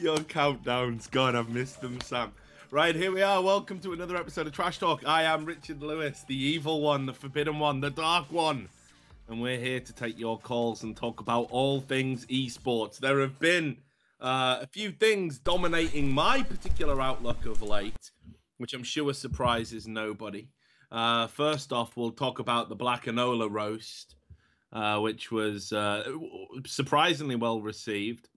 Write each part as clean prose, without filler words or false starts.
Your countdowns. God, I've missed them, Sam. Right, here we are. Welcome to another episode of Trash Talk. I am Richard Lewis, the evil one, the forbidden one, the dark one. And we're here to take your calls and talk about all things esports. There have been a few things dominating my particular outlook of late, which I'm sure surprises nobody. First off, we'll talk about the Black Enola roast, which was surprisingly well received.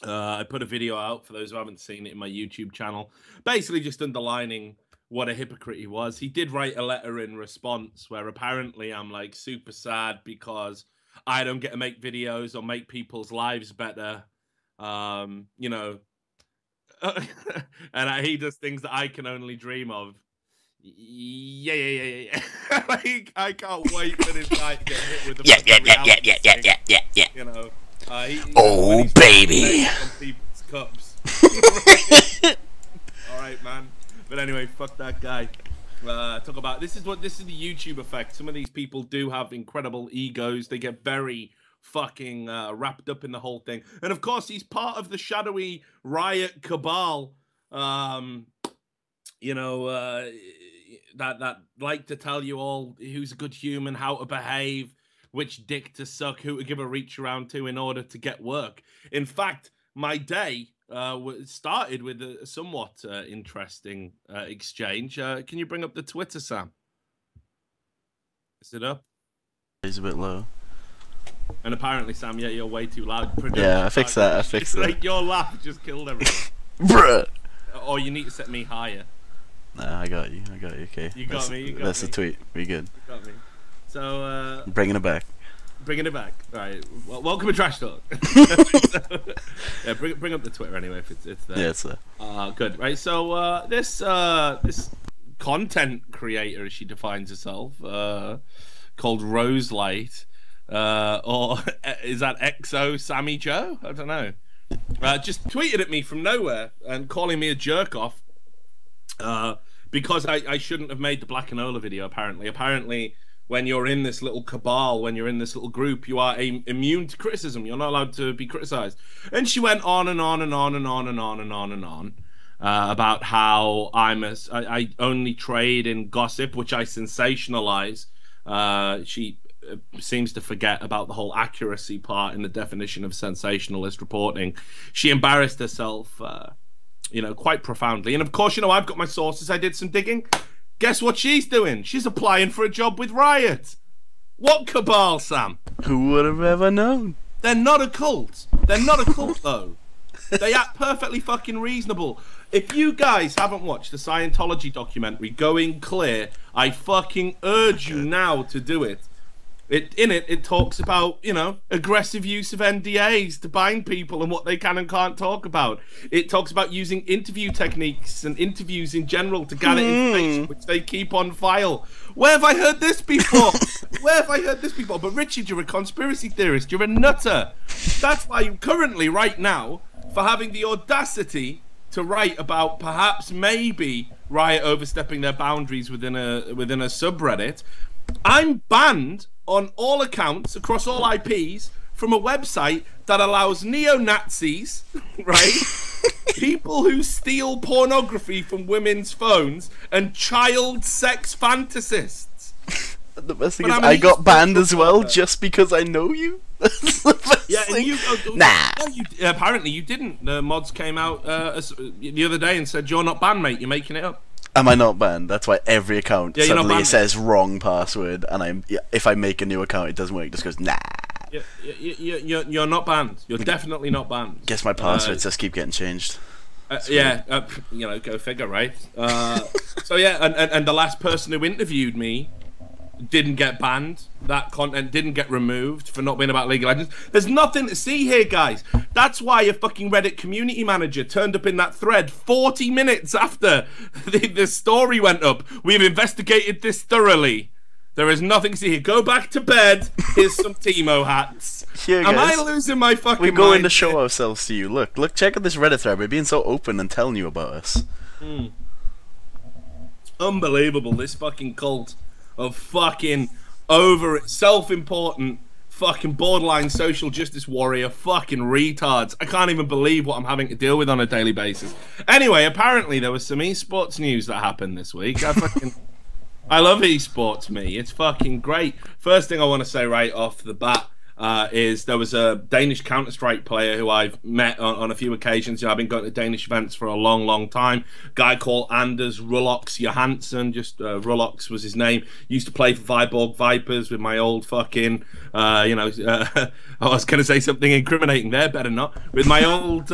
I put a video out for those who haven't seen it in my YouTube channel, basically just underlining what a hypocrite he was. He did write a letter in response where apparently I'm like super sad because I don't get to make videos or make people's lives better. You know, and he does things that I can only dream of. Yeah. Like, I can't wait for this guy to get hit with the yeah. You know. Oh, baby. On people's cups. All right, man. But anyway, fuck that guy. Talk about this is the YouTube effect. Some of these people do have incredible egos. They get very fucking wrapped up in the whole thing. And of course, he's part of the shadowy Riot cabal. You know, that like to tell you all who's a good human, how to behave, which dick to suck, who to give a reach around to in order to get work. In fact, my day started with a somewhat interesting exchange. Can you bring up the Twitter, Sam? Is it up? He's a bit low. And apparently, Sam, yeah, you're way too loud. Yeah, I fixed that. I fixed that. Like your laugh just killed everything. Bruh. Or you need to set me higher. Nah, I got you. Okay. You got me. That's the tweet. We good. You got me. So, bringing it back. Bringing it back. All right. Well, welcome to Trash Talk. Yeah, bring up the Twitter anyway if it's there. Yeah, it's there. Good. Right. So this content creator, as she defines herself, called Roselight, or is that XO Sammy Joe? I don't know. Just tweeted at me from nowhere and calling me a jerk off because I shouldn't have made the Black Enola video. Apparently. When you're in this little cabal, when you're in this little group, you are immune to criticism. You're not allowed to be criticized. And she went on and on about how I only trade in gossip, which I sensationalize. She seems to forget about the whole accuracy part in the definition of sensationalist reporting. She embarrassed herself, you know, quite profoundly. And of course, you know, I've got my sources. I did some digging. Guess what she's doing? She's applying for a job with Riot. What cabal, Sam? Who would have ever known? They're not a cult. They're not a cult, though. They act perfectly fucking reasonable. If you guys haven't watched the Scientology documentary, Going Clear, I fucking urge you now to do it. In it talks about, you know, aggressive use of NDAs to bind people and what they can and can't talk about. It talks about using interview techniques and interviews in general to gather information, which they keep on file. Where have I heard this before? Where have I heard this before? But Richard, you're a conspiracy theorist. You're a nutter. That's why you currently, right now, for having the audacity to write about perhaps maybe Riot overstepping their boundaries within a subreddit, I'm banned on all accounts across all IPs from a website that allows neo-Nazis, right? People who steal pornography from women's phones and child sex fantasists. The best thing is I got banned as well just because I know you. Yeah, and you nah. Apparently you didn't. The mods came out the other day and said you're not banned, mate. You're making it up. Am I not banned? That's why every account suddenly banned, says wrong password, and if I make a new account, it doesn't work. It just goes nah. You're not banned. You're definitely not banned. Guess my passwords just keep getting changed. Yeah, you know, go figure, right? So yeah, and the last person who interviewed me didn't get banned. That content didn't get removed for not being about League of Legends. There's nothing to see here, guys. That's why a fucking Reddit community manager turned up in that thread 40 minutes after the story went up. We've investigated this thoroughly. There is nothing to see here. Go back to bed. Here's some Timo hats. Here, Am I losing my fucking mind? We're going to show ourselves to you. Look, check out this Reddit thread. We're being so open and telling you about us. Unbelievable, this fucking cult of fucking self-important fucking borderline social justice warrior, fucking retards. I can't even believe what I'm having to deal with on a daily basis. Anyway, apparently there was some esports news that happened this week. I love esports, me. It's fucking great. First thing I want to say right off the bat is there was a Danish Counter-Strike player who I've met on a few occasions. You know, I've been going to Danish events for a long, long time. Guy called Anders Rullox Johansson. Just Rullox was his name. Used to play for Viborg Vipers with my old fucking, I was going to say something incriminating there. Better not. With my old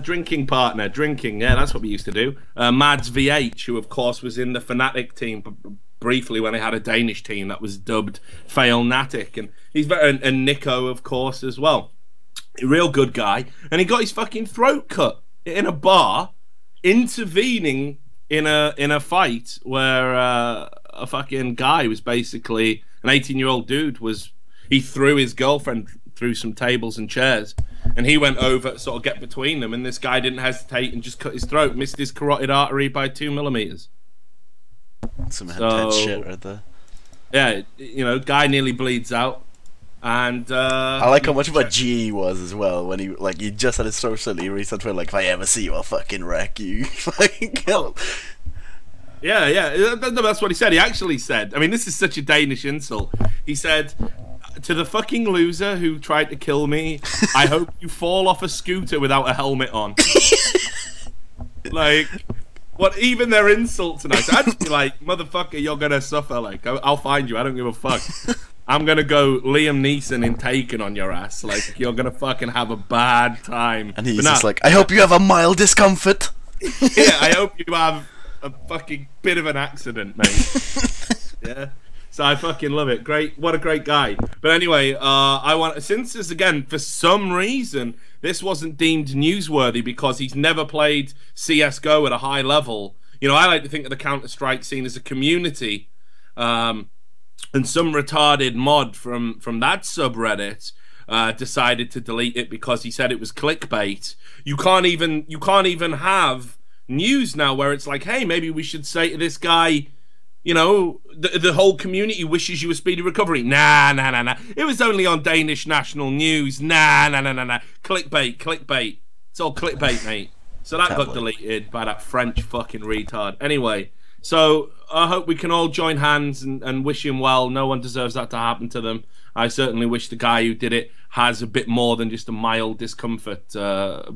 drinking partner. Drinking, yeah, that's what we used to do. Mads VH, who of course was in the Fnatic team briefly when I had a Danish team that was dubbed Fnatic, and he's very, and Nico of course as well, a real good guy, and he got his fucking throat cut in a bar, intervening in a fight where a fucking guy was basically an 18-year-old dude he threw his girlfriend through some tables and chairs, and he went over to sort of get between them, and this guy didn't hesitate and just cut his throat, missed his carotid artery by 2 millimeters. Some intense shit right there. Yeah, you know, guy nearly bleeds out, and I like how much of a G he was as well when he just had his social release on Twitter, like, if I ever see you, I'll fucking wreck you. Fucking kill. Yeah, that's what he said. He actually said, I mean, this is such a Danish insult. He said, to the fucking loser who tried to kill me, I hope you fall off a scooter without a helmet on. Like, what, even their insults tonight. I'd just be like, motherfucker, you're gonna suffer. Like, I'll find you. I don't give a fuck. I'm gonna go Liam Neeson in Taken on your ass. Like, you're gonna fucking have a bad time. And he's just like, I hope you have a mild discomfort. Yeah, I hope you have a fucking bit of an accident, mate. Yeah. So I fucking love it. Great, what a great guy. But anyway, since this, again, for some reason, this wasn't deemed newsworthy because he's never played CSGO at a high level. You know, I like to think of the Counter-Strike scene as a community. And some retarded mod from that subreddit decided to delete it because he said it was clickbait. You can't even have news now where it's like, hey, maybe we should say to this guy, you know, the whole community wishes you a speedy recovery. Nah. It was only on Danish national news. Nah. Clickbait. It's all clickbait, mate. So that got deleted by that French fucking retard. Anyway, so I hope we can all join hands and wish him well. No one deserves that to happen to them. I certainly wish the guy who did it has a bit more than just a mild discomfort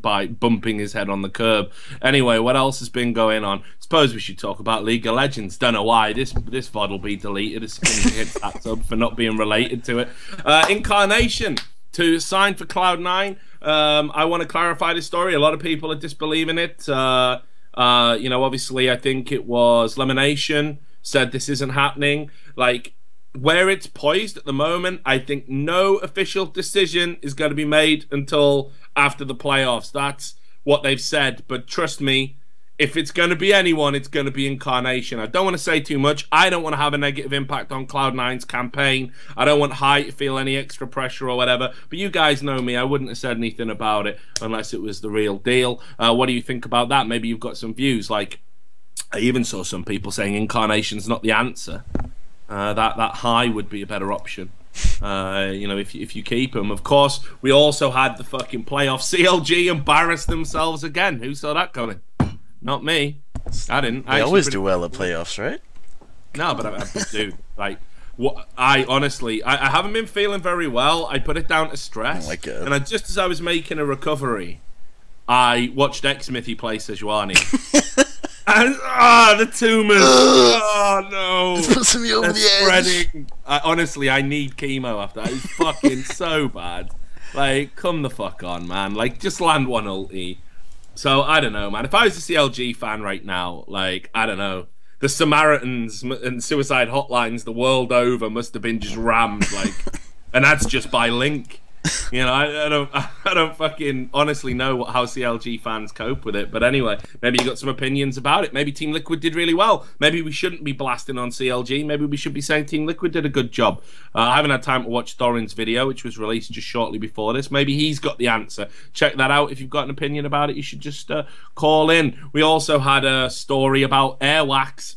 by bumping his head on the curb. Anyway, what else has been going on? Suppose we should talk about League of Legends. Don't know why this VOD will be deleted as soon as it hits that sub for not being related to it. Incarnation to sign for Cloud9. I want to clarify this story. A lot of people are disbelieving it. You know, obviously, I think it was Lemonation said this isn't happening. Like, where it's poised at the moment, I think no official decision is going to be made until after the playoffs. That's what they've said. But trust me, if it's going to be anyone, it's going to be Incarnation. I don't want to say too much. I don't want to have a negative impact on Cloud9's campaign. I don't want High to feel any extra pressure or whatever. But you guys know me. I wouldn't have said anything about it unless it was the real deal. What do you think about that? Maybe you've got some views. Like, I even saw some people saying Incarnation's not the answer. That High would be a better option. You know, if you keep him. Of course, we also had the fucking playoff. CLG embarrassed themselves again. Who saw that coming? Not me. I didn't. They always do well at playoffs, right? No, but I do. Like, what? I honestly, I haven't been feeling very well. I put it down to stress. Oh my God. And just as I was making a recovery, I watched Xmithy play Sejuani. And the tumors. Oh no! It's pushing me over the edge. Spreading. Honestly, I need chemo after that. It's fucking so bad. Like, come the fuck on, man. Like, just land one ulti. So I don't know, man. If I was a CLG fan right now, like, I don't know, the Samaritans and suicide hotlines the world over must have been just rammed, like, and that's just by link. You know, I don't fucking honestly know how CLG fans cope with it. But anyway, maybe you got some opinions about it. Maybe Team Liquid did really well. Maybe we shouldn't be blasting on CLG. Maybe we should be saying Team Liquid did a good job. I haven't had time to watch Thorin's video, which was released just shortly before this. Maybe he's got the answer. Check that out. If you've got an opinion about it, you should just call in. We also had a story about Airwax.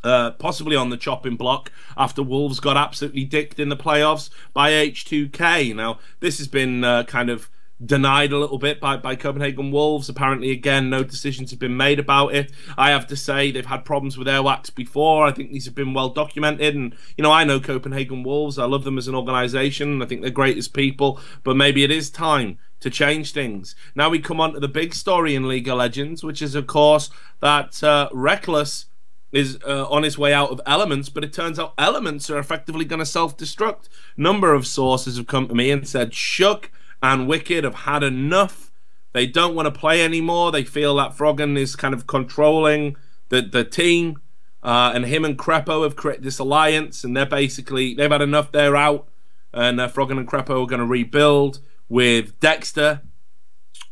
possibly on the chopping block after Wolves got absolutely dicked in the playoffs by H2K. Now, this has been kind of denied a little bit by Copenhagen Wolves. Apparently, again, no decisions have been made about it. I have to say they've had problems with Airwax before. I think these have been well documented. And, you know, I know Copenhagen Wolves. I love them as an organisation. I think they're great as people. But maybe it is time to change things. Now we come on to the big story in League of Legends, which is, of course, that Reckless is on his way out of Elements, but it turns out Elements are effectively going to self-destruct. Number of sources have come to me and said Shook and Wicked have had enough. They don't want to play anymore. They feel that Froggen is kind of controlling the team, and him and Crepo have created this alliance, and they've had enough. They're out, and Froggen and Crepo are going to rebuild with Dexter.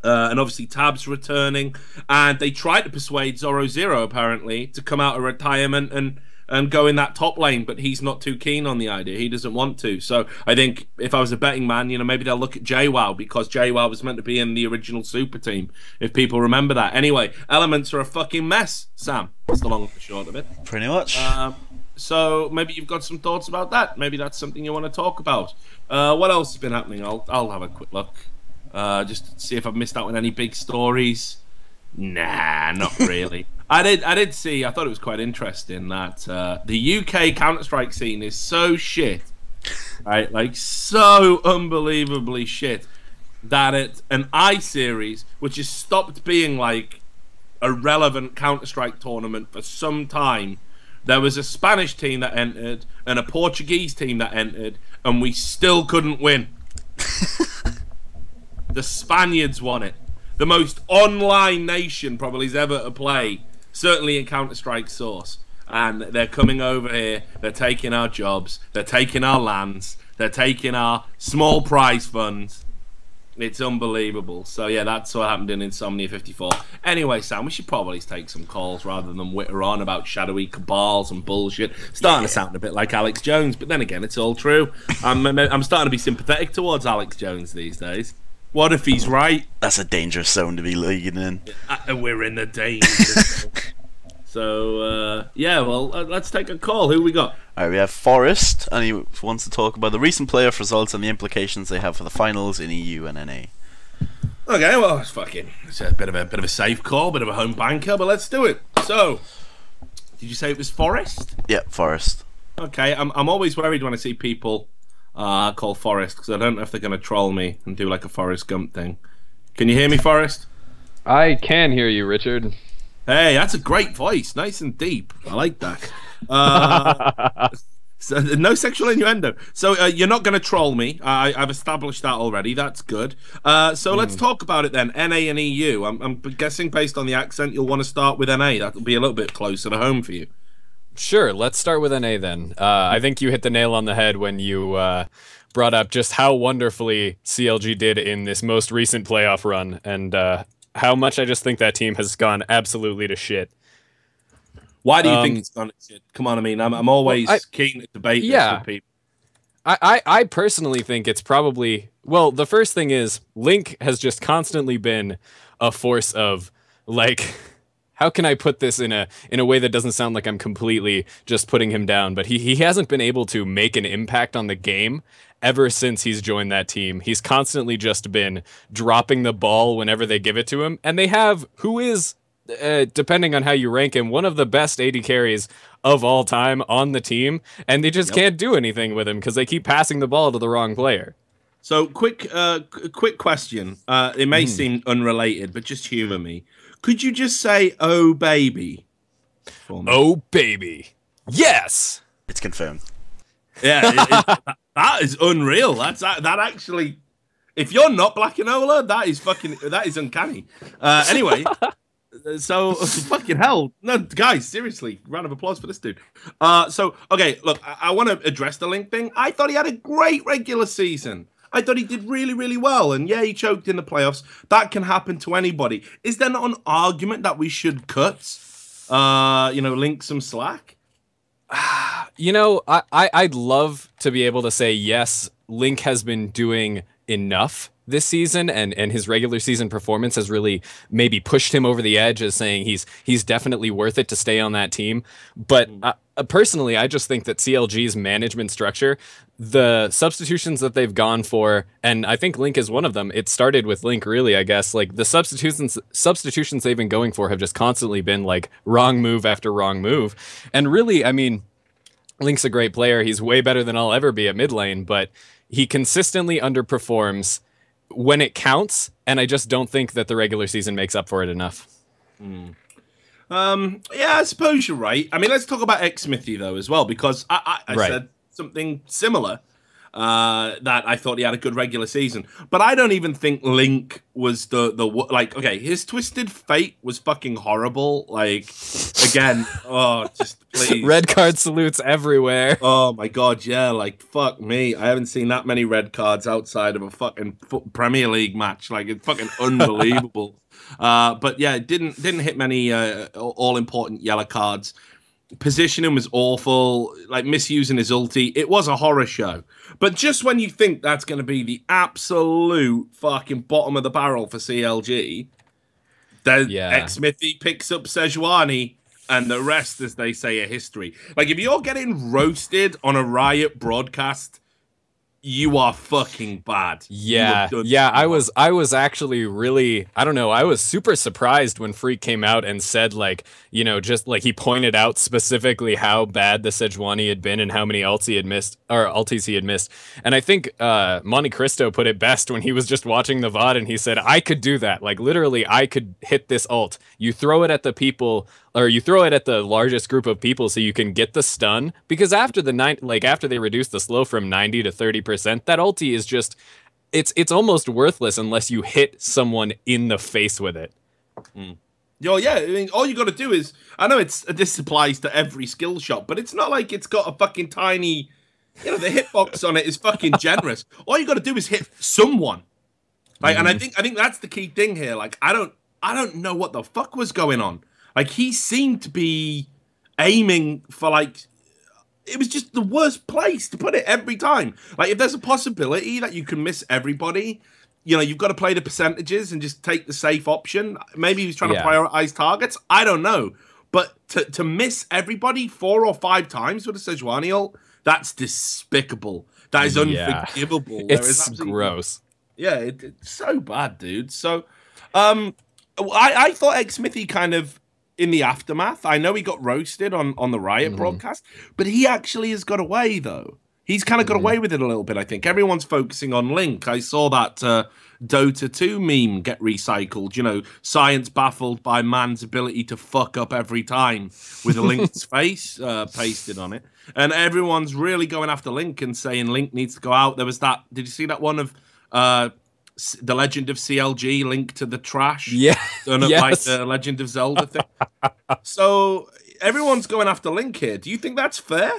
And obviously Tab's returning, and they tried to persuade Zoro Zero apparently to come out of retirement and go in that top lane, but he's not too keen on the idea. He doesn't want to. So I think if I was a betting man, you know, maybe they'll look at JWoww, because JWoww was meant to be in the original Super Team, if people remember that. Anyway, Elements are a fucking mess, Sam. That's the long and the short of it. Pretty much. So maybe you've got some thoughts about that. Maybe that's something you want to talk about. What else has been happening? I'll have a quick look. Just to see if I've missed out on any big stories. Nah, not really. I did see. I thought it was quite interesting that the UK Counter-Strike scene is so shit, right? Like so unbelievably shit that an I series, which has stopped being like a relevant Counter-Strike tournament for some time. There was a Spanish team that entered and a Portuguese team that entered, and we still couldn't win. The Spaniards won it. The most online nation probably has ever to play, certainly in Counter-Strike Source. And they're coming over here, they're taking our jobs, they're taking our lands, they're taking our small prize funds. It's unbelievable. So yeah, that's what happened in Insomnia 54. Anyway, Sam, we should probably take some calls rather than witter on about shadowy cabals and bullshit. Starting to sound a bit like Alex Jones, but then again, it's all true. I'm starting to be sympathetic towards Alex Jones these days. What if he's right? That's a dangerous zone to be leaguing in. We're in the danger zone. So, yeah, well, let's take a call. Who we got? Alright, we have Forrest, and he wants to talk about the recent playoff results and the implications they have for the finals in EU and NA. Okay, well, it's a bit of a safe call, bit of a home banker, but let's do it. So, did you say it was Forrest? Yeah, Forrest. Okay, I'm always worried when I see people call Forrest, because I don't know if they're going to troll me and do like a Forrest Gump thing. Can you hear me, Forrest? I can hear you, Richard. Hey, that's a great voice. Nice and deep. I like that. So, no sexual innuendo. So you're not going to troll me. I've established that already. That's good. So let's talk about it then. NA and EU. I'm guessing based on the accent, you'll want to start with NA. That'll be a little bit closer to home for you. Sure, let's start with NA then. I think you hit the nail on the head when you brought up just how wonderfully CLG did in this most recent playoff run, and how much I just think that team has gone absolutely to shit. Why do you think it's gone to shit? Come on, I mean, I'm always keen to debate this with people. I personally think it's probably... Well, the first thing is, Link has just constantly been a force of, like... How can I put this in a way that doesn't sound like I'm completely just putting him down? But he hasn't been able to make an impact on the game ever since he's joined that team. He's constantly just been dropping the ball whenever they give it to him. And they have, who is, depending on how you rank him, one of the best AD carries of all time on the team. And they just can't do anything with him because they keep passing the ball to the wrong player. So quick question. It may seem unrelated, but just humor me. Could you just say, "Oh baby," for me? Oh baby, yes, it's confirmed. Yeah, that is unreal. That actually, if you're not Black and Ola, that is uncanny. Anyway, so fucking hell, no, guys, seriously, round of applause for this dude. So okay, look, I want to address the Link thing. I thought he had a great regular season. I thought he did really, really well. And yeah, he choked in the playoffs. That can happen to anybody. Is there not an argument that we should cut, Link some slack? You know, I'd love to be able to say, yes, Link has been doing enough this season, and his regular season performance has really maybe pushed him over the edge as saying he's definitely worth it to stay on that team. But personally, I just think that CLG's management structure, the substitutions that they've gone for, and I think Link is one of them. It started with Link, really, I guess. Like, the substitutions they've been going for have just constantly been like wrong move after wrong move. And really, I mean, Link's a great player. He's way better than I'll ever be at mid lane, but he consistently underperforms when it counts, and I just don't think that the regular season makes up for it enough. Yeah, I suppose you're right. I mean, let's talk about Xmithy, though, as well, because I said something similar, that I thought he had a good regular season. But I don't even think Link was like, okay, his Twisted Fate was fucking horrible. Like, again, oh, just please. Red card salutes everywhere. Oh, my God, yeah, like, fuck me. I haven't seen that many red cards outside of a fucking Premier League match. Like, it's fucking unbelievable. But yeah, it didn't hit many all-important yellow cards. Positioning was awful, like misusing his ulti. It was a horror show. But just when you think that's going to be the absolute fucking bottom of the barrel for CLG, then Xmithy picks up Sejuani, and the rest, as they say, are history. Like, if you're getting roasted on a Riot broadcast, you are fucking bad. Yeah, I was actually really, I don't know, I was super surprised when Freak came out and said, like, you know, just like he pointed out specifically how bad the Sejuani had been and how many ultis he had missed. And I think Monte Cristo put it best when he was just watching the VOD, and he said, I could do that. Like, literally, I could hit this ult. You throw it at the people, or you throw it at the largest group of people so you can get the stun, because after after they reduce the slow from 90 to 30%, that ulti is just, it's almost worthless unless you hit someone in the face with it. Yo, yeah, I mean, all you got to do is, I know this applies to every skill shot, but it's not like it's got a fucking tiny, you know, the hitbox on it is fucking generous. All you got to do is hit someone. Like, and I think that's the key thing here. Like, I don't know what the fuck was going on. Like, he seemed to be aiming for, like, it was just the worst place to put it every time. Like, if there's a possibility that you can miss everybody, you know, you've got to play the percentages and just take the safe option. Maybe he was trying to prioritize targets. I don't know. But to miss everybody 4 or 5 times with a Sejuani ult, that's despicable. That is unforgivable. It's gross. Yeah, it's so bad, dude. So, I thought Xmithy kind of, in the aftermath, I know he got roasted on the Riot broadcast, but he actually has got away, though. He's kind of got away with it a little bit, I think. Everyone's focusing on Link. I saw that Dota 2 meme get recycled. You know, science baffled by man's ability to fuck up every time, with a Link's face pasted on it. And everyone's really going after Link and saying Link needs to go out. There was that, did you see that one of The Legend of CLG, Link to the Trash? Yeah. Done up like the Legend of Zelda thing. So everyone's going after Link here. Do you think that's fair?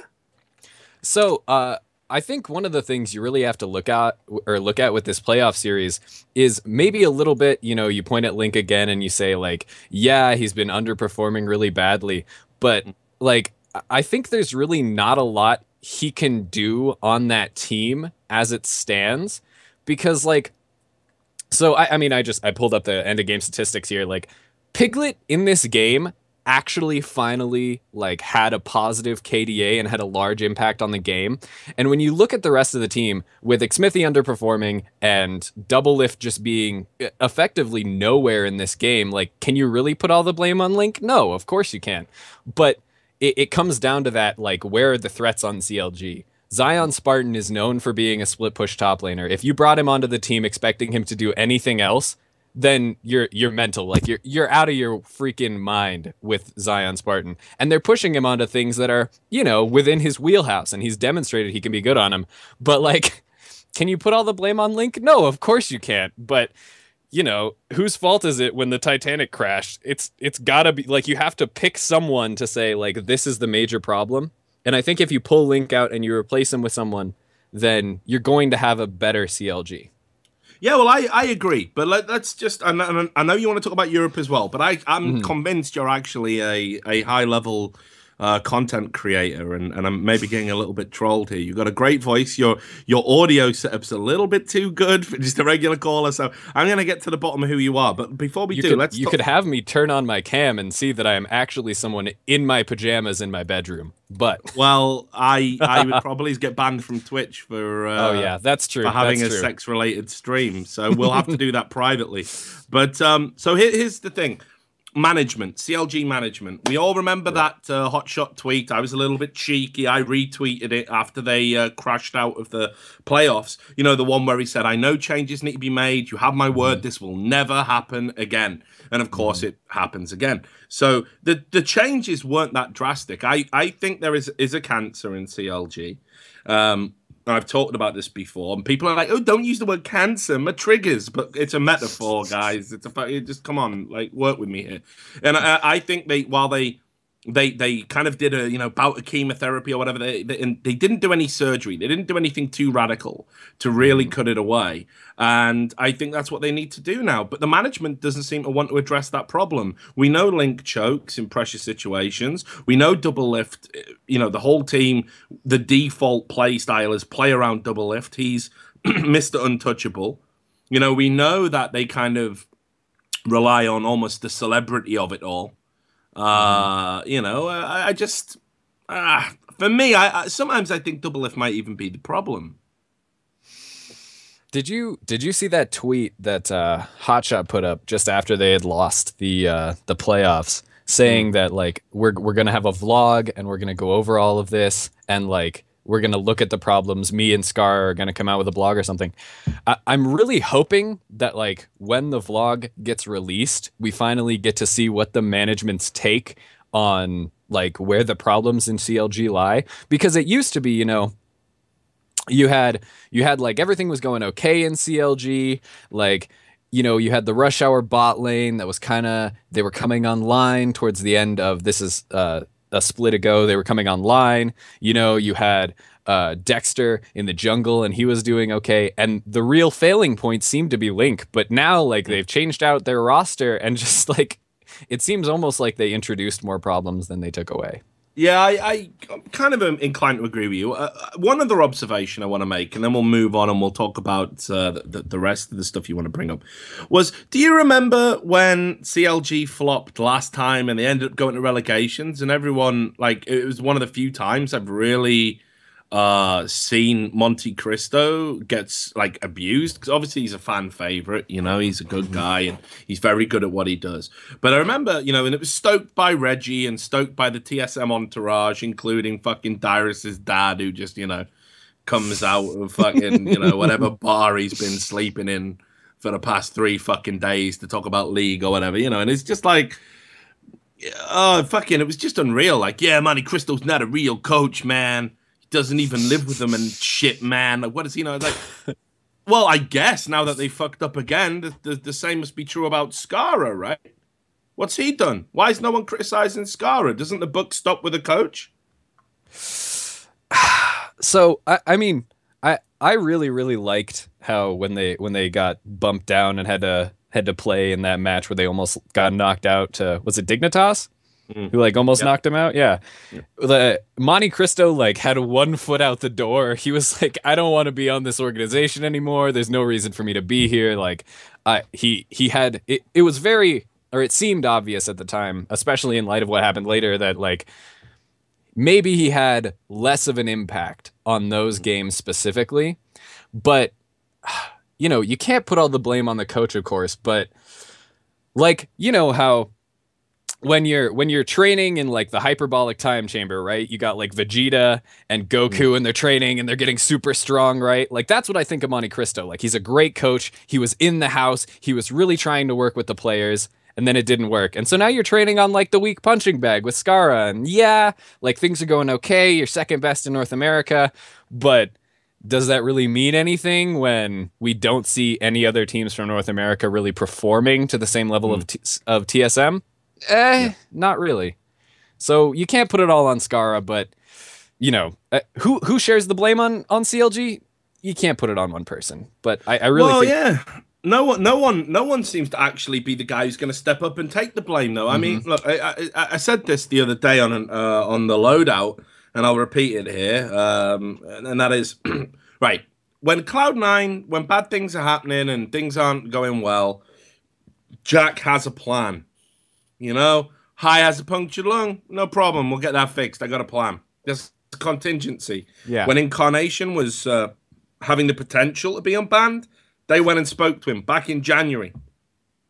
So, I think one of the things you really have to look at with this playoff series is maybe a little bit, you know, you point at Link again and you say, like, yeah, he's been underperforming really badly, but, like, I think there's really not a lot he can do on that team as it stands, because, like, so, I mean, I pulled up the end of game statistics here, like, Piglet in this game actually finally, like, had a positive KDA and had a large impact on the game. And when you look at the rest of the team, with Xmithy underperforming and Doublelift just being effectively nowhere in this game, like, can you really put all the blame on Link? No, of course you can't. But it comes down to that, like, where are the threats on CLG? Zion Spartan is known for being a split push top laner. If you brought him onto the team expecting him to do anything else, then you're mental. Like, you're out of your freaking mind with Zion Spartan. And they're pushing him onto things that are, you know, within his wheelhouse, and he's demonstrated he can be good on them. But, like, can you put all the blame on Link? No, of course you can't. But, you know, whose fault is it when the Titanic crashed? It's gotta be, like, you have to pick someone to say, like, this is the major problem. And I think if you pull Link out and you replace him with someone, then you're going to have a better CLG. Yeah, well, I agree. But let's just, I know you want to talk about Europe as well, but I'm convinced you're actually a high-level content creator, and I'm maybe getting a little bit trolled here. You've got a great voice. Your audio setup's a little bit too good for just a regular caller, so I'm going to get to the bottom of who you are. But before we you could have me turn on my cam and see that I am actually someone in my pajamas in my bedroom. But well, I would probably get banned from Twitch for oh yeah, that's true. For having that's a true. sex-related stream, so we'll have to do that privately. But so here's the thing. Management, CLG management. We all remember that hotshot tweet. I was a little bit cheeky. I retweeted it after they crashed out of the playoffs. You know, the one where he said, I know changes need to be made. You have my word. This will never happen again. And of course, it happens again. So the changes weren't that drastic. I think there is a cancer in CLG. I've talked about this before, and people are like, "Oh, don't use the word cancer, my triggers." But it's a metaphor, guys. Just come on, like work with me here. And I think they kind of did a bout of chemotherapy or whatever. They didn't do any surgery. They didn't do anything too radical to really cut it away. And I think that's what they need to do now. But the management doesn't seem to want to address that problem. We know Link chokes in pressure situations. We know double lift. The whole team, the default play style is play around double lift. He's Mr. Untouchable. We know that they kind of rely on almost the celebrity of it all. I just for me, sometimes I think double lift might even be the problem. Did you see that tweet that Hotshot put up just after they had lost the playoffs, saying that like we're gonna have a vlog and we're gonna go over all of this and like we're gonna look at the problems. Me and Scar are gonna come out with a blog or something. I'm really hoping that like when the vlog gets released, we finally get to see what the management's take on like where the problems in CLG lie, because it used to be, you had like everything was going okay in CLG, like you had the rush hour bot lane that was they were coming online towards the end of this is a split ago. They were coming online. You had Dexter in the jungle and he was doing okay. And the real failing point seemed to be Link. But now like they've changed out their roster and just like it seems almost like they introduced more problems than they took away. Yeah, I kind of am inclined to agree with you. One other observation I want to make, and then we'll move on and we'll talk about the rest of the stuff you want to bring up, was do you remember when CLG flopped last time and they ended up going to relegations and everyone, like, it was one of the few times I've really seen Monte Cristo gets like abused, because obviously he's a fan favorite, he's a good guy and he's very good at what he does. But I remember, and it was stoked by Veggie and stoked by the TSM entourage, including fucking Dyrus's dad, who just comes out of fucking whatever bar he's been sleeping in for the past 3 fucking days to talk about League or whatever, and it's just like, oh fucking, it was just unreal. Like, yeah, Monte Cristo's not a real coach, man. Doesn't even live with them and shit, man. Like, what does he know? Like, well, I guess now that they fucked up again, the same must be true about Skara, right? What's he done? Why is no one criticizing Skara? Doesn't the book stop with a coach? So I mean, I really liked how when they got bumped down and had to play in that match where they almost got knocked out to, was it Dignitas? Who like almost knocked him out. Yeah. The Monte Cristo like had 1 foot out the door. He was like, I don't want to be on this organization anymore. There's no reason for me to be here. Like he had it was very, or it seemed obvious at the time, especially in light of what happened later, that like maybe he had less of an impact on those games specifically. But you can't put all the blame on the coach, of course, but like, how when you're training in like the hyperbolic time chamber, right? You got like Vegeta and Goku and they're training and they're getting super strong, right? Like that's what I think of Monte Cristo. Like he's a great coach. He was in the house. He was really trying to work with the players and then it didn't work. And so now you're training on like the weak punching bag with Skara and yeah, like things are going okay. You're second best in North America, but does that really mean anything when we don't see any other teams from North America really performing to the same level of TSM? Not really. So you can't put it all on Skara, but who shares the blame on CLG? You can't put it on one person. But I really think no one seems to actually be the guy who's going to step up and take the blame, though. I mean, look, I said this the other day on the loadout, and I'll repeat it here, and that is right when Cloud9, when bad things are happening and things aren't going well, Jack has a plan. You know, High has a punctured lung, no problem, we'll get that fixed. I got a plan. There's contingency. Yeah. When Incarnation was having the potential to be unbanned, they went and spoke to him back in January.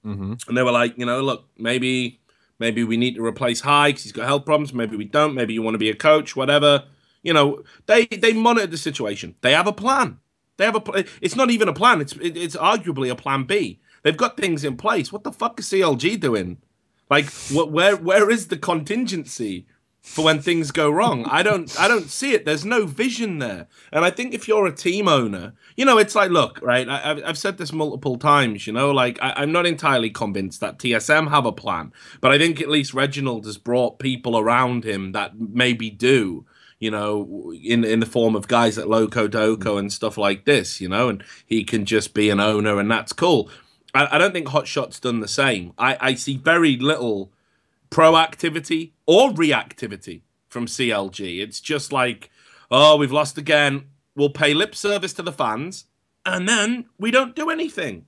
And they were like, look, maybe we need to replace High because he's got health problems. Maybe we don't. Maybe you want to be a coach, whatever. They monitored the situation. They have a plan. It's not even a plan. It's arguably a plan B. They've got things in place. What the fuck is CLG doing? Like, where is the contingency for when things go wrong? I don't see it. There's no vision there. And I think if you're a team owner, it's like, look, right, I've said this multiple times, like, I'm not entirely convinced that TSM have a plan, but I think at least Reginald has brought people around him that maybe do, in the form of guys like Loco Doco and stuff like this, and he can just be an owner and that's cool. I don't think Hotshot's done the same. I see very little proactivity or reactivity from CLG. It's just like, oh, we've lost again. We'll pay lip service to the fans, and then we don't do anything.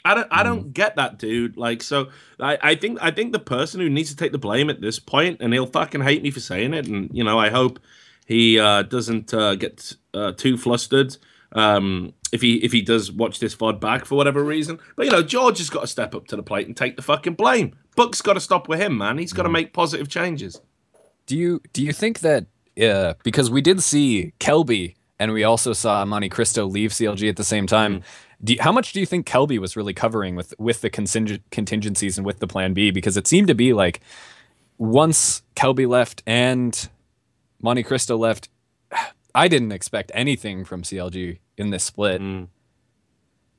I don't get that, dude. Like, so I think the person who needs to take the blame at this point, and he'll fucking hate me for saying it, and I hope he doesn't get too flustered. If he does watch this VOD back for whatever reason. But, George has got to step up to the plate and take the fucking blame. Buck's got to stop with him, man. He's got to make positive changes. Do you think that, because we did see Kelby and we also saw Monte Cristo leave CLG at the same time, how much do you think Kelby was really covering with the contingencies and with the plan B? Because it seemed to be like once Kelby left and Monte Cristo left, I didn't expect anything from CLG in this split.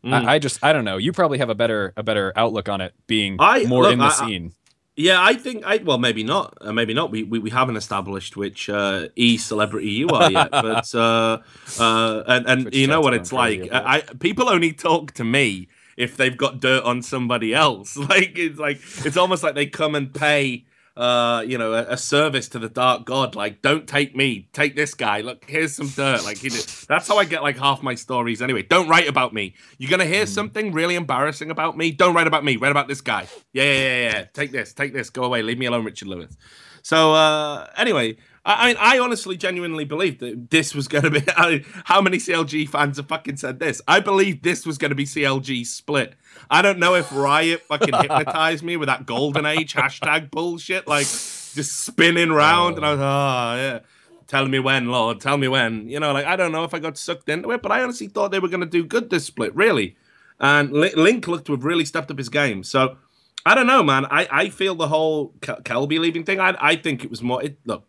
I don't know. You probably have a better outlook on it being more in the scene. I think well, maybe not. Maybe not. We haven't established which celebrity you are yet. But and you know what it's like. People only talk to me if they've got dirt on somebody else. It's almost like they come and pay a service to the dark god. Like, don't take me, take this guy. Look, here's some dirt. Like, that's how I get like half my stories anyway. Don't write about me. You're gonna hear something really embarrassing about me. Don't write about me. Write about this guy. Yeah. Take this. Go away. Leave me alone, Richard Lewis. So anyway, I honestly, genuinely believed that this was going to be. How many CLG fans have fucking said this? I believe this was going to be CLG split. I don't know if Riot fucking hypnotized me with that golden age hashtag bullshit, like just spinning round, and I was, yeah, tell me when, Lord, tell me when. I don't know if I got sucked into it, but I honestly thought they were going to do good this split, really. And Link looked to have really stepped up his game. So I don't know, man. I feel the whole Kelby leaving thing. I think it was more. Look.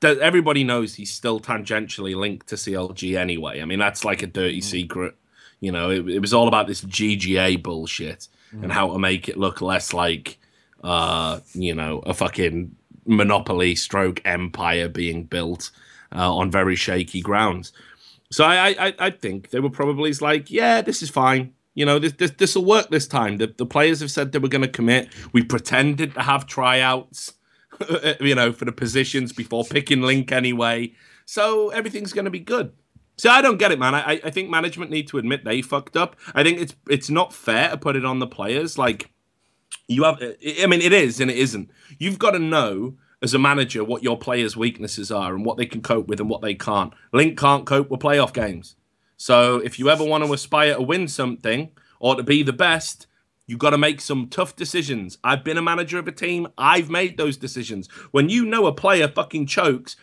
Everybody knows he's still tangentially linked to CLG anyway. I mean, that's like a dirty secret. It was all about this GGA bullshit and how to make it look less like, a fucking monopoly stroke empire being built on very shaky grounds. So I think they were probably like, yeah, this is fine. This will work this time. The players have said they were going to commit. We pretended to have tryouts. For the positions before picking Link anyway. So everything's going to be good. So I don't get it, man. I think management need to admit they fucked up. I think it's not fair to put it on the players. Like, you have, I mean, it is and it isn't. You've got to know as a manager what your players' weaknesses are and what they can cope with and what they can't. Link can't cope with playoff games. So if you ever want to aspire to win something or to be the best, you got to make some tough decisions. I've been a manager of a team. I've made those decisions. When you know a player fucking chokes,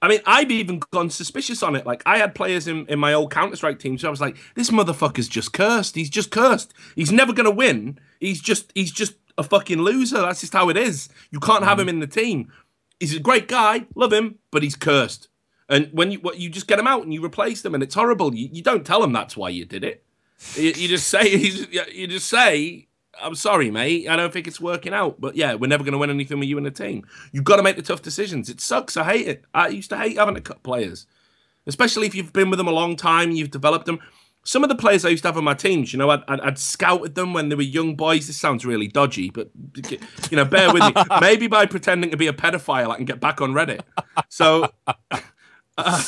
I mean, I've even gone suspicious on it. Like, I had players in my old Counter-Strike team, so I was like, this motherfucker's just cursed. He's just cursed. He's never going to win. He's just a fucking loser. That's just how it is. You can't have him in the team. He's a great guy. Love him, but he's cursed. And when you just get him out and you replace them, and it's horrible. You don't tell him that's why you did it. You just say, I'm sorry, mate. I don't think it's working out. But yeah, we're never going to win anything with you in the team. You've got to make the tough decisions. It sucks. I hate it. I used to hate having to cut players, especially if you've been with them a long time and you've developed them. some of the players I used to have on my teams, you know, I'd scouted them when they were young boys. This sounds really dodgy, but, you know, bear with me. Maybe by pretending to be a pedophile, I can get back on Reddit. So, I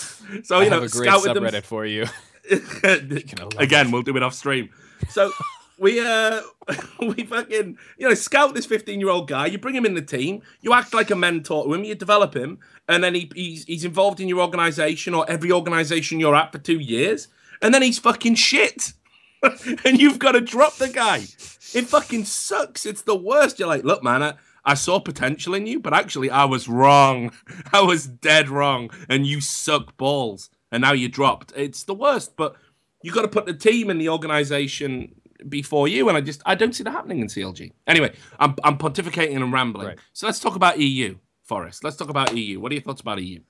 have a great subreddit for you. Again, we'll do it off stream. So we fucking, you know, scout this 15-year-old guy. You bring him in the team. You act like a mentor to him. You develop him, and then he's involved in your organization or every organization you're at for 2 years, and then he's fucking shit, and you've got to drop the guy. It fucking sucks. It's the worst. You're like, look, man, I saw potential in you, but actually I was wrong. I was dead wrong, and you suck balls, and now you dropped. It's the worst, but you got to put the team and the organization before you, and I don't see that happening in CLG. Anyway, I'm pontificating and rambling. Right. So let's talk about EU, Forrest. Let's talk about EU. What are your thoughts about EU?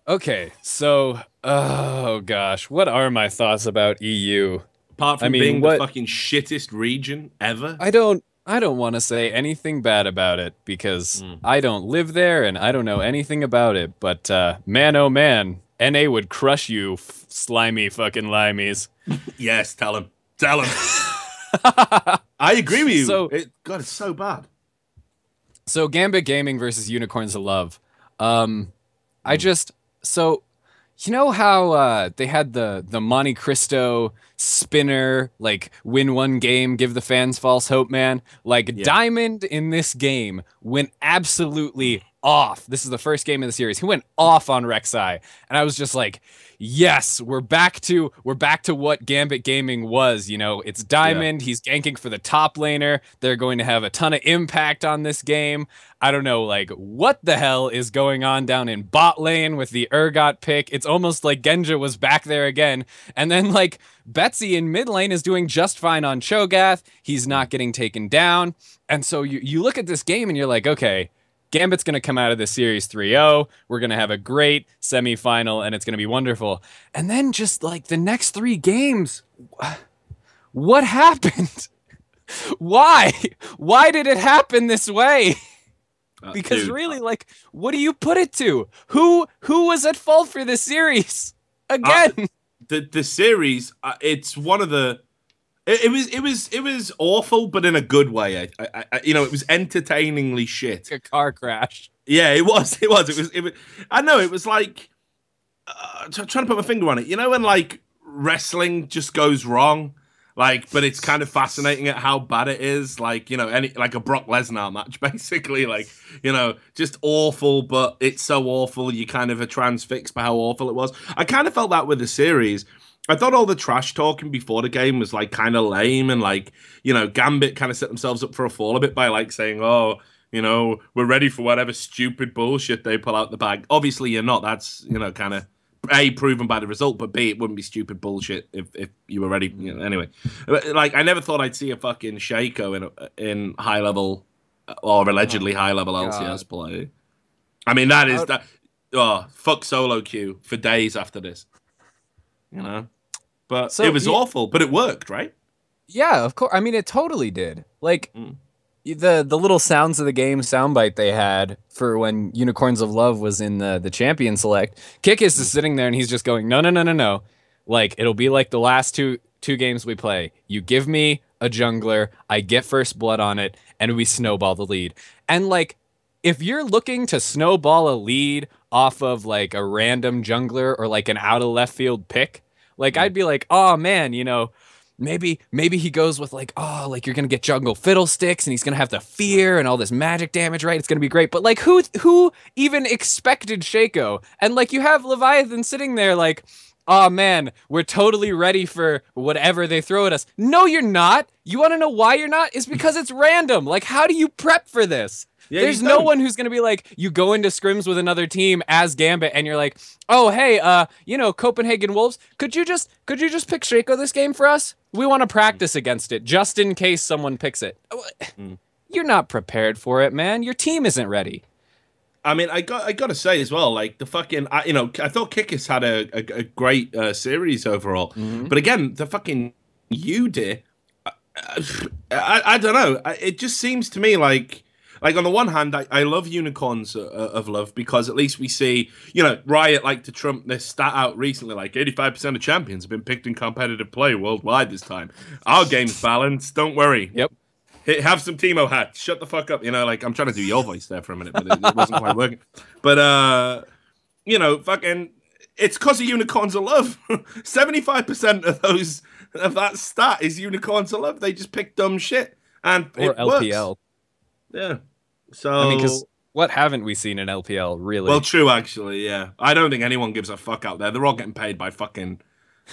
Okay, so, oh gosh, what are my thoughts about EU? Apart from being the fucking shittest region ever? I don't want to say anything bad about it, because I don't live there and I don't know anything about it, but man, oh man, NA would crush you, slimy fucking limeys. Yes, tell him. Tell him. I agree with you. So, God, it's so bad. So Gambit Gaming versus Unicorns of Love. So, you know how they had the Monte Cristo spinner, like, win one game, give the fans false hope, man? Like, yeah. Diamond in this game went absolutely off. This is the first game of the series. He went off on Rek'Sai, and I was just like, yes, we're back to what Gambit Gaming was. You know, it's Diamond. Yeah. He's ganking for the top laner. They're going to have a ton of impact on this game. I don't know, like, what the hell is going on down in bot lane with the Urgot pick? It's almost like Genja was back there again. And then, like, Betsy in mid lane is doing just fine on Cho'Gath. He's not getting taken down. And so you look at this game and you're like, okay, Gambit's going to come out of this series 3-0. We're going to have a great semifinal, and it's going to be wonderful. And then just, like, the next 3 games, what happened? Why? Why did it happen this way? Because dude, really, like, what do you put it to? Who was at fault for this series? Again. The series, it's one of the... It was awful, but in a good way. You know, it was entertainingly shit. A car crash. Yeah, it was. It was. I know. It was like trying to put my finger on it. You know, when like wrestling just goes wrong, like, but it's kind of fascinating at how bad it is. Like, you know, like a Brock Lesnar match, basically. Like, you know, just awful, but it's so awful you kind of are transfixed by how awful it was. I kind of felt that with the series. I thought all the trash talking before the game was like kind of lame, and like, you know, Gambit kind of set themselves up for a fall a bit by like saying, oh, you know, we're ready for whatever stupid bullshit they pull out the bag. Obviously you're not. That's, you know, kind of A, proven by the result, but B, it wouldn't be stupid bullshit if you were ready. You know, anyway, like, I never thought I'd see a fucking Shaco in high level or allegedly high level LCS play. I mean, that is that. Oh, fuck solo queue for days after this. You know. But so, it was awful, but it worked, right? Yeah, of course. I mean, it totally did. Like, the little sounds of the game soundbite they had for when Unicorns of Love was in the champion select, Kikis is sitting there and he's just going, no. Like, it'll be like the last two games we play. You give me a jungler, I get first blood on it, and we snowball the lead. And, like, if you're looking to snowball a lead off of, like, a random jungler or, like, an out-of-left-field pick, like, I'd be like, oh, man, you know, maybe he goes with, like, oh, like, you're going to get jungle fiddlesticks, and he's going to have the fear and all this magic damage, right? It's going to be great. But, like, who even expected Shaco? And, like, you have Leviathan sitting there, like, oh, man, we're totally ready for whatever they throw at us. No, you're not. You want to know why you're not? It's because it's random. Like, how do you prep for this? Yeah, there's no one who's going to be like, you go into scrims with another team as Gambit and you're like, oh, hey, you know, Copenhagen Wolves, could you just pick Shaco this game for us? We want to practice against it just in case someone picks it. You're not prepared for it, man. Your team isn't ready. I mean, I got to say as well, like, the fucking, you know, I thought Kikis had a great series overall. But again, the fucking UD, I don't know. It just seems to me like, like on the one hand, I love unicorns of love because at least we see, Riot like to trump this stat out recently, like 85% of champions have been picked in competitive play worldwide this time. Our game's balanced. Don't worry. Yep. Have some Teemo hats. Shut the fuck up. Like I'm trying to do your voice there for a minute, but it wasn't quite working. But fucking, it's because of unicorns of love. 75% of that stat is unicorns of love. They just pick dumb shit, and or it LPL. Works. Yeah. So I mean, because what haven't we seen in LPL really? Well, true actually. Yeah, I don't think anyone gives a fuck out there. They're all getting paid by fucking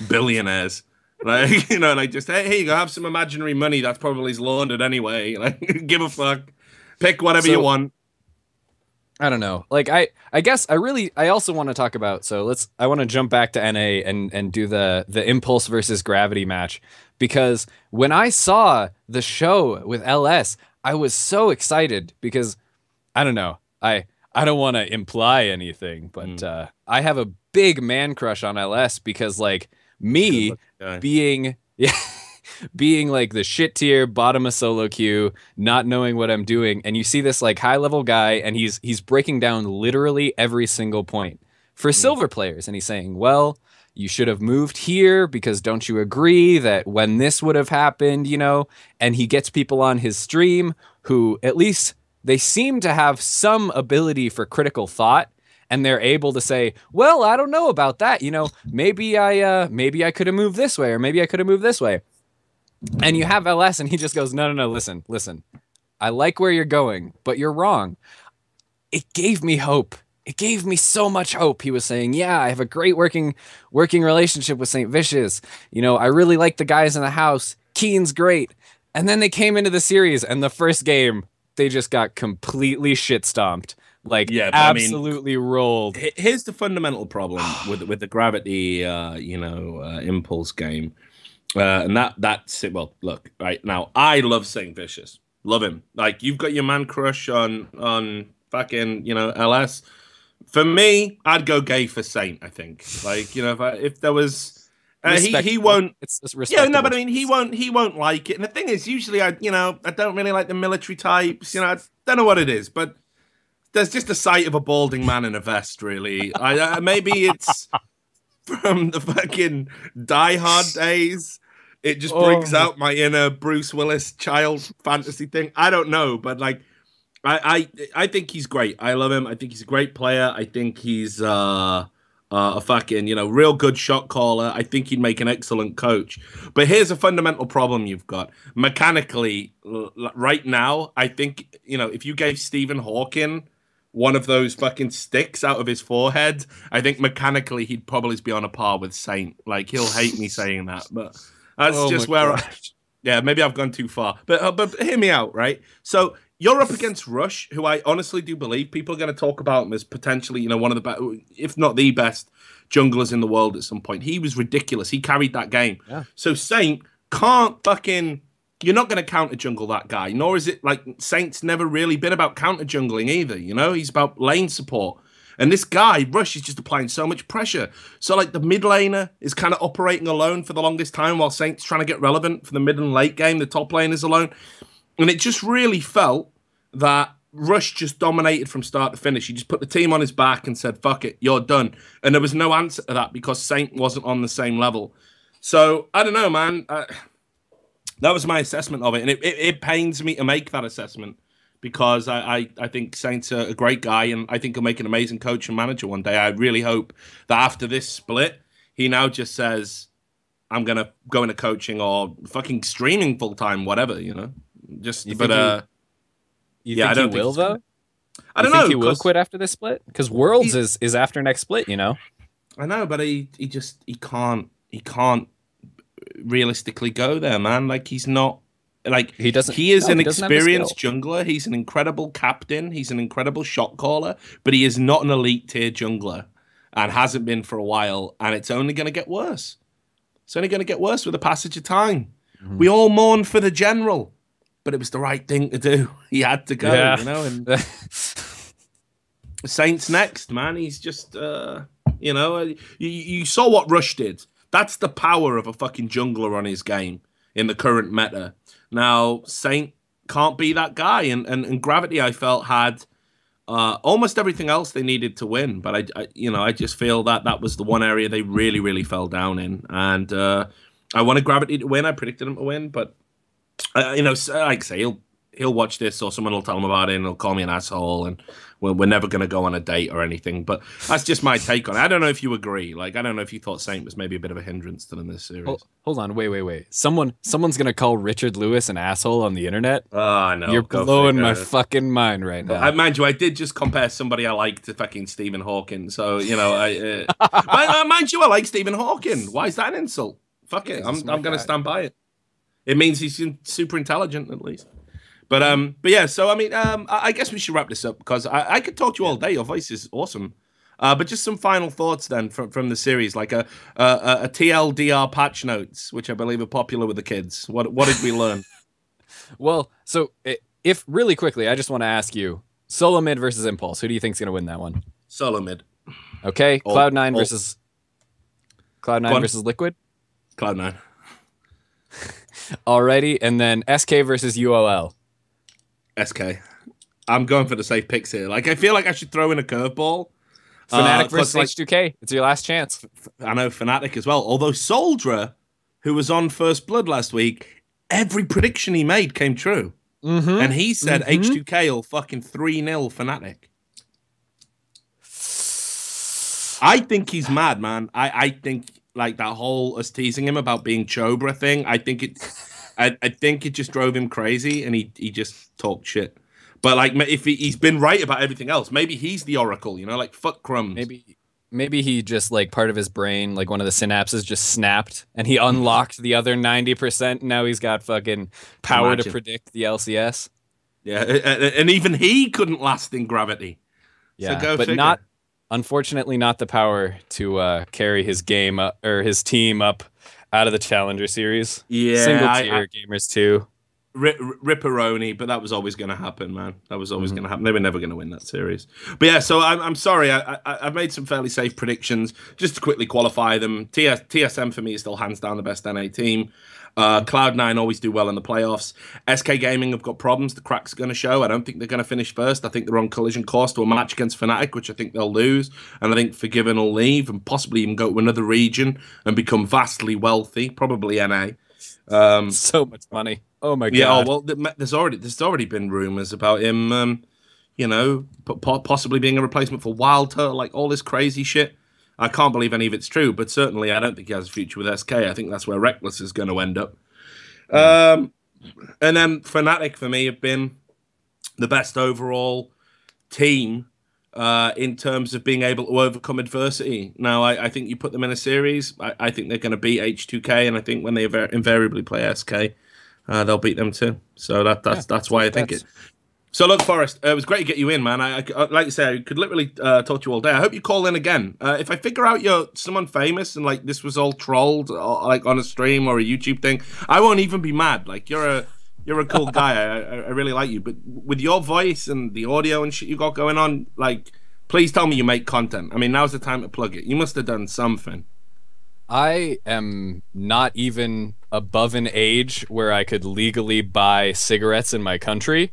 billionaires. Like, like just, hey, here you go, have some imaginary money that's probably laundered anyway. Like, give a fuck. Pick whatever you want. I don't know. Like, I guess I also want to talk about, I want to jump back to NA and do the Impulse versus Gravity match, because when I saw the show with LS, I was so excited because, I don't know, I don't want to imply anything, but I have a big man crush on LS because, like, me being like the shit tier bottom of solo queue, not knowing what I'm doing, and you see this like high level guy and he's breaking down literally every single point for silver players, and he's saying, well, you should have moved here because don't you agree that when this would have happened, and he gets people on his stream who at least they seem to have some ability for critical thought. And they're able to say, well, I don't know about that. Maybe I could have moved this way, or maybe I could have moved this way. And you have LS, and he just goes, no, listen. I like where you're going, but you're wrong. It gave me hope. It gave me so much hope. He was saying, yeah, I have a great working relationship with St. Vicious. I really like the guys in the house. Keen's great. And then they came into the series, and the first game, they just got completely shit stomped. Like, yeah, absolutely rolled. Here's the fundamental problem with the Gravity, Impulse game, and that's it. Well, look, right now, I love Saint Vicious, love him. Like, you've got your man crush on fucking LS. For me, I'd go gay for Saint. I think, like, if there was. He won't. It's yeah, no, but I mean, he won't like it. And the thing is, usually I don't really like the military types. I don't know what it is, but there's just a sight of a balding man in a vest, really. Maybe it's from the fucking Die Hard days. It just brings out my inner Bruce Willis child fantasy thing. I don't know, but like, I think he's great. I love him. I think he's a great player. I think he's a fucking real good shot caller. I think he'd make an excellent coach. But here's a fundamental problem you've got mechanically right now. I think if you gave Stephen Hawking one of those fucking sticks out of his forehead, I think mechanically he'd probably be on a par with Saint. Like, he'll hate me saying that, but that's just where yeah, maybe I've gone too far. But hear me out, right? So you're up against Rush, who I honestly do believe people are going to talk about him as potentially, one of the best, if not the best junglers in the world at some point. He was ridiculous. He carried that game. Yeah. So Saint can't fucking... You're not going to counter jungle that guy, nor is it like Saint's never really been about counter jungling either. He's about lane support. And this guy, Rush, is just applying so much pressure. So like the mid laner is kind of operating alone for the longest time while Saint's trying to get relevant for the mid and late game. The top lane is alone. And it just really felt that Rush just dominated from start to finish. He just put the team on his back and said, fuck it, you're done. And there was no answer to that because Saint wasn't on the same level. So I don't know, man. That was my assessment of it, and it pains me to make that assessment because I think Saint's a great guy, and I think he'll make an amazing coach and manager one day. I really hope that after this split, he now just says, I'm going to go into coaching or fucking streaming full-time, whatever, Just, you think I don't he will, though? I don't know. Think he will quit after this split? Because Worlds is after next split, I know, but he can't realistically go there, man. Like, he's not like he is an experienced jungler. He's an incredible captain. He's an incredible shot caller, but he is not an elite tier jungler and hasn't been for a while. And it's only going to get worse. It's only going to get worse with the passage of time. Mm-hmm. We all mourn for the general, but it was the right thing to do. He had to go, and Saint's next, man. He's just, you saw what Rush did. That's the power of a fucking jungler on his game in the current meta. Now, Saint can't be that guy. And Gravity, I felt, had almost everything else they needed to win. But I just feel that was the one area they really, really fell down in. And I wanted Gravity to win. I predicted him to win, but like I say, he'll watch this, or someone will tell him about it, and he'll call me an asshole, and we're never going to go on a date or anything. But that's just my take on it. I don't know if you agree. Like, I don't know if you thought Saint was maybe a bit of a hindrance to them this series. Hold on, wait. Someone's going to call Richard Lewis an asshole on the internet? Oh, no. You're blowing my fucking mind right now. Mind you, I did just compare somebody I like to fucking Stephen Hawking. So, mind you, I like Stephen Hawking. Why is that an insult? Fuck it. I'm going to stand by it. It means he's super intelligent, at least. But yeah, so I mean, I guess we should wrap this up, because I could talk to you all day. Your voice is awesome. But just some final thoughts then from the series, like a TLDR patch notes, which I believe are popular with the kids. What did we learn? Well, so if really quickly, I just want to ask you, solo mid versus Impulse. Who do you think's going to win that one? Solo mid. Okay, Cloud9 versus Liquid. Cloud9. Alrighty, and then SK versus UOL. SK. I'm going for the safe picks here. Like, I feel like I should throw in a curveball. Fnatic versus H2K. It's your last chance. I know, Fnatic as well. Although Soldier, who was on First Blood last week, every prediction he made came true. And he said H2K will fucking 3-0 Fnatic. I think he's mad, man. I think, like, that whole us teasing him about being Chobra thing, I think it just drove him crazy, and he just talked shit. But like, if he's been right about everything else, maybe he's the oracle, like, fuck crumbs. Maybe he just, like, part of his brain, like one of the synapses just snapped, and he unlocked the other 90%. Now he's got fucking power to predict the LCS. Yeah, and even he couldn't last in Gravity. Yeah, so but figure. Unfortunately, not the power to carry his game up, or his team up out of the Challenger Series. Yeah, single tier gamers too. Ripperoni, but that was always going to happen, man. That was always going to happen. They were never going to win that series. But yeah, so I'm sorry. I've made some fairly safe predictions. Just to quickly qualify them, TSM for me is still hands down the best NA team. Cloud9 always do well in the playoffs. SK Gaming have got problems. The crack's going to show. I don't think they're going to finish first. I think they're on collision course to a match against Fnatic, which I think they'll lose. And I think Forgiven will leave and possibly even go to another region and become vastly wealthy, probably NA. So much money. Oh my god. Yeah. Well, there's already been rumors about him. Possibly being a replacement for Wild Turtle, like all this crazy shit. I can't believe any of it's true, but certainly I don't think he has a future with SK. I think that's where Reckless is going to end up. And then Fnatic for me have been the best overall team in terms of being able to overcome adversity. Now, I think you put them in a series, I think they're going to beat H2K, and I think when they invariably play SK, they'll beat them too. So that's why I think it. So look, Forrest, it was great to get you in, man. I like you say, I could literally talk to you all day. I hope you call in again. If I figure out you're someone famous and like this was all trolled, or, like on a stream or a YouTube thing, I won't even be mad. Like you're a cool guy. I really like you. But with your voice and the audio and shit you got going on, like, please tell me you make content. I mean, now's the time to plug it. You must have done something. I am not even above an age where I could legally buy cigarettes in my country.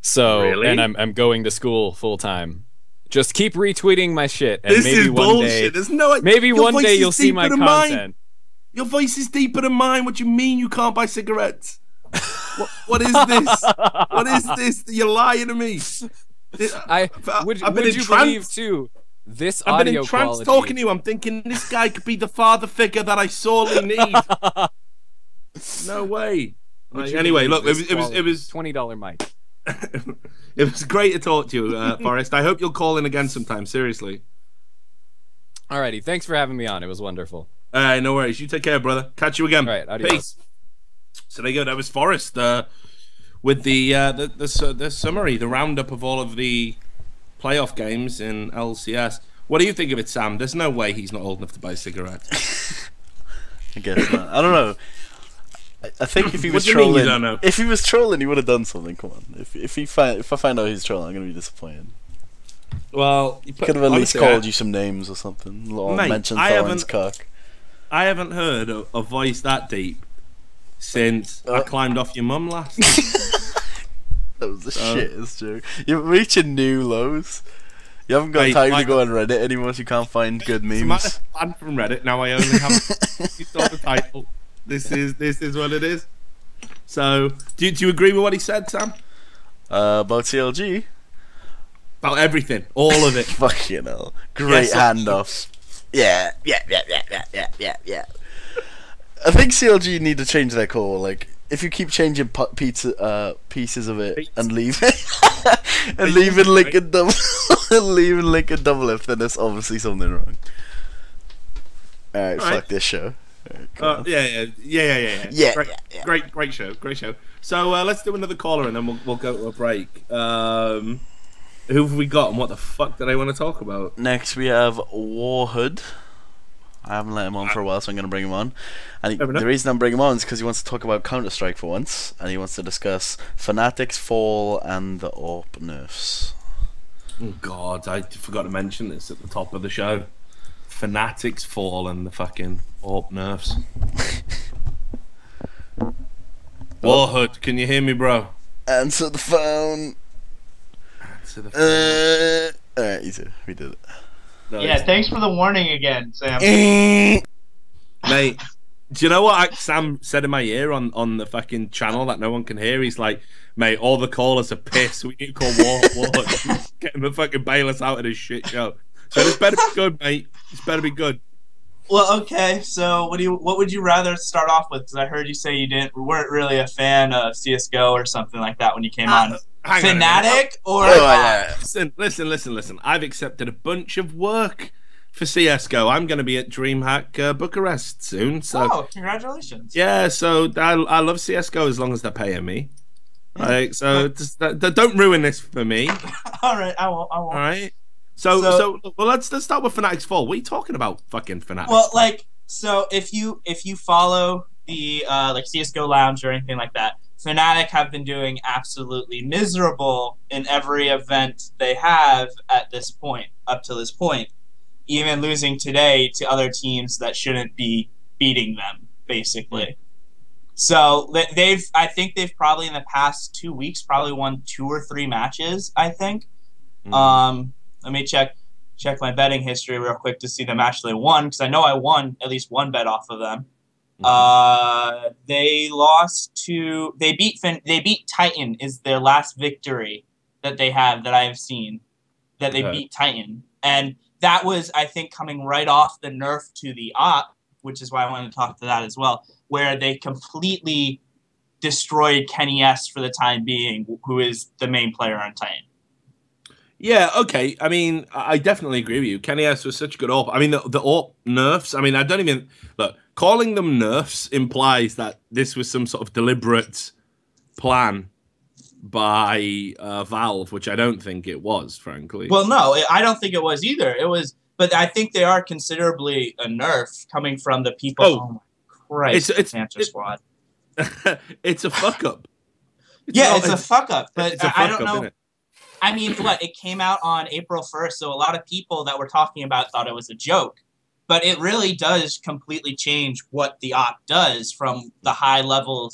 So, really? And I'm going to school full time. Just keep retweeting my shit, and this maybe is one bullshit. day, maybe one day you'll see my content. Your voice is deeper than mine. What do you mean you can't buy cigarettes? What is this? What is this? You're lying to me. Would you believe too? This audio I've been in trance quality. Talking to you. I'm thinking this guy could be the father figure that I sorely need. No way. Like, anyway, look, it was $20 mic. It was great to talk to you, Forrest. I hope you'll call in again sometime. Seriously. Alrighty, thanks for having me on. It was wonderful. No worries. You take care, brother. Catch you again. All right, adios. Peace. So there you go. That was Forrest with the summary, the roundup of all of the playoff games in LCS. What do you think of it, Sam? There's no way he's not old enough to buy cigarettes. I guess not. I don't know. I think if he was What do you mean you trolling, don't know? if he was trolling, he would have done something. Come on. If I find out he's trolling, I'm gonna be disappointed. Well, He could have at least called you some names or something. Or Mate, mentioned I Thorin's haven't- cock. I haven't heard a voice that deep since I climbed off your mum last. That was the shittest joke. You're reaching new lows. You haven't got time to go on Reddit anymore, so you can't find good memes. I'm from Reddit now. I only have. You saw the title. This is what it is. So, do you agree with what he said, Sam? About CLG? About everything, all of it. Fucking hell! Great handoff. Yeah. I think CLG need to change their core. Like, if you keep changing pieces of it and leaving Link and double, leaving Link and double F, then there's obviously something wrong. All right, fuck this show. Right, yeah. Great show. So let's do another caller and then we'll go to a break. Who have we got and what the fuck do they want to talk about? Next we have Warhood. I haven't let him on for a while, so I'm going to bring him on. And the reason I'm bringing him on is because he wants to talk about Counter-Strike for once, and he wants to discuss Fnatic's fall and the AWP nerfs. Oh God, I forgot to mention this at the top of the show. Fnatic's fall and the fucking AWP nerfs. Warhood, can you hear me, bro? Answer the phone. Alright, easy. We did it. No, yeah, thanks for the warning again, Sam. Mate, do you know what Sam said in my ear on the fucking channel that no one can hear? He's like, mate, all the callers are pissed. We need to call Warhood. Get him to fucking bail us out of this shit show. So this better be good, mate. This better be good. Well, okay. So what would you rather start off with? Because I heard you say you weren't really a fan of CSGO or something like that when you came on. Fnatic or listen. I've accepted a bunch of work for CSGO. I'm going to be at DreamHack Bucharest soon. So congratulations. Yeah, so I love CSGO as long as they're paying me. Like, so don't ruin this for me. All right, I won't. All right. So let's start with Fnatic's fall. What are you talking about, fucking Fnatic? Well, so if you follow the CSGO Lounge or anything like that, Fnatic have been doing absolutely miserable in every event they have at this point, up to this point, even losing today to other teams that shouldn't be beating them, basically. So I think they've probably in the past 2 weeks probably won 2 or 3 matches, I think. Let me check my betting history real quick to see the match they won, because I know I won at least one bet off of them. They beat Titan is their last victory that they have that I have seen, that they beat Titan. And that was, I think, coming right off the nerf to the op, which is why I wanted to talk to that as well, where they completely destroyed Kenny S for the time being, who is the main player on Titan. Yeah, okay. I mean, I definitely agree with you. Kenny S was such a good AWP. I mean, the AWP nerfs, I mean, I don't even... Look, calling them nerfs implies that this was some sort of deliberate plan by Valve, which I don't think it was, frankly. Well, no, I don't think it was either. It was... But I think they are considerably a nerf coming from the people... Oh my Christ, it's Panther Squad. It's a fuck-up. It's a fuck-up, but I don't know... It? I mean, it came out on April 1st, so a lot of people that were talking about it thought it was a joke. But it really does completely change what the op does from the high level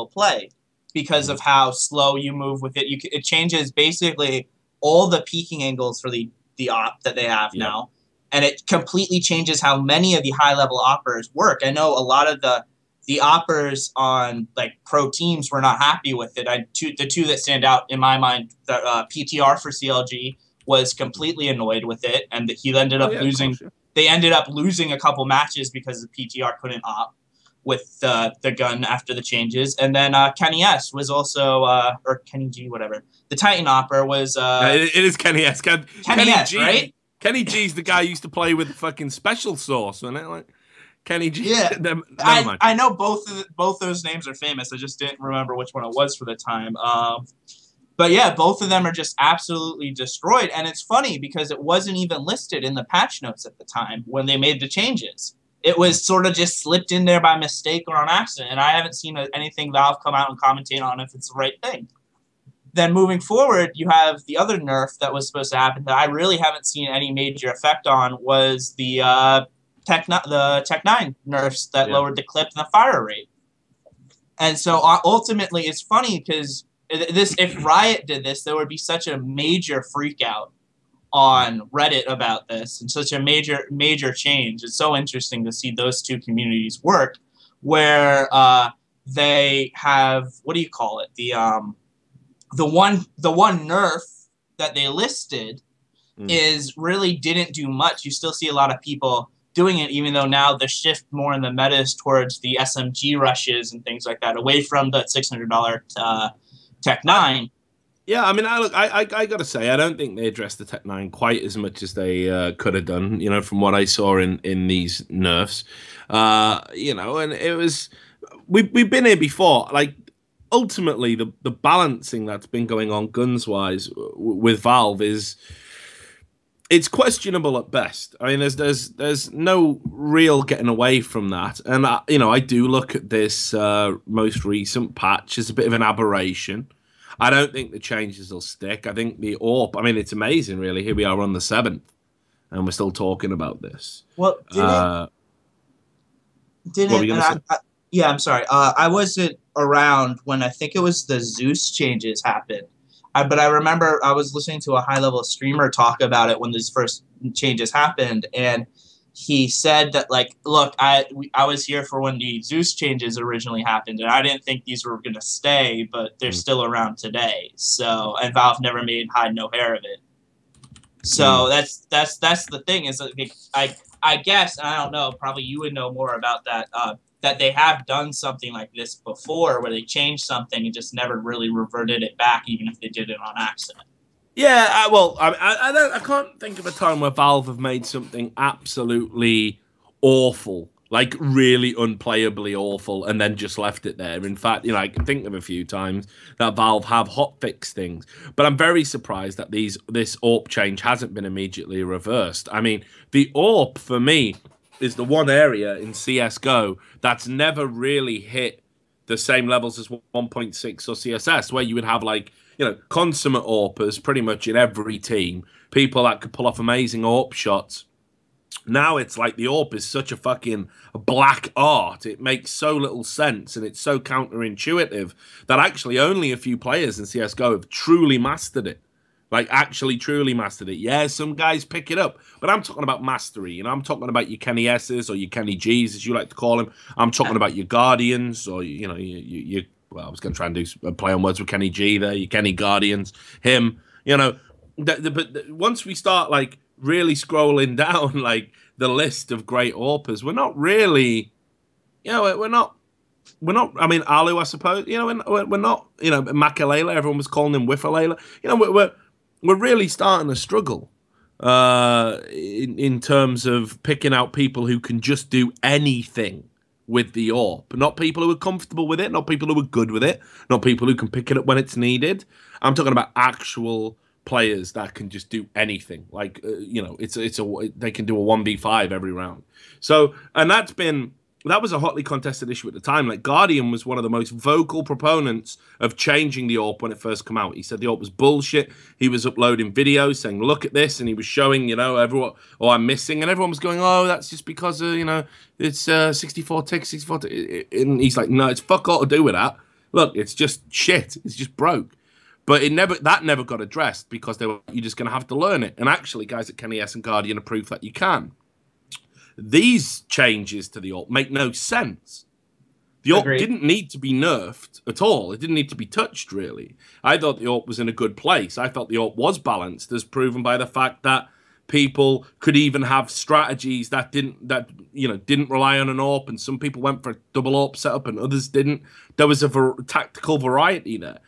play, because of how slow you move with it. It changes basically all the peaking angles for the op that they have now, and it completely changes how many of the high level oppers work. I know a lot of the oppers on pro teams were not happy with it. The two that stand out in my mind, the PTR for CLG was completely annoyed with it, and he ended up losing. They ended up losing a couple matches because the PTR couldn't op with the gun after the changes. And then Kenny S was also, or Kenny G, whatever. The Titan opper was... it is Kenny S. Kenny S, G, right? Kenny G's the guy who used to play with the fucking special sauce, wasn't it? Like Kenny G. Yeah, I know both those names are famous. I just didn't remember which one it was for the time. But yeah, both of them are just absolutely destroyed. And it's funny because it wasn't even listed in the patch notes at the time when they made the changes. It was sort of just slipped in there by mistake or on accident. And I haven't seen anything Valve come out and commentate on if it's the right thing. Then moving forward, you have the other nerf that was supposed to happen that I really haven't seen any major effect on was the Tech 9 nerfs that lowered the clip and the fire rate. And so ultimately, it's funny because if Riot did this, there would be such a major freak out on Reddit about this and such a major change. It's so interesting to see those two communities work where they have, what do you call it? The one nerf that they listed is really didn't do much. You still see a lot of people doing it, even though now the shift more in the meta is towards the SMG rushes and things like that, away from the $600 Tech 9. Yeah, I mean, I got to say, I don't think they addressed the Tech 9 quite as much as they could have done, you know, from what I saw in these nerfs. You know, and it was, we've been here before. Like, ultimately, the balancing that's been going on guns-wise with Valve is, it's questionable at best. I mean, there's no real getting away from that. And, you know, I do look at this most recent patch as a bit of an aberration. I don't think the changes will stick. I think the AWP, I mean, it's amazing, really. Here we are on the 7th, and we're still talking about this. Well, yeah, I'm sorry. I wasn't around when I think it was the Zeus changes happened. But I remember I was listening to a high-level streamer talk about it when these first changes happened, and he said that, like, look, I was here for when the Zeus changes originally happened, and I didn't think these were going to stay, but they're still around today. So, and Valve never made hide no hair of it. So that's the thing is, I guess, and I don't know, probably you would know more about that, that they have done something like this before where they changed something and just never really reverted it back, even if they did it on accident. Yeah, well, I can't think of a time where Valve have made something absolutely awful, like really unplayably awful, and then just left it there. In fact, you know, I can think of a few times that Valve have hotfix things, but I'm very surprised that this AWP change hasn't been immediately reversed. I mean, the AWP for me is the one area in CSGO that's never really hit the same levels as 1.6 or CSS, where you would have, like, you know, consummate AWPers pretty much in every team, people that could pull off amazing AWP shots. Now it's like the AWP is such a fucking black art. It makes so little sense, and it's so counterintuitive that actually only a few players in CSGO have truly mastered it. Like, actually truly mastered it. Yeah, some guys pick it up, but I'm talking about mastery. You know, I'm talking about your Kenny S's or your Kenny G's, as you like to call them. I'm talking about your Guardians, or, you know, well, I was going to try and do a play on words with Kenny G there. Your Kenny Guardians, him. You know, but once we start, like, really scrolling down, like, the list of great AWPers, we're not really, you know, we're not. I mean, Alu, I suppose. You know, we're not. You know, Makalele. Everyone was calling him Whiffalela. You know, we're really starting to struggle in terms of picking out people who can just do anything with the AWP. Not people who are comfortable with it, not people who are good with it, not people who can pick it up when it's needed. I'm talking about actual players that can just do anything. Like, you know, they can do a 1v5 every round. So, and that was a hotly contested issue at the time. Like, Guardian was one of the most vocal proponents of changing the AWP when it first came out. He said the AWP was bullshit. He was uploading videos saying, look at this, and he was showing, you know, everyone, oh, I'm missing, and everyone was going, oh, that's just because, you know, it's 64 ticks, 64 ticks. And he's like, no, it's fuck all to do with that. Look, it's just shit. It's just broke. But that never got addressed because you're just going to have to learn it. And actually, guys at Kenny S and Guardian are proof that you can. These changes to the AWP make no sense. The AWP didn't need to be nerfed at all. It didn't need to be touched, really. I thought the AWP was in a good place. I thought the AWP was balanced, as proven by the fact that people could even have strategies that didn't rely on an AWP, and some people went for a double AWP setup and others didn't. There was a tactical variety there.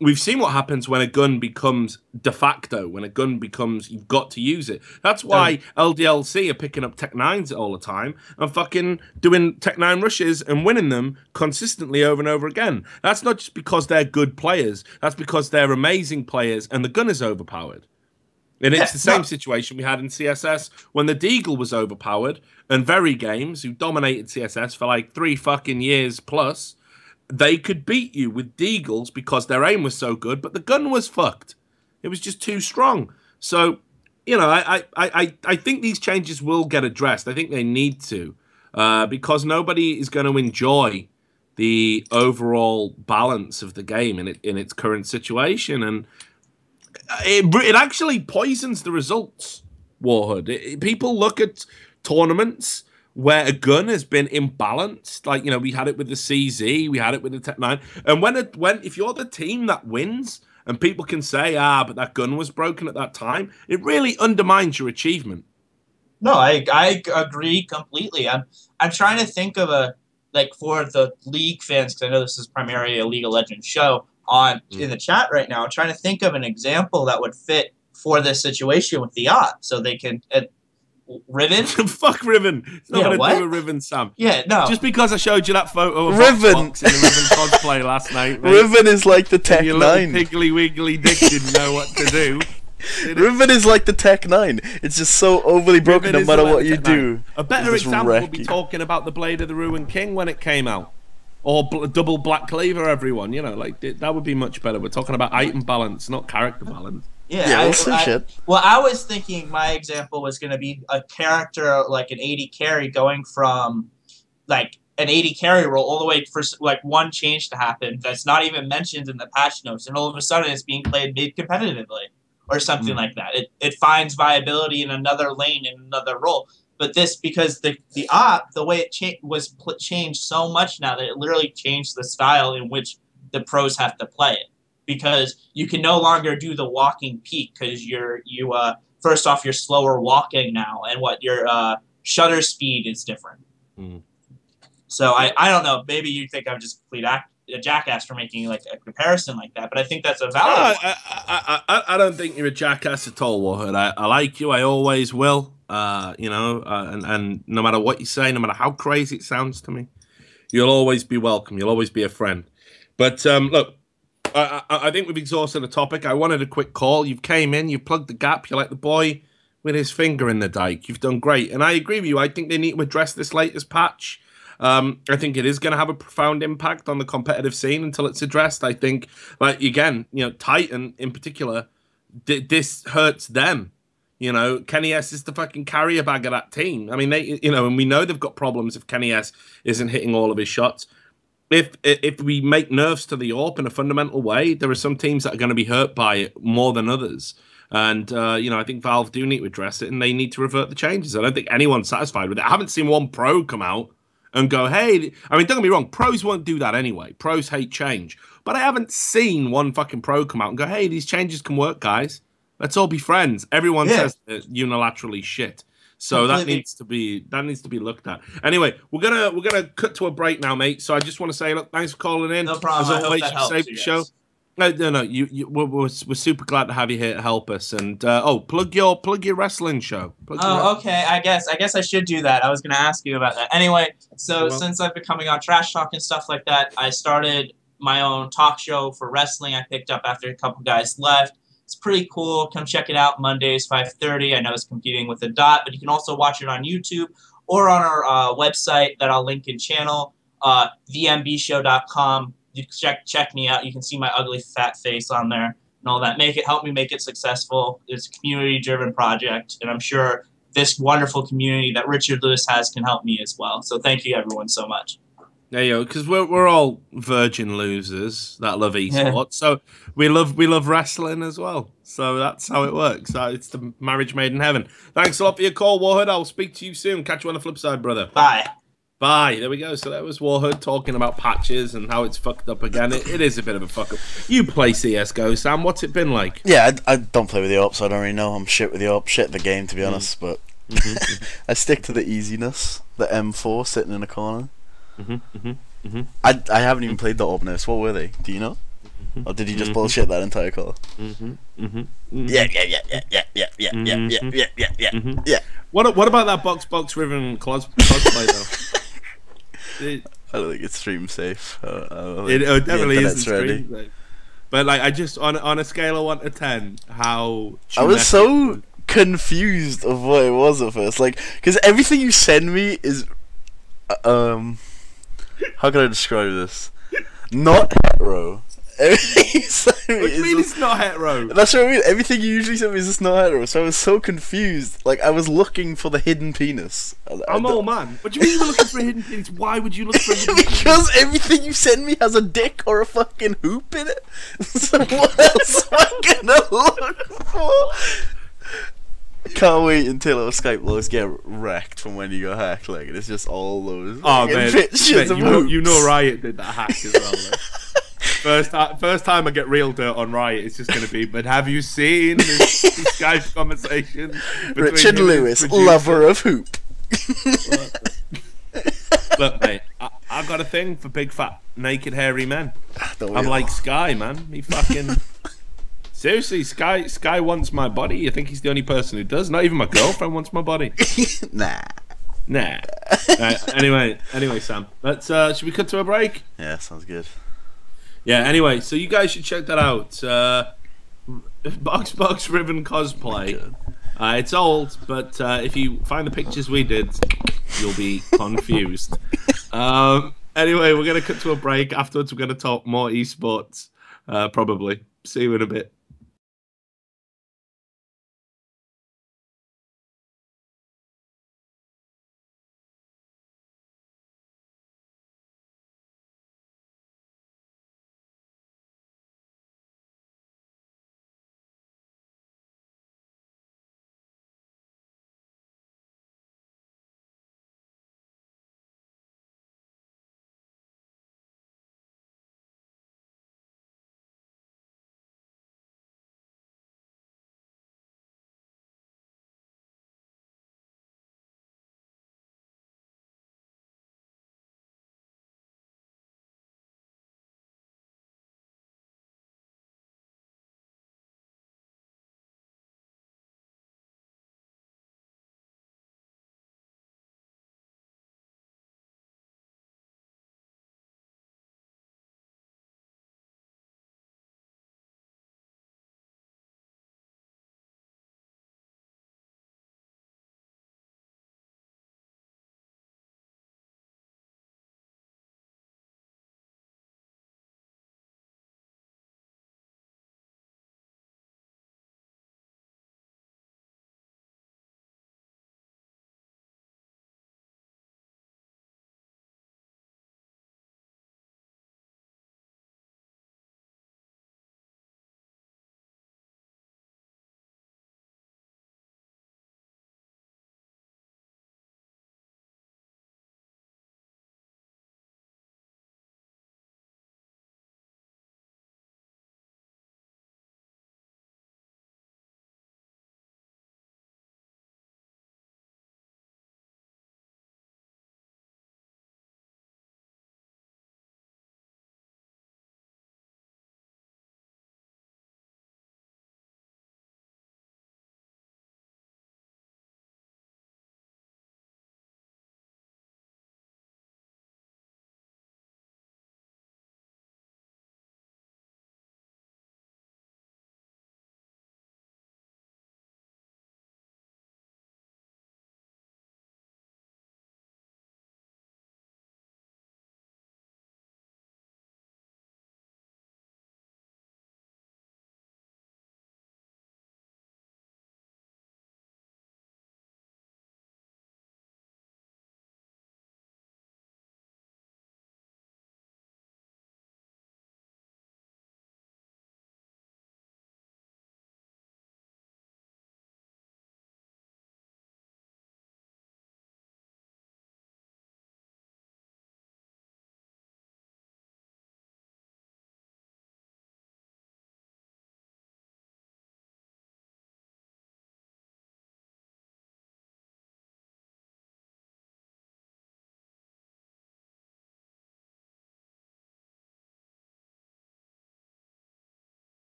We've seen what happens when a gun becomes de facto, when a gun becomes, you've got to use it. That's why LDLC are picking up Tech 9s all the time and fucking doing Tech 9 rushes and winning them consistently over and over again. That's not just because they're good players. That's because they're amazing players and the gun is overpowered. And it's the same situation we had in CSS when the Deagle was overpowered, and Very Games, who dominated CSS for like 3 fucking years plus, they could beat you with Deagles because their aim was so good, but the gun was fucked. It was just too strong. So, you know, I think these changes will get addressed. I think they need to, because nobody is going to enjoy the overall balance of the game in its current situation, and it actually poisons the results. Warhood. People look at tournaments where a gun has been imbalanced, like, you know, we had it with the CZ, we had it with the Tech 9, and when if you're the team that wins, and people can say, but that gun was broken at that time, it really undermines your achievement. No, I agree completely. I'm trying to think of for the League fans, because I know this is primarily a League of Legends show in the chat right now. I'm trying to think of an example that would fit for this situation with the op, so they can Riven. Fuck Riven. It's not going to do a Riven, Sam. Yeah, no. Just because I showed you that photo of Riven in the Riven cosplay last night. Mate. Riven is like the Tech 9. Your little piggly wiggly dick didn't know what to do. Riven is like the Tech 9. It's just so overly broken no matter what you do. A better example would be talking about the Blade of the Ruined King when it came out. Or double Black Cleaver, everyone. You know, like, that would be much better. We're talking about item balance, not character balance. Yeah, well, I was thinking my example was going to be a character like an 80 carry going from like an 80 carry role all the way for like one change to happen that's not even mentioned in the patch notes, and all of a sudden it's being played mid competitively or something like that. It finds viability in another lane in another role. But this, because the op, the way it was changed so much now that it literally changed the style in which the pros have to play it. Because you can no longer do the walking peak because first off, you're slower walking now, and your shutter speed is different. So I don't know. Maybe you think I'm just a jackass for making like a comparison like that, but I think that's a valid one. I don't think you're a jackass at all, Warhood. I like you. I always will. You know, and no matter what you say, no matter how crazy it sounds to me, you'll always be welcome. You'll always be a friend. But look, I think we've exhausted the topic. I wanted a quick call. You've came in, you've plugged the gap. You're like the boy with his finger in the dike. You've done great. And I agree with you. I think they need to address this latest patch. I think it is going to have a profound impact on the competitive scene until it's addressed. I think, like, again, you know, Titan in particular, this hurts them. You know, Kenny S is the fucking carrier bag of that team. I mean, they, you know, and we know they've got problems if Kenny S isn't hitting all of his shots. If we make nerfs to the AWP in a fundamental way, there are some teams that are going to be hurt by it more than others. And, you know, I think Valve do need to address it, and they need to revert the changes. I don't think anyone's satisfied with it. I haven't seen one pro come out and go, hey, I mean, don't get me wrong, pros won't do that anyway. Pros hate change. But I haven't seen one fucking pro come out and go, hey, these changes can work, guys. Let's all be friends. Everyone says unilaterally shit. So that needs to be looked at. Anyway, we're gonna cut to a break now, mate. So I just want to say, look, thanks for calling in. No problem. As always, you saved the show. No. We're super glad to have you here to help us. And plug your wrestling show. Okay. I guess I should do that. I was gonna ask you about that. Anyway, so since I've been coming on Trash Talk and stuff like that, I started my own talk show for wrestling. I picked up after a couple guys left. It's pretty cool. Come check it out. Mondays, 5:30. I know it's competing with The Dot, but you can also watch it on YouTube or on our website that I'll link in channel, thembshow.com. You check me out. You can see my ugly fat face on there and all that. Help me make it successful. It's a community-driven project, and I'm sure this wonderful community that Richard Lewis has can help me as well. So thank you, everyone, so much. There you go, because we're all virgin losers that love esports, so we love wrestling as well. So that's how it works. It's the marriage made in heaven. Thanks a lot for your call, Warhood. I'll speak to you soon. Catch you on the flip side, brother. Bye. Bye. There we go. So that was Warhood talking about patches and how it's fucked up again. It is a bit of a fuck up. You play CSGO, Sam. What's it been like? Yeah, I don't play with the AWP, so I don't really know. I'm shit with the AWP, shit at the game, to be honest. But I stick to the easiness. The M4 sitting in a corner. I haven't even played the openers. What were they? Do you know? Or did you just bullshit that entire call? Yeah. What about that box Riven cosplay though? I don't think it's stream safe. It definitely isn't stream safe. But like, I just on a scale of 1 to 10, how I was so confused of what it was at first, like, because everything you send me is how can I describe this? Not hetero. Everything you sent me What do you mean is it's not hetero? that's what I mean. Everything you usually send me is just not hetero. So I was so confused. Like I was looking for the hidden penis. I'm old man. What do you mean you were looking for a hidden penis? Why would you look for a hidden penis? Because everything you send me has a dick or a fucking hoop in it. So what else am I gonna look for? Can't wait until our Skype logs get wrecked from when you got hacked. Like it's just all those pictures of hoops. You know Riot did that hack as well. Like. First time I get real dirt on Riot, it's just going to be. But have you seen this Skype conversation? Richard Lewis, lover of hoop. Look, mate, I've got a thing for big, fat, naked, hairy men. I'm like Sky, man. He fucking. Seriously, Sky wants my body. You think he's the only person who does? Not even my girlfriend wants my body. Nah. Anyway, Sam. Let's. Should we cut to a break? Yeah, sounds good. Yeah. Anyway, so you guys should check that out. Box Ribbon cosplay. It's old, but if you find the pictures we did, you'll be confused. Anyway, we're gonna cut to a break. Afterwards, we're gonna talk more esports. Probably. See you in a bit.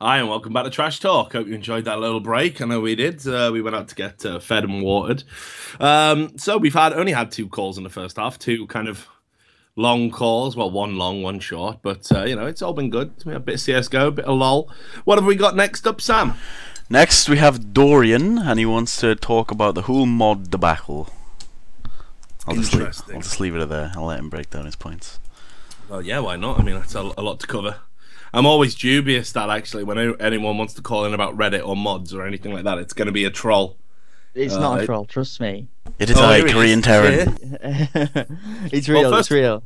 Hi, and welcome back to Trash Talk. Hope you enjoyed that little break. I know we did. We went out to get fed and watered. So we've only had 2 calls in the first half, 2 kind of long calls. Well, 1 long, 1 short. But, it's all been good. We had a bit of CSGO, a bit of LoL. What have we got next up, Sam? Next, we have Dorian, and he wants to talk about the LoL Mod Debacle. I'll just leave it there. I'll let him break down his points. Well, yeah, why not? I mean, that's a lot to cover. I'm always dubious that actually when anyone wants to call in about Reddit or mods or anything like that, it's going to be a troll. It's not a troll, trust me. It is Korean Terran. It's real, it's real.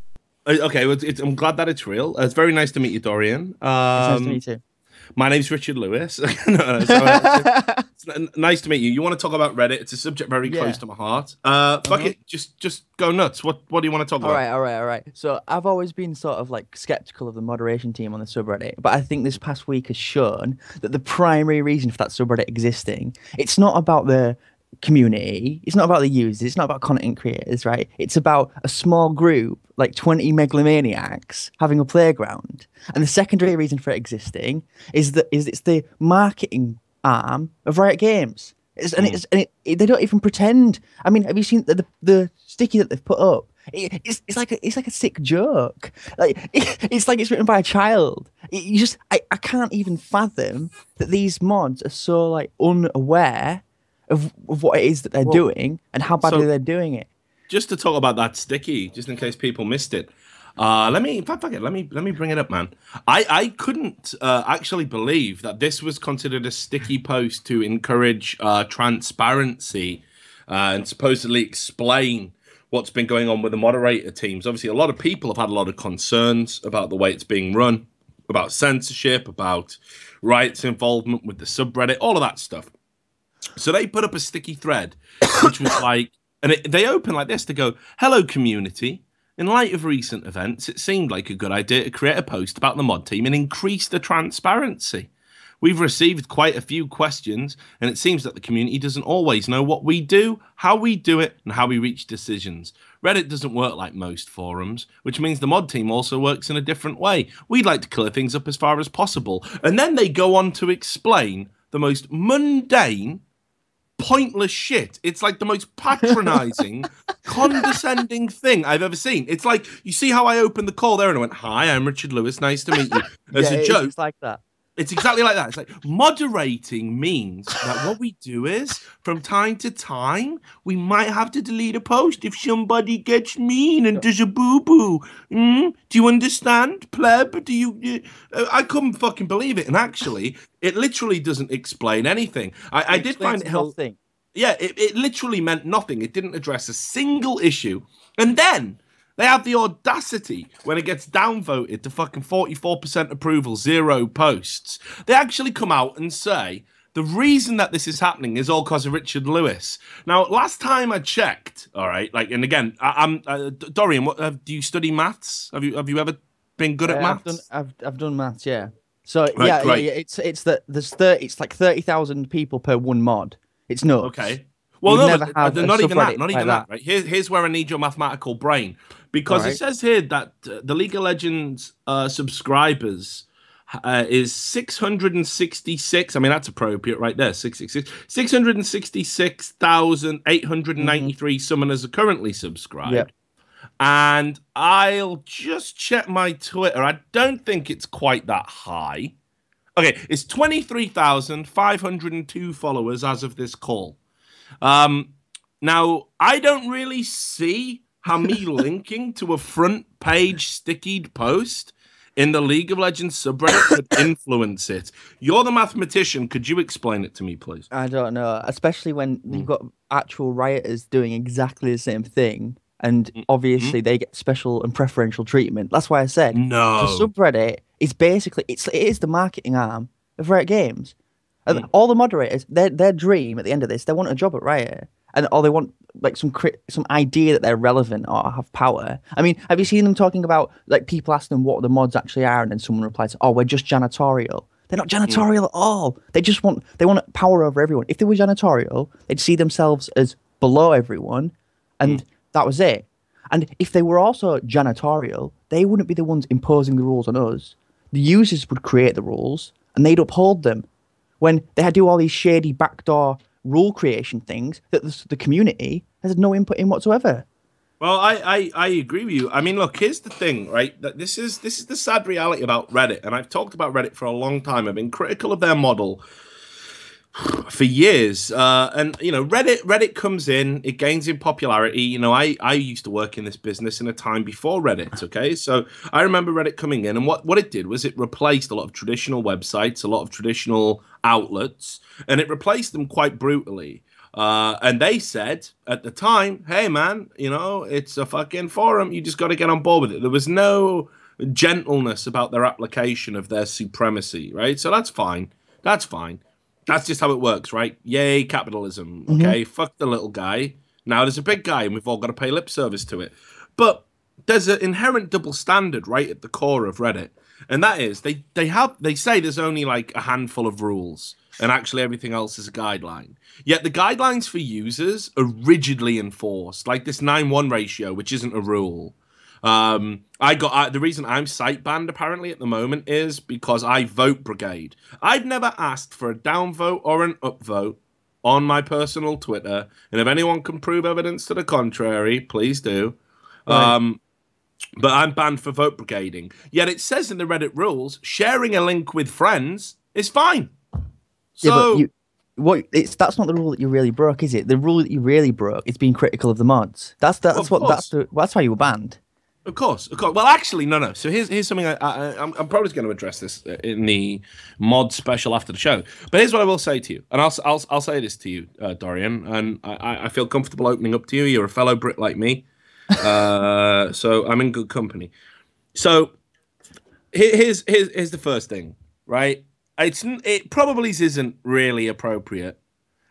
Okay, well, I'm glad that it's real. It's very nice to meet you, Dorian. It's nice to meet you too. My name's Richard Lewis. It's nice to meet you. You want to talk about Reddit? It's a subject very close to my heart. Fuck it, just go nuts. What do you want to talk about? All right. So I've always been sort of like skeptical of the moderation team on the subreddit, but I think this past week has shown that the primary reason for that subreddit existing, it's not about the community, it's not about the users, it's not about content creators, right? It's about a small group, like 20 megalomaniacs having a playground. And the secondary reason for it existing is that it's the marketing arm of Riot Games. They don't even pretend. I mean, have you seen the sticky that they've put up? It's like a sick joke. Like it's like it's written by a child. I can't even fathom that these mods are so like unaware of what it is that they're doing and how badly they're doing it. Just to talk about that sticky, just in case people missed it. Let me bring it up, man. I couldn't actually believe that this was considered a sticky post to encourage transparency and supposedly explain what's been going on with the moderator teams. Obviously, a lot of people have had a lot of concerns about the way it's being run, about censorship, about Riot's involvement with the subreddit, all of that stuff. So they put up a sticky thread, which was like, and they open like this to go, "Hello, community. In light of recent events, it seemed like a good idea to create a post about the mod team and increase the transparency. We've received quite a few questions, and it seems that the community doesn't always know what we do, how we do it, and how we reach decisions. Reddit doesn't work like most forums, which means the mod team also works in a different way. We'd like to clear things up as far as possible." And then they go on to explain the most mundane, pointless shit. It's like the most patronizing, condescending thing I've ever seen. It's like, you see how I opened the call there and I went, "Hi, I'm Richard Lewis, nice to meet you." As a joke. It's like that. It's exactly like that. It's like, moderating means that what we do is, from time to time, we might have to delete a post if somebody gets mean and does a boo-boo. Do you understand, pleb? Do you? I couldn't fucking believe it. And actually, it literally doesn't explain anything. I did find it helpful. Yeah, it literally meant nothing. It didn't address a single issue. And then they have the audacity, when it gets downvoted to fucking 44% approval, 0 posts, they actually come out and say the reason that this is happening is all because of Richard Lewis. Now, last time I checked, all right, like, and again, I'm Dorian. Do you study maths? Have you ever been good at maths? I've done maths, yeah. So right, yeah, it's that it's like 30,000 people per one mod. It's nuts. Okay. Well, no, not even that. Right? Here's where I need your mathematical brain, because it says here that the League of Legends subscribers is 666. I mean, that's appropriate right there. 666,893 summoners are currently subscribed. Yep. And I'll just check my Twitter. I don't think it's quite that high. Okay, it's 23,502 followers as of this call. Now, I don't really see how me linking to a front page stickied post in the League of Legends subreddit could influence it. You're the mathematician. Could you explain it to me, please? I don't know, especially when you've got actual rioters doing exactly the same thing, and obviously they get special and preferential treatment. That's why I said the subreddit is basically it is the marketing arm of Riot Games. And all the moderators, their dream at the end of this, they want a job at Riot, or they want like some idea that they're relevant or have power. I mean, have you seen them talking about like people asking them what the mods actually are, and then someone replies, "Oh, we're just janitorial." They're not janitorial at all. They want power over everyone. If they were janitorial, they'd see themselves as below everyone, and that was it. And if they were also janitorial, they wouldn't be the ones imposing the rules on us. The users would create the rules, and they'd uphold them when they had to do all these shady backdoor rule creation things that the community has no input in whatsoever. Well, I agree with you. I mean, look, here's the thing, right? That this is the sad reality about Reddit, and I've talked about Reddit for a long time. I've been critical of their model for years, and you know, Reddit comes in, it gains in popularity. You know, I used to work in this business in a time before Reddit. Okay, so I remember Reddit coming in, and what it did was it replaced a lot of traditional websites, a lot of traditional outlets, and it replaced them quite brutally. And they said at the time, hey, man, you know, it's a fucking forum. You just got to get on board with it. There was no gentleness about their application of their supremacy, right? So that's fine. That's fine. That's just how it works, right? Yay, capitalism. Okay, fuck the little guy. Now there's a big guy, and we've all got to pay lip service to it. But there's an inherent double standard right at the core of Reddit. And that is, they say there's only like a handful of rules, and actually everything else is a guideline. Yet the guidelines for users are rigidly enforced, like this 9:1 ratio, which isn't a rule. The reason I'm site banned apparently at the moment is because I vote brigade. I've never asked for a downvote or an upvote on my personal Twitter, and if anyone can prove evidence to the contrary, please do. Right. But I'm banned for vote brigading. Yet it says in the Reddit rules, sharing a link with friends is fine. So that's not the rule that you really broke, is it? The rule that you really broke is being critical of the mods. That's why you were banned. Of course. Well, actually, no. So here's something I'm probably going to address this in the mod special after the show. But here's what I will say to you, and I'll say this to you, Dorian, and I feel comfortable opening up to you. You're a fellow Brit like me. So I'm in good company. So here's the first thing, right? It probably isn't really appropriate,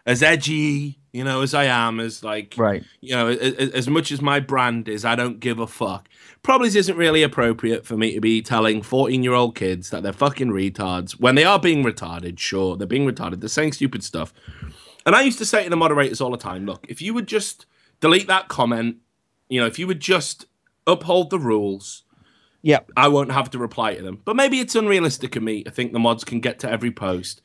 as edgy, you know, as I am, as like, right, you know, as much as my brand is, I don't give a fuck. Probably isn't really appropriate for me to be telling 14-year-old kids that they're fucking retards when they are being retarded. Sure, they're being retarded. They're saying stupid stuff. And I used to say to the moderators all the time, look, if you would just delete that comment, you know, if you would just uphold the rules, yeah, I won't have to reply to them. But maybe it's unrealistic of me to think the mods can get to every post.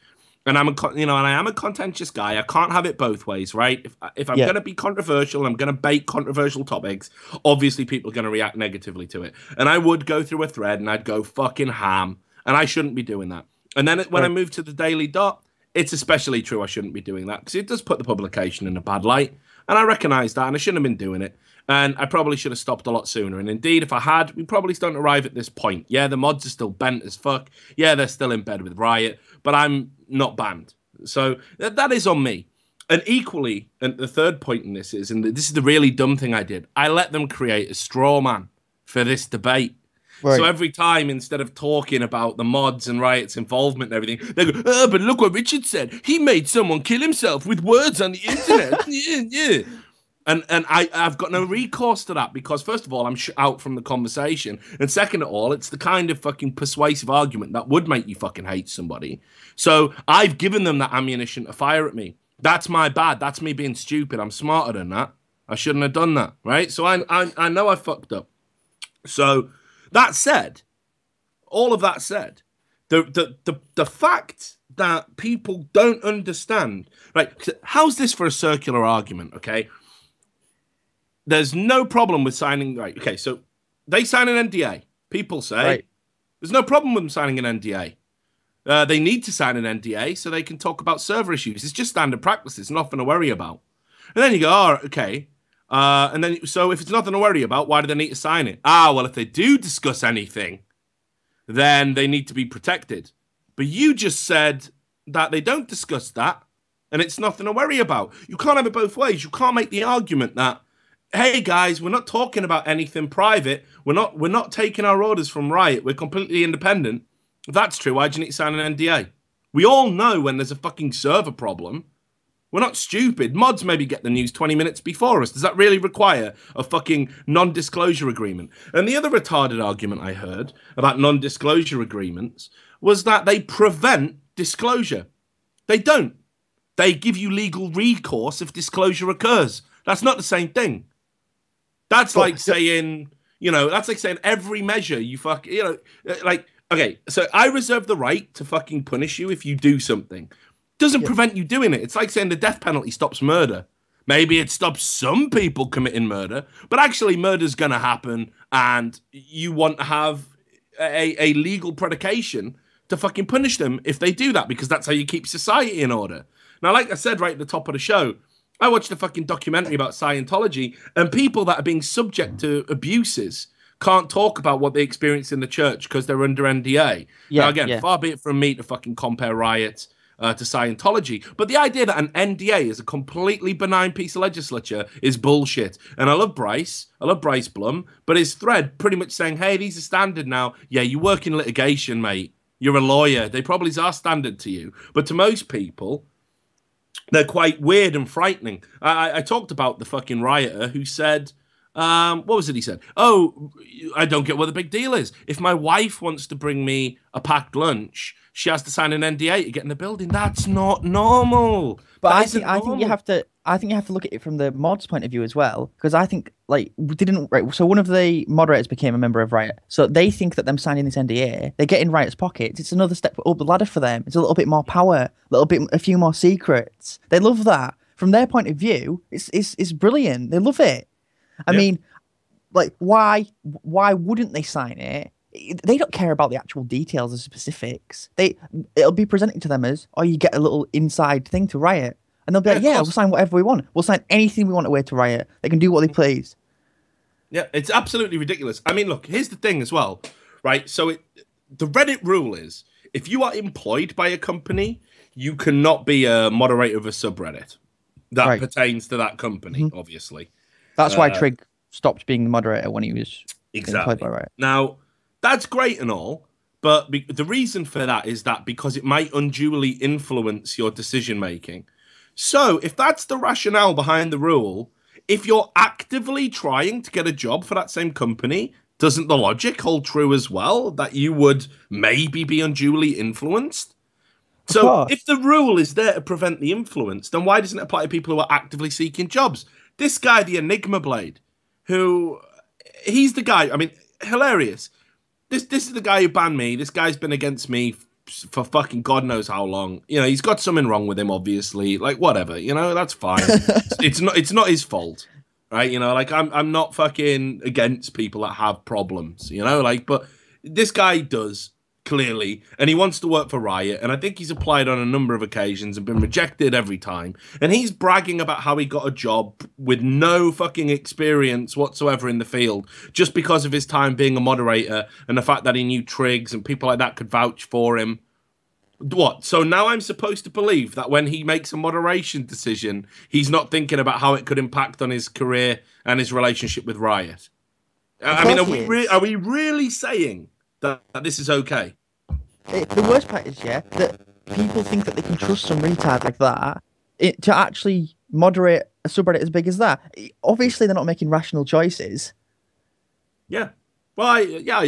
And I am a contentious guy. I can't have it both ways, right? If I'm going to be controversial, I'm going to bait controversial topics, obviously people are going to react negatively to it. And I would go through a thread and I'd go fucking ham. And I shouldn't be doing that. And then when I move to the Daily Dot, it's especially true I shouldn't be doing that because it does put the publication in a bad light. And I recognize that, and I shouldn't have been doing it. And I probably should have stopped a lot sooner. And indeed, if I had, we probably don't arrive at this point. Yeah, the mods are still bent as fuck. Yeah, they're still in bed with Riot, but I'm not banned. So that is on me. And equally, and the third point in this is, and this is the really dumb thing I did, I let them create a straw man for this debate. Right. So every time, instead of talking about the mods and Riot's involvement and everything, they go, oh, but look what Richard said. He made someone kill himself with words on the internet. yeah. And I've got no recourse to that because, first of all, I'm out from the conversation. And second of all, it's the kind of fucking persuasive argument that would make you fucking hate somebody. So I've given them that ammunition to fire at me. That's my bad. That's me being stupid. I'm smarter than that. I shouldn't have done that, right? So I know I fucked up. So that said, all of that said, the fact that people don't understand, right? How's this for a circular argument, okay? There's no problem with signing, right? Okay, so they sign an NDA. People say there's no problem with them signing an NDA. They need to sign an NDA so they can talk about server issues. It's just standard practice. It's nothing to worry about. And then you go, oh, okay. And then, so if it's nothing to worry about, why do they need to sign it? Ah, well, if they do discuss anything, then they need to be protected. But you just said that they don't discuss that, and it's nothing to worry about. You can't have it both ways. You can't make the argument that, hey guys, we're not talking about anything private. We're not taking our orders from Riot. We're completely independent. If that's true, why do you need to sign an NDA? We all know when there's a fucking server problem. We're not stupid. Mods maybe get the news 20 minutes before us. Does that really require a fucking non-disclosure agreement? And the other retarded argument I heard about non-disclosure agreements was that they prevent disclosure. They don't. They give you legal recourse if disclosure occurs. That's not the same thing. That's like saying, that's like saying every measure you like okay, so I reserve the right to fucking punish you if you do something. Doesn't prevent you doing it. It's like saying the death penalty stops murder. Maybe it stops some people committing murder, but actually murder's going to happen, and you want to have a legal predication to fucking punish them if they do that, because that's how you keep society in order. Now, like I said right at the top of the show, I watched a fucking documentary about Scientology, and people that are being subject to abuses can't talk about what they experience in the church because they're under NDA. Now, again, far be it from me to fucking compare Riot to Scientology, but the idea that an NDA is a completely benign piece of legislature is bullshit. And I love Bryce Blum, but his thread pretty much saying, hey, these are standard now. Yeah, you work in litigation, mate. You're a lawyer. They probably are standard to you. But to most people, they're quite weird and frightening. I talked about the fucking rioter who said, what was it he said? Oh, I don't get what the big deal is. If my wife wants to bring me a packed lunch, she has to sign an NDA to get in the building. That's not normal. But I think you have to look at it from the mods' point of view as well, because I think we didn't right. So one of the moderators became a member of Riot, so they think that them signing this NDA, they get in Riot's pockets. It's another step up the ladder for them. It's a little bit more power, a few more secrets. They love that. From their point of view, it's brilliant. They love it. I mean, like, why wouldn't they sign it? They don't care about the actual details of specifics. It'll be presented to them as, oh, you get a little inside thing to Riot. And they'll be like, we'll sign whatever we want. We'll sign anything we want away to Riot. They can do what they please. Yeah, it's absolutely ridiculous. I mean, look, here's the thing as well, right? So the Reddit rule is, if you are employed by a company, you cannot be a moderator of a subreddit. That pertains to that company, obviously. That's why Trig stopped being the moderator when he was employed by Riot. Now, that's great and all, but the reason for that is that because it might unduly influence your decision-making. So, if that's the rationale behind the rule, if you're actively trying to get a job for that same company, doesn't the logic hold true as well, that you would maybe be unduly influenced? So, if the rule is there to prevent the influence, then why doesn't it apply to people who are actively seeking jobs? This guy, the Enigma Blade, he's the guy, I mean, hilarious. This is the guy who banned me. This guy's been against me for fucking God knows how long. You know, he's got something wrong with him, obviously. Like, whatever, you know, that's fine. It's not his fault, right? You know, like, I'm not fucking against people that have problems, you know, like, but this guy does, clearly, and he wants to work for Riot, and I think he's applied on a number of occasions and been rejected every time, and he's bragging about how he got a job with no fucking experience whatsoever in the field, just because of his time being a moderator and the fact that he knew Triggs and people like that could vouch for him. What? So now I'm supposed to believe that when he makes a moderation decision, he's not thinking about how it could impact on his career and his relationship with Riot? I mean, are we really saying that this is okay? The worst part is, that people think that they can trust some retard like that to actually moderate a subreddit as big as that. Obviously, they're not making rational choices. Yeah. Well, I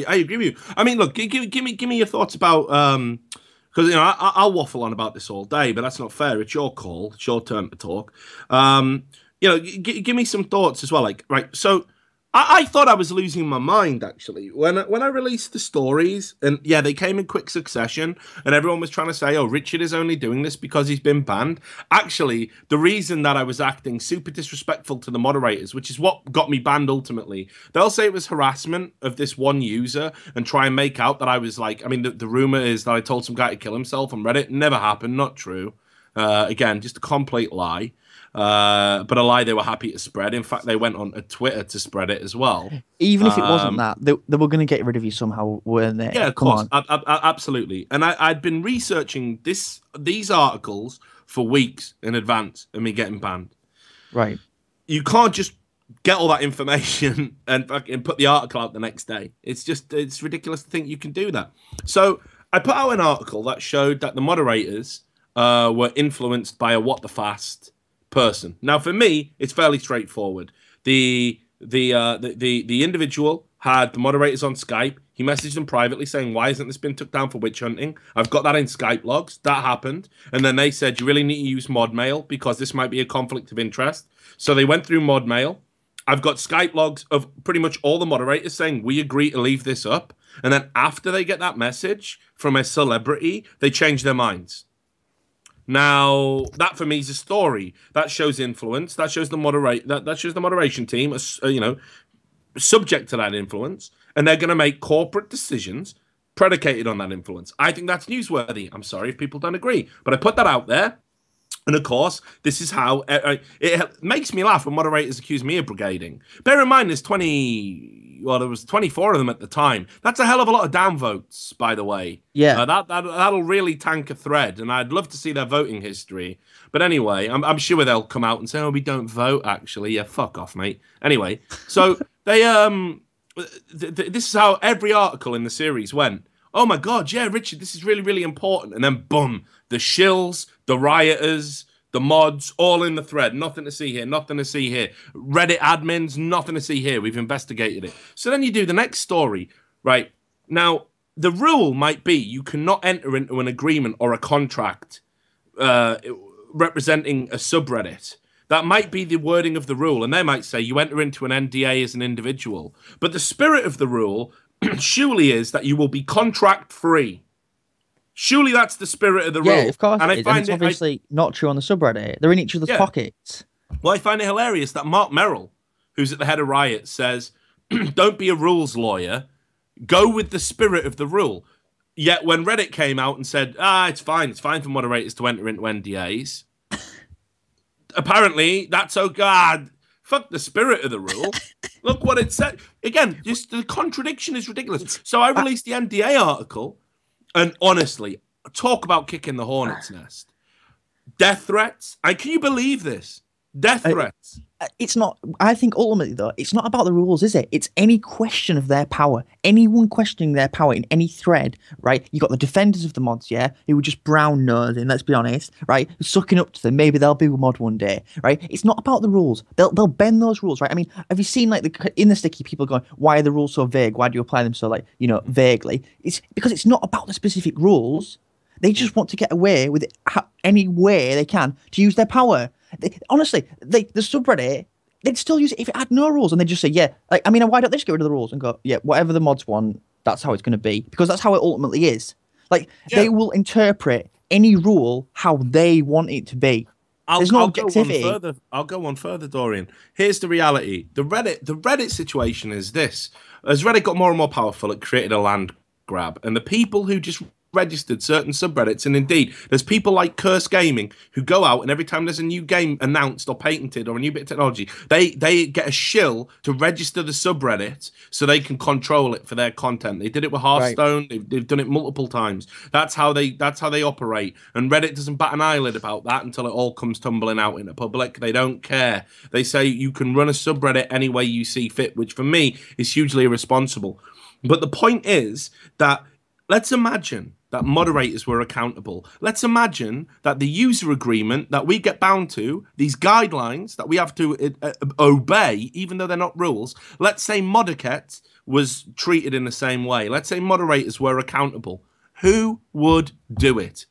agree with you. I mean, look, give me your thoughts about because you know I'll waffle on about this all day, but that's not fair. It's your call. It's your turn to talk. You know, give me some thoughts as well. Like, right, so. I thought I was losing my mind, actually, when I released the stories, and yeah, they came in quick succession, and everyone was trying to say, oh, Richard is only doing this because he's been banned. Actually, the reason that I was acting super disrespectful to the moderators, which is what got me banned ultimately, they'll say it was harassment of this one user and try and make out that I was like, I mean, the rumor is that I told some guy to kill himself on Reddit. Never happened, not true. Again, just a complete lie. But a lie they were happy to spread. In fact, they went on Twitter to spread it as well. Even if it wasn't that, they were going to get rid of you somehow, weren't they? Yeah, of course. Absolutely. And I'd been researching these articles for weeks in advance of me getting banned. Right. You can't just get all that information and fucking put the article out the next day. It's ridiculous to think you can do that. So I put out an article that showed that the moderators were influenced by a what the fast person. Now, for me, it's fairly straightforward. The individual had the moderators on Skype. He messaged them privately saying, why hasn't this been took down for witch hunting? I've got that in Skype logs. That happened. And then they said, you really need to use mod mail because this might be a conflict of interest. So they went through mod mail I've got Skype logs of pretty much all the moderators saying we agree to leave this up, and then after they get that message from a celebrity, they change their minds. Now, that for me is a story that shows influence. That shows the that shows the moderation team, subject to that influence, and they're going to make corporate decisions predicated on that influence. I think that's newsworthy. I'm sorry if people don't agree, but I put that out there. And of course, this is how it makes me laugh when moderators accuse me of brigading. Bear in mind, there was 24 of them at the time. That's a hell of a lot of downvotes, by the way. Yeah. That'll really tank a thread, and I'd love to see their voting history. But anyway, I'm sure they'll come out and say, "Oh, we don't vote." Actually, yeah, fuck off, mate. Anyway, so they this is how every article in the series went. Oh my God, yeah, Richard, this is really, really important. And then boom, the shills, the rioters, the mods, all in the thread. Nothing to see here, nothing to see here. Reddit admins, nothing to see here. We've investigated it. So then you do the next story, right? Now, the rule might be you cannot enter into an agreement or a contract representing a subreddit. That might be the wording of the rule. And they might say you enter into an NDA as an individual. But the spirit of the rule surely is that you will be contract free. Surely that's the spirit of the rule. Yeah, of course. And It's obviously not true on the subreddit. They're in each other's pockets. Well, I find it hilarious that Mark Merrill, who's at the head of Riot, says, "Don't be a rules lawyer. Go with the spirit of the rule." Yet when Reddit came out and said, "It's fine for moderators to enter into NDAs," apparently that's so God. Fuck the spirit of the rule. Look what it said. Again, just the contradiction is ridiculous. So I released the NDA article, and honestly, talk about kicking the hornet's nest. Death threats. And can you believe this? Death threats. It's not. I think ultimately, though, it's not about the rules, is it? It's any question of their power. Anyone questioning their power in any thread, right? You got the defenders of the mods, yeah, who were just brown nosing. Let's be honest, right? Sucking up to them. Maybe they'll be a mod one day, right? It's not about the rules. They'll bend those rules, right? I mean, have you seen like in the sticky people going, "Why are the rules so vague? Why do you apply them so vaguely?" It's because it's not about the specific rules. They just want to get away with it any way they can to use their power. Honestly, the subreddit, they'd still use it if it had no rules, and they'd just say, yeah, why don't they just get rid of the rules and go, yeah, whatever the mods want, that's how it's going to be, because that's how it ultimately is. They will interpret any rule how they want it to be. There's no objectivity. I'll go on further, Dorian. Here's the reality. The Reddit situation is this. As Reddit got more and more powerful, it created a land grab, and the people who just registered certain subreddits, and indeed there's people like Curse Gaming who go out and every time there's a new game announced or patented or a new bit of technology, they get a shill to register the subreddit so they can control it for their content. They did it with Hearthstone. Right. They've done it multiple times. That's how they operate, and Reddit doesn't bat an eyelid about that until it all comes tumbling out in the public. They don't care. They say you can run a subreddit any way you see fit, which for me is hugely irresponsible. But the point is that let's imagine that moderators were accountable. Let's imagine that the user agreement that we get bound to, these guidelines that we have to obey, even though they're not rules, let's say Roccat was treated in the same way. Let's say moderators were accountable. Who would do it?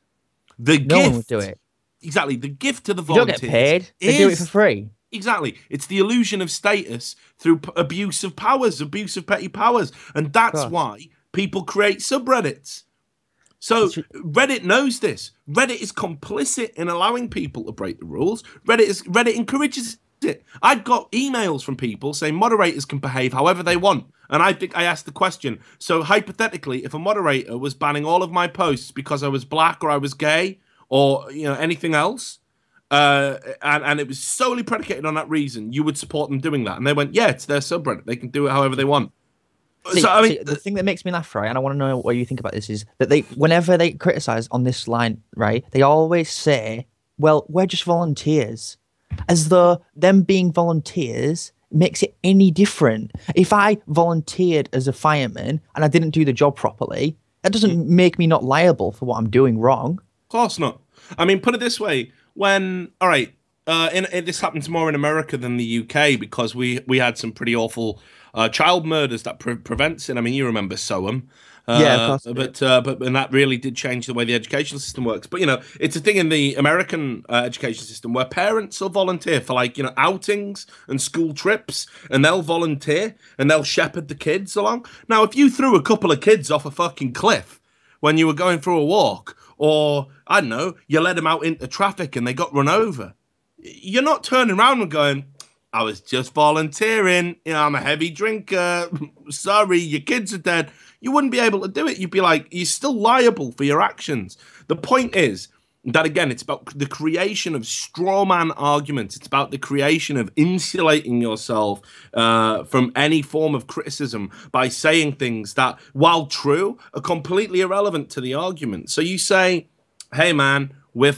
No one would do it. Exactly. The gift to the volunteers. You don't get paid. They do it for free. Exactly. It's the illusion of status through abuse of powers, abuse of petty powers. And that's why people create subreddits. So Reddit knows this. Reddit is complicit in allowing people to break the rules. Reddit encourages it. I've got emails from people saying moderators can behave however they want. And I think I asked the question. So hypothetically, if a moderator was banning all of my posts because I was black or I was gay or anything else, and it was solely predicated on that reason, you would support them doing that. And they went, yeah, it's their subreddit. They can do it however they want. The thing that makes me laugh, right, and I want to know what you think about this, is that whenever they criticize on this line, right, they always say, well, we're just volunteers, as though them being volunteers makes it any different. If I volunteered as a fireman and I didn't do the job properly, that doesn't make me not liable for what I'm doing wrong. Of course not. I mean, put it this way, this happens more in America than the UK because we had some pretty awful child murders that prevents it. I mean, you remember Soham. Yeah, of course. But and that really did change the way the educational system works. But it's a thing in the American education system where parents will volunteer for outings and school trips, and they'll volunteer and they'll shepherd the kids along. Now, if you threw a couple of kids off a fucking cliff when you were going through a walk, or I don't know, you let them out into traffic and they got run over, you're not turning around and going, I was just volunteering. I'm a heavy drinker. Sorry, your kids are dead. You wouldn't be able to do it. You'd be like, you're still liable for your actions. The point is that, again, it's about the creation of straw man arguments. It's about the creation of insulating yourself from any form of criticism by saying things that, while true, are completely irrelevant to the argument. So you say, hey, man, we're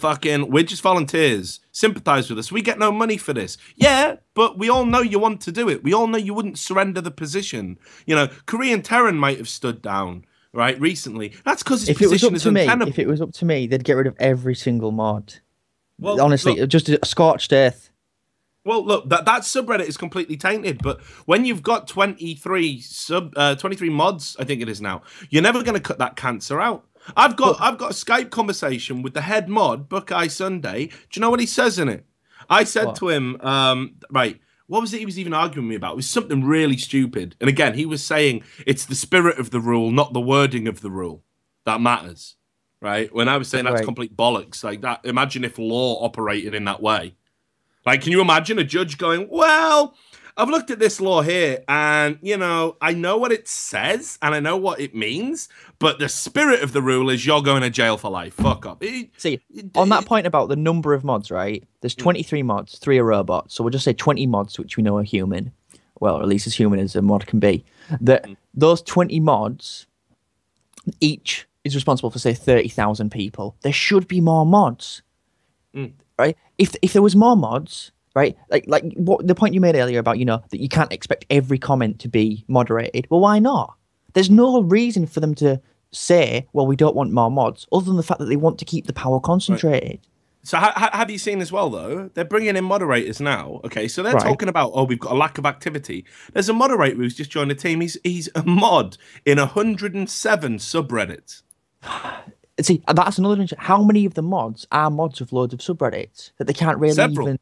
just volunteers. Sympathize with us. We get no money for this. Yeah, but we all know you want to do it. We all know you wouldn't surrender the position. Korean Terran might have stood down, right, recently. That's because his position is untenable. If it was up to me, they'd get rid of every single mod. Well, honestly, look, just a scorched earth. Well, look, that subreddit is completely tainted, but when you've got 23 mods, I think it is now, you're never going to cut that cancer out. I've got a Skype conversation with the head mod, Buckeye Sunday. Do you know what he says in it? I said to him, right, what was it he was even arguing with me about? It was something really stupid. And again, he was saying it's the spirit of the rule, not the wording of the rule, that matters, right? When I was saying that's complete bollocks, like that. Imagine if law operated in that way. Like, can you imagine a judge going, well, I've looked at this law here and, I know what it says and I know what it means, but the spirit of the rule is you're going to jail for life. Fuck up. On that point about the number of mods, right? There's 23 mods, 3 are robots. So we'll just say 20 mods, which we know are human. Well, at least as human as a mod can be. Those 20 mods, each is responsible for, say, 30,000 people. There should be more mods, right? If there was more mods... Right, like what the point you made earlier about that you can't expect every comment to be moderated. Well, why not? There's no reason for them to say, well, we don't want more mods, other than the fact that they want to keep the power concentrated. Right. So have you seen as well, though? They're bringing in moderators now. Okay, so they're talking about, we've got a lack of activity. There's a moderator who's just joined the team. He's a mod in 107 subreddits. See, that's another thing. How many of the mods are mods of loads of subreddits that they can't really even...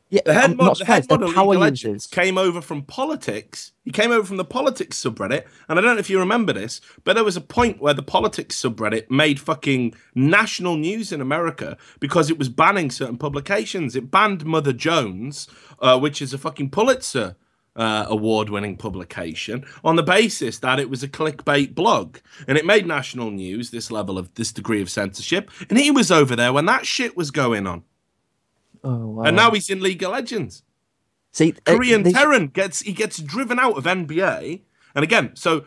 Yeah, the head mod of League of Legends came over from politics. He came over from the politics subreddit, and I don't know if you remember this, but there was a point where the politics subreddit made fucking national news in America because it was banning certain publications. It banned Mother Jones, which is a fucking Pulitzer award-winning publication, on the basis that it was a clickbait blog, and it made national news. This degree of censorship, and he was over there when that shit was going on. Oh, wow. And now he's in League of Legends. See, Korean Terran gets driven out of NBA, and again, so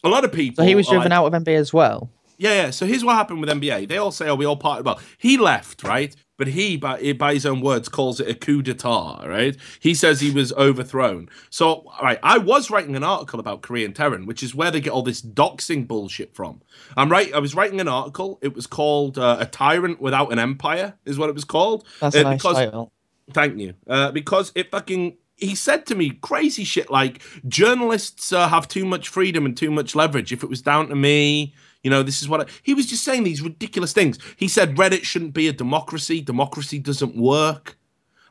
a lot of people. So he was driven out of NBA as well. Yeah. So here's what happened with NBA. They all say, "Oh, we all parted well." He left, right? But he, by his own words, calls it a coup d'etat, right? He says he was overthrown. So, right, I was writing an article about Korean Terran, which is where they get all this doxing bullshit from. I was writing an article. It was called "A Tyrant Without an Empire," is what it was called. That's a nice title. Thank you. Because he said to me crazy shit like, journalists have too much freedom and too much leverage. If it was down to me... this is what he was just saying, these ridiculous things. He said Reddit shouldn't be a democracy. Democracy doesn't work.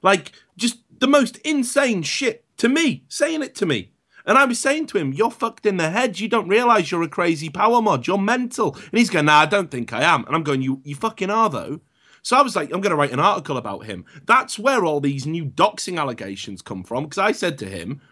Like, just the most insane shit to me, saying it to me. And I was saying to him, you're fucked in the head. You don't realize you're a crazy power mod. You're mental. And he's going, nah, I don't think I am. And I'm going, you fucking are, though. So I was like, I'm going to write an article about him. That's where all these new doxing allegations come from. Because I said to him,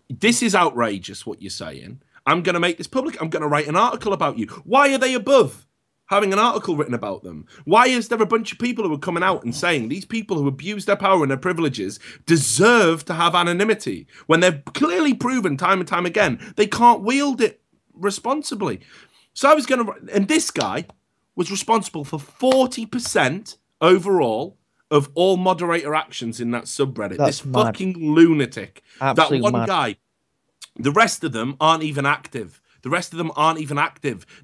this is outrageous what you're saying. I'm going to make this public. I'm going to write an article about you. Why are they above having an article written about them? Why is there a bunch of people who are coming out and saying these people who abuse their power and their privileges deserve to have anonymity when they've clearly proven time and time again they can't wield it responsibly? So I was going to... And this guy was responsible for 40% overall of all moderator actions in that subreddit. That's this mad. Fucking lunatic. Absolutely that one mad. guy... The rest of them aren't even active.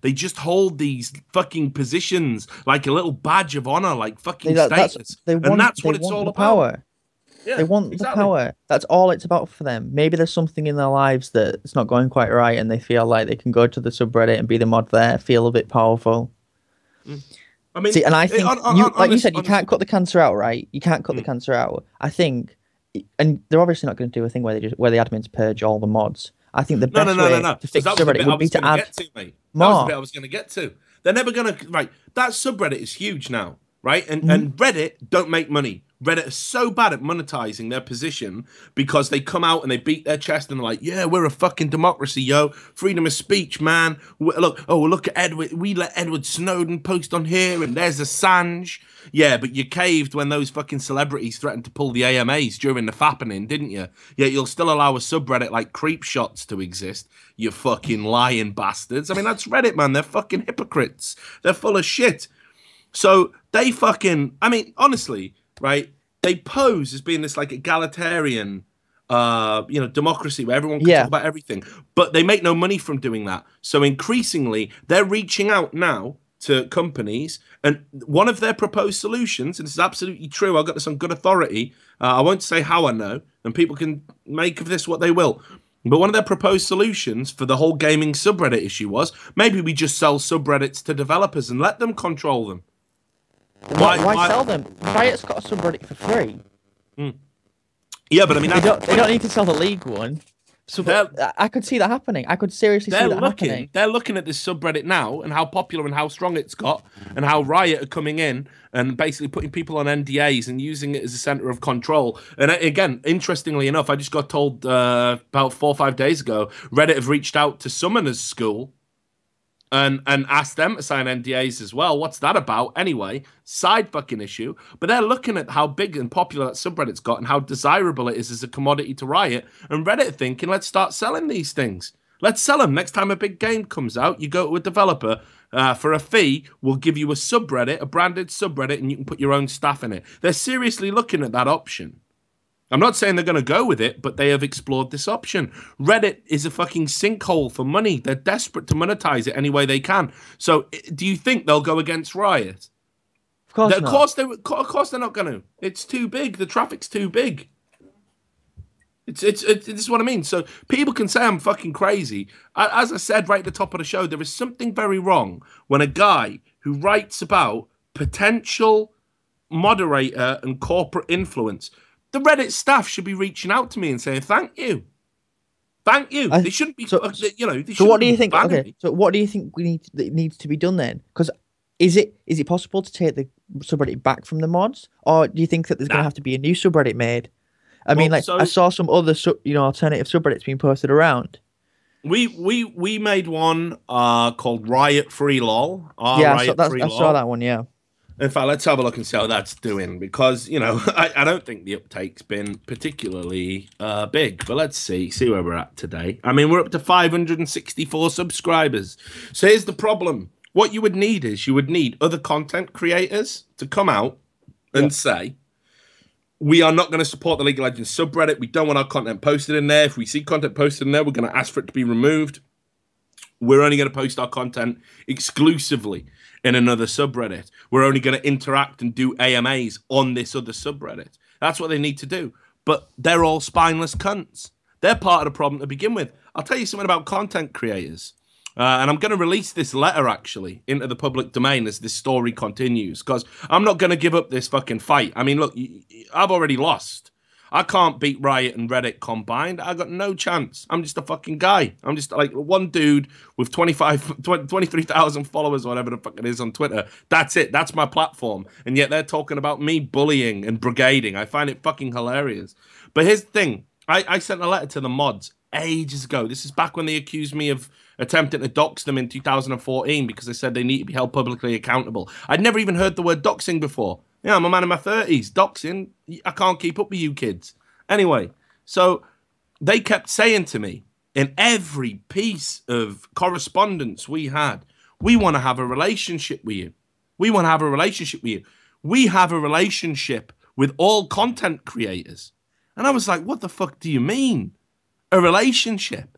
They just hold these fucking positions like a little badge of honor, like fucking status. That's what it's all about. Yeah, They want the power. That's all it's about for them. Maybe there's something in their lives that's not going quite right, and they feel like they can go to the subreddit and be the mod there, feel a bit powerful. I mean, See, and I think like you said, you can't cut the cancer out, right? You can't cut the cancer out. I think, and they're obviously not going to do a thing where where the admins purge all the mods. I think the best way to fix subreddit would be to add more. That was the bit I was going to get to. They're never going to, right, that subreddit is huge now, right? And Reddit don't make money. Reddit is so bad at monetizing their position because they come out and they beat their chest and they're like, yeah, we're a fucking democracy, yo. Freedom of speech, man. Look at Edward. We let Edward Snowden post on here and there's Assange. Yeah, but you caved when those fucking celebrities threatened to pull the AMAs during the fappening, didn't you? Yet you'll still allow a subreddit like Creep Shots to exist, you fucking lying bastards. I mean, that's Reddit, man. They're fucking hypocrites. They're full of shit. So they fucking, I mean, honestly, right? They pose as being this like egalitarian, democracy where everyone can talk about everything, but they make no money from doing that. So increasingly, they're reaching out now to companies, and one of their proposed solutions, and this is absolutely true, I've got this on good authority, I won't say how I know, and people can make of this what they will, but one of their proposed solutions for the whole gaming subreddit issue was, maybe we just sell subreddits to developers and let them control them. Why sell them? Riot's got a subreddit for free. Yeah, but I mean, they don't need to sell the League one. So I could see that happening. I could seriously see that happening. They're looking at this subreddit now and how popular and how strong it's got, and how Riot are coming in and basically putting people on NDAs and using it as a center of control. And again, interestingly enough, I just got told about 4 or 5 days ago, Reddit have reached out to Summoner's School and asked them to sign NDAs as well. What's that about? Anyway, side fucking issue. But they're looking at how big and popular that subreddit's got and how desirable it is as a commodity to Riot. And Reddit are thinking, let's start selling these things. Let's sell them. Next time a big game comes out, you go to a developer for a fee, we'll give you a subreddit, a branded subreddit, and you can put your own stuff in it. They're seriously looking at that option. I'm not saying they're going to go with it, but they have explored this option. Reddit is a fucking sinkhole for money. They're desperate to monetize it any way they can. So do you think they'll go against Riot? Of course not. Of course they're not going to. It's too big. The traffic's too big. This is what I mean. So people can say I'm fucking crazy. As I said right at the top of the show, there is something very wrong when a guy who writes about potential moderator and corporate influence, the Reddit staff should be reaching out to me and saying, thank you. Thank you. They shouldn't be, so what do you think? Okay, so what do you think needs to be done then? Because is it possible to take the subreddit back from the mods? Or do you think that there's going to have to be a new subreddit made? I mean, I saw some other alternative subreddits being posted around. We made one called Riot Free LoL. I saw that one, yeah. In fact, let's have a look and see how that's doing, because, I don't think the uptake's been particularly big, but let's see where we're at today. I mean, we're up to 564 subscribers. So here's the problem. What you would need is you would need other content creators to come out and say, we are not going to support the League of Legends subreddit. We don't want our content posted in there. If we see content posted in there, we're going to ask for it to be removed. We're only going to post our content exclusively in another subreddit. We're only going to interact and do AMAs on this other subreddit. That's what they need to do. But they're all spineless cunts. They're part of the problem to begin with. I'll tell you something about content creators. And I'm going to release this letter, actually, into the public domain as this story continues, because I'm not going to give up this fucking fight. I mean, look, I've already lost. I can't beat Riot and Reddit combined. I got no chance. I'm just a fucking guy. I'm just like one dude with 23,000 followers or whatever the fuck it is on Twitter. That's it. That's my platform. And yet they're talking about me bullying and brigading. I find it fucking hilarious. But here's the thing. I sent a letter to the mods ages ago. This is back when they accused me of attempting to dox them in 2014 because they said they need to be held publicly accountable. I'd never even heard the word doxing before. Yeah, I'm a man in my 30s. Doxing, I can't keep up with you kids. Anyway, so they kept saying to me in every piece of correspondence we had, we want to have a relationship with you. We want to have a relationship with you. We have a relationship with all content creators. And I was like, what the fuck do you mean? A relationship?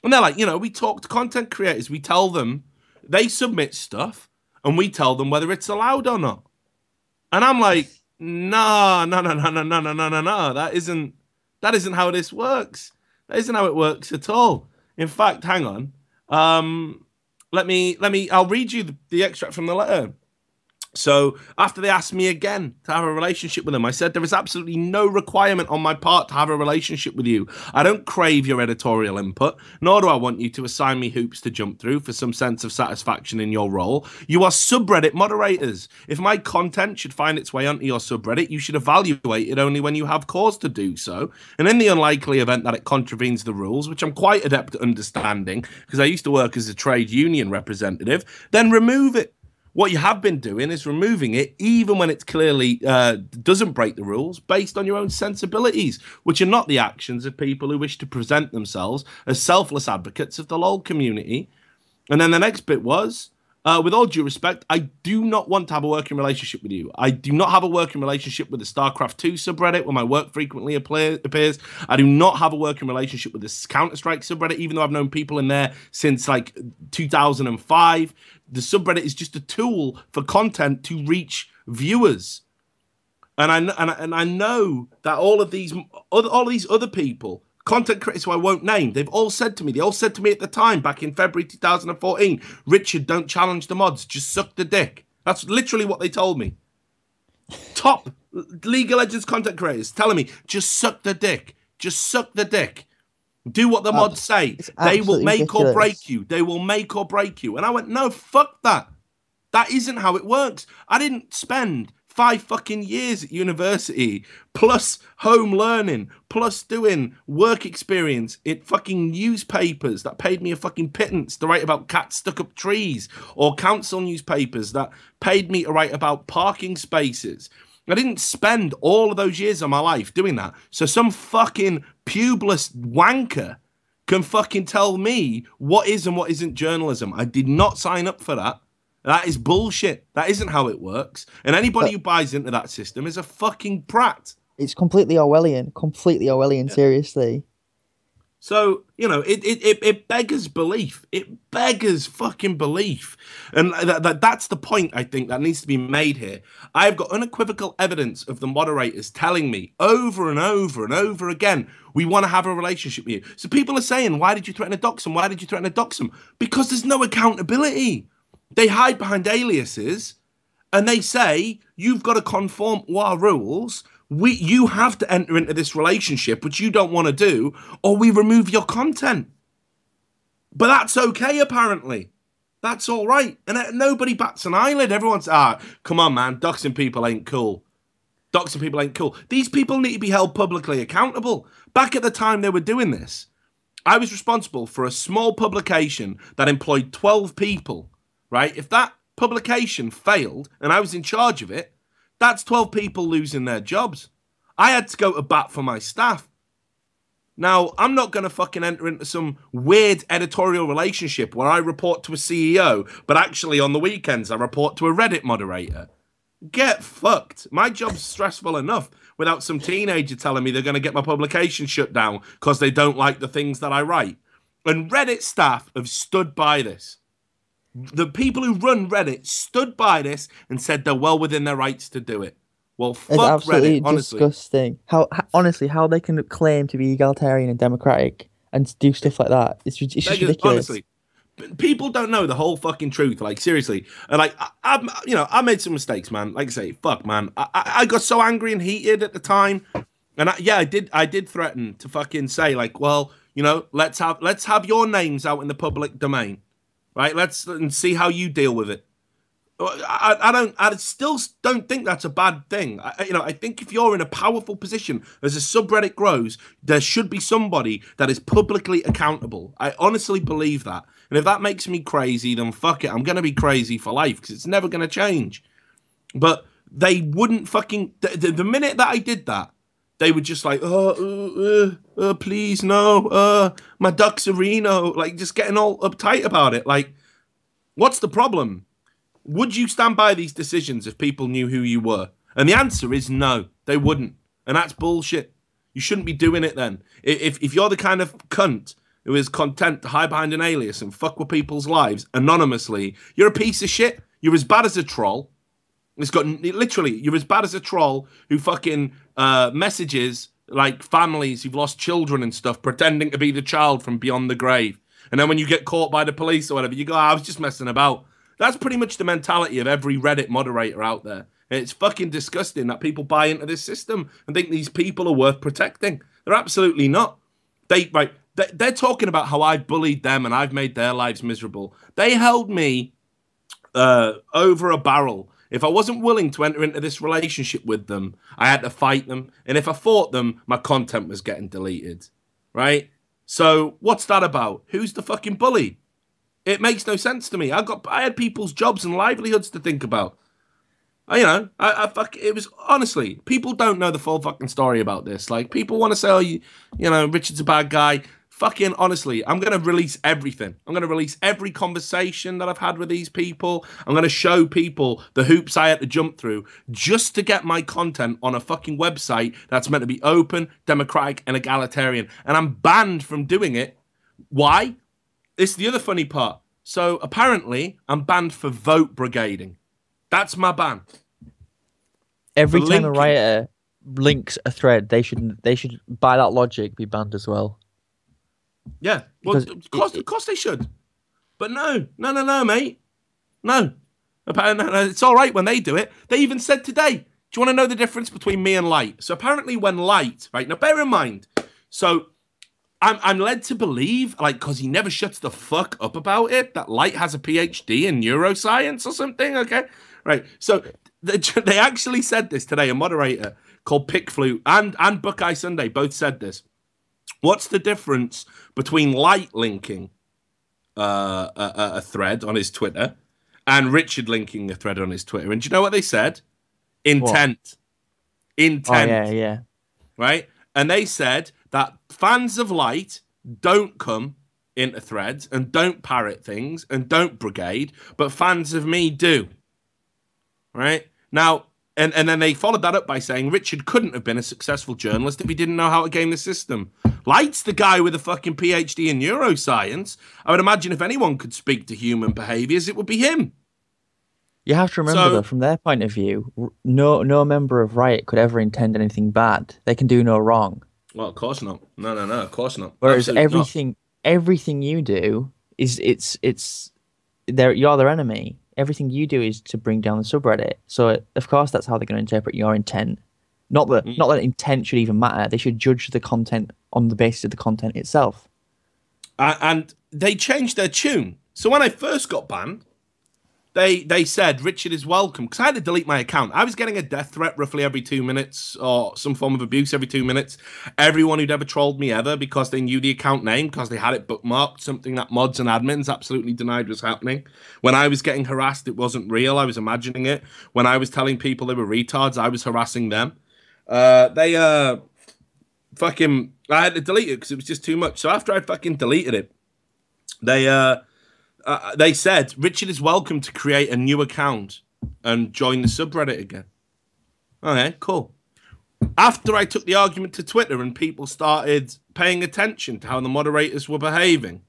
And they're like, we talk to content creators. We tell them, they submit stuff, and we tell them whether it's allowed or not. And I'm like, No, no, no, no, no, no, no, no, no, no. That isn't how this works. That isn't how it works at all. In fact, hang on. I'll read you the extract from the letter. So after they asked me again to have a relationship with them, I said there is absolutely no requirement on my part to have a relationship with you. I don't crave your editorial input, nor do I want you to assign me hoops to jump through for some sense of satisfaction in your role. You are subreddit moderators. If my content should find its way onto your subreddit, you should evaluate it only when you have cause to do so. And in the unlikely event that it contravenes the rules, which I'm quite adept at understanding because I used to work as a trade union representative, then remove it. What you have been doing is removing it, even when it clearly doesn't break the rules, based on your own sensibilities, which are not the actions of people who wish to present themselves as selfless advocates of the LoL community. And then the next bit was, with all due respect, I do not want to have a working relationship with you. I do not have a working relationship with the StarCraft 2 subreddit, where my work frequently appears. I do not have a working relationship with the Counter-Strike subreddit, even though I've known people in there since like 2005. The subreddit is just a tool for content to reach viewers. And I know that all of these other people, content creators who I won't name, they all said to me at the time, back in February 2014, Richard, don't challenge the mods, just suck the dick. That's literally what they told me. Top League of Legends content creators telling me, just suck the dick. Just suck the dick. Do what the mods say. They will make or break you. They will make or break you. And I went, no, fuck that. That isn't how it works. I didn't spend 5 fucking years at university, plus home learning, plus doing work experience in fucking newspapers that paid me a fucking pittance to write about cats stuck up trees, or council newspapers that paid me to write about parking spaces. I didn't spend all of those years of my life doing that. So some fucking pubeless wanker can fucking tell me what is and what isn't journalism. I did not sign up for that. That is bullshit. That isn't how it works. And anybody who buys into that system is a fucking prat. It's completely Orwellian, seriously. So, you know, it beggars belief. It beggars fucking belief. And that's the point, I think, that needs to be made here. I've got unequivocal evidence of the moderators telling me over and over and over again, we want to have a relationship with you. So people are saying, why did you threaten to dox them? Why did you threaten to dox them? Because there's no accountability. They hide behind aliases and they say, you've got to conform to our rules. You have to enter into this relationship, which you don't want to do, or we remove your content. But that's okay, apparently. That's all right. And nobody bats an eyelid. Everyone's, come on, man, doxing people ain't cool. Doxing people ain't cool. These people need to be held publicly accountable. Back at the time they were doing this, I was responsible for a small publication that employed 12 people, right? If that publication failed and I was in charge of it, that's 12 people losing their jobs. I had to go to bat for my staff. Now, I'm not going to fucking enter into some weird editorial relationship where I report to a CEO, but actually on the weekends I report to a Reddit moderator. Get fucked. My job's stressful enough without some teenager telling me they're going to get my publication shut down because they don't like the things that I write. And Reddit staff have stood by this. The people who run Reddit stood by this and said they're well within their rights to do it. Well, fuck it's absolutely Reddit, honestly. Disgusting. How they can claim to be egalitarian and democratic and do stuff like that. It's just ridiculous. Honestly, people don't know the whole fucking truth. Like, seriously. And like, I made some mistakes, man. Like I say, fuck, man. I got so angry and heated at the time. And I did threaten to fucking say, like, well, you know, let's have your names out in the public domain. Right, let's see how you deal with it. I still don't think that's a bad thing. I think if you're in a powerful position as a subreddit grows, there should be somebody that is publicly accountable. I honestly believe that. And if that makes me crazy, then fuck it. I'm going to be crazy for life because it's never going to change. But they wouldn't fucking... The minute that I did that, they were just like, please, no, my ducks are Reno, like just getting all uptight about it. Like, what's the problem? Would you stand by these decisions if people knew who you were? And the answer is no, they wouldn't. And that's bullshit. You shouldn't be doing it then. If you're the kind of cunt who is content to hide behind an alias and fuck with people's lives anonymously, you're a piece of shit. You're as bad as a troll. It's got literally, you're as bad as a troll who fucking messages like families who've lost children and stuff, pretending to be the child from beyond the grave. And then when you get caught by the police or whatever, you go, I was just messing about. That's pretty much the mentality of every Reddit moderator out there. And it's fucking disgusting that people buy into this system and think these people are worth protecting. They're absolutely not. They're talking about how I've bullied them and I've made their lives miserable. They held me over a barrel. If I wasn't willing to enter into this relationship with them, I had to fight them. And if I fought them, my content was getting deleted. Right? So what's that about? Who's the fucking bully? It makes no sense to me. I had people's jobs and livelihoods to think about. It was honestly, people don't know the full fucking story about this. Like, people want to say, oh, Richard's a bad guy. Fucking honestly, I'm going to release everything. I'm going to release every conversation that I've had with these people. I'm going to show people the hoops I had to jump through just to get my content on a fucking website that's meant to be open, democratic, and egalitarian. And I'm banned from doing it. Why? It's the other funny part. So apparently, I'm banned for vote brigading. That's my ban. Every time a writer links a thread, they should, by that logic, be banned as well. Yeah, well, of course they should. But no, mate. No. It's all right when they do it. They even said today, do you want to know the difference between me and Light? So apparently when Light, right, now bear in mind, so I'm led to believe, like, because he never shuts the fuck up about it, that Light has a PhD in neuroscience or something, okay? Right, so they actually said this today, a moderator called Pickflute and Buckeye Sunday both said this. What's the difference between Light linking a thread on his Twitter and Richard linking a thread on his Twitter? And do you know what they said? Intent. What? Intent. Oh, yeah. Right? And they said that fans of Light don't come into threads and don't parrot things and don't brigade, but fans of me do. Right? Now, and then they followed that up by saying Richard couldn't have been a successful journalist if he didn't know how to game the system. Light's the guy with a fucking PhD in neuroscience. I would imagine if anyone could speak to human behaviors, it would be him. You have to remember, though, from their point of view, no member of Riot could ever intend anything bad. They can do no wrong. Well, of course not. No, of course not. Whereas everything you do is you're their enemy. Everything you do is to bring down the subreddit. So of course that's how they're going to interpret your intent. Not that intent should even matter. They should judge the content on the basis of the content itself. And they changed their tune. So when I first got banned, they said Richard is welcome, because I had to delete my account. I was getting a death threat roughly every 2 minutes, or some form of abuse every 2 minutes. Everyone who'd ever trolled me ever, because they knew the account name, because they had it bookmarked, something that mods and admins absolutely denied was happening. When I was getting harassed, it wasn't real. I was imagining it. When I was telling people they were retards, I was harassing them. I had to delete it because it was just too much. So after I fucking deleted it, they said Richard is welcome to create a new account and join the subreddit again. Okay, cool. After I took the argument to Twitter and people started paying attention to how the moderators were behaving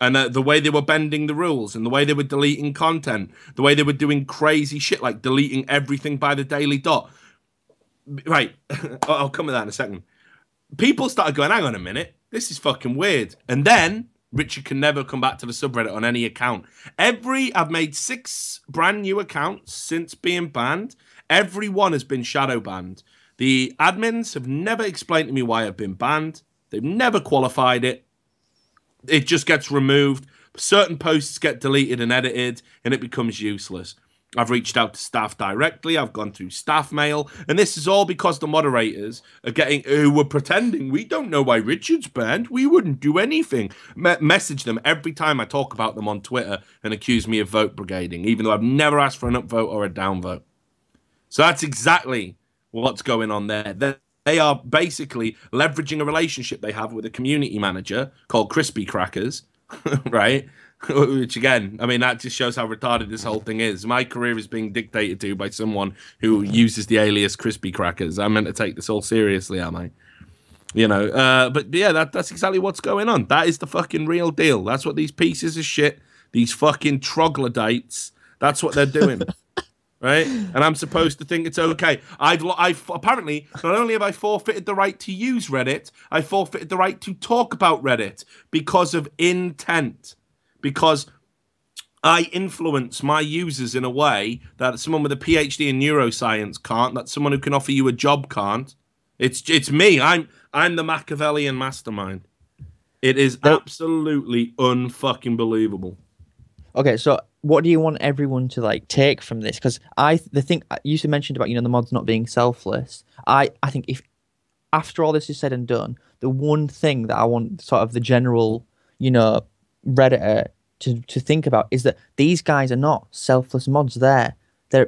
and the way they were bending the rules and the way they were deleting content, the way they were doing crazy shit like deleting everything by the daily dot. Right, I'll come to that in a second. People started going, hang on a minute, this is fucking weird. And then Richard can never come back to the subreddit on any account. I've made 6 brand new accounts since being banned. Every one has been shadow banned. The admins have never explained to me why I've been banned. They've never qualified it. It just gets removed. Certain posts get deleted and edited, and it becomes useless. I've reached out to staff directly. I've gone through staff mail. And this is all because the moderators who were pretending, we don't know why Richard's banned. We wouldn't do anything. Message them every time I talk about them on Twitter and accuse me of vote brigading, even though I've never asked for an upvote or a downvote. So that's exactly what's going on there. They are basically leveraging a relationship they have with a community manager called Crispy Crackers, right? Which, again, I mean, that just shows how retarded this whole thing is. My career is being dictated to by someone who uses the alias Crispy Crackers. I'm meant to take this all seriously, am I? But yeah, that's exactly what's going on. That is the fucking real deal. That's what these pieces of shit, these fucking troglodytes, that's what they're doing. right? And I'm supposed to think it's okay. I've apparently not only have I forfeited the right to use Reddit, I forfeited the right to talk about Reddit because of intent, because I influence my users in a way that someone with a PhD in neuroscience can't, that someone who can offer you a job can't. It's me. I'm the Machiavellian mastermind. It is absolutely unfucking believable. Okay, so what do you want everyone to like take from this? Because the thing you mentioned about the mods not being selfless. I think if after all this is said and done, the one thing that I want sort of the general Redditor to think about is that these guys are not selfless mods. They're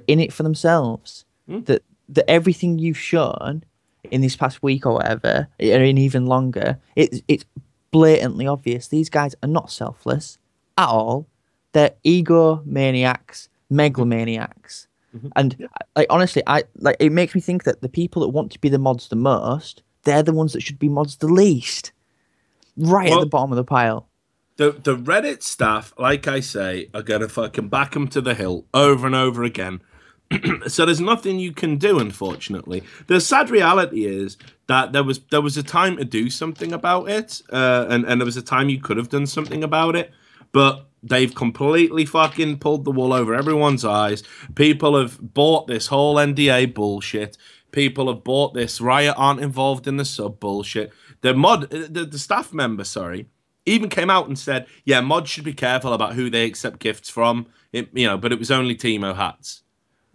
in it for themselves. That everything you've shown in this past week or whatever, or in even longer, it's blatantly obvious these guys are not selfless at all. They're egomaniacs, megalomaniacs, and like honestly, it makes me think that the people that want to be the mods the most, they're the ones that should be mods the least, right at the bottom of the pile. The Reddit staff, like I say, are gonna fucking back them to the hill over and over again. So there's nothing you can do, unfortunately. The sad reality is that there was a time to do something about it, and there was a time you could have done something about it, but they've completely fucking pulled the wool over everyone's eyes. People have bought this whole NDA bullshit. People have bought this Riot aren't involved in the sub bullshit. The staff member, even came out and said, yeah, mods should be careful about who they accept gifts from, but it was only Teemo hats.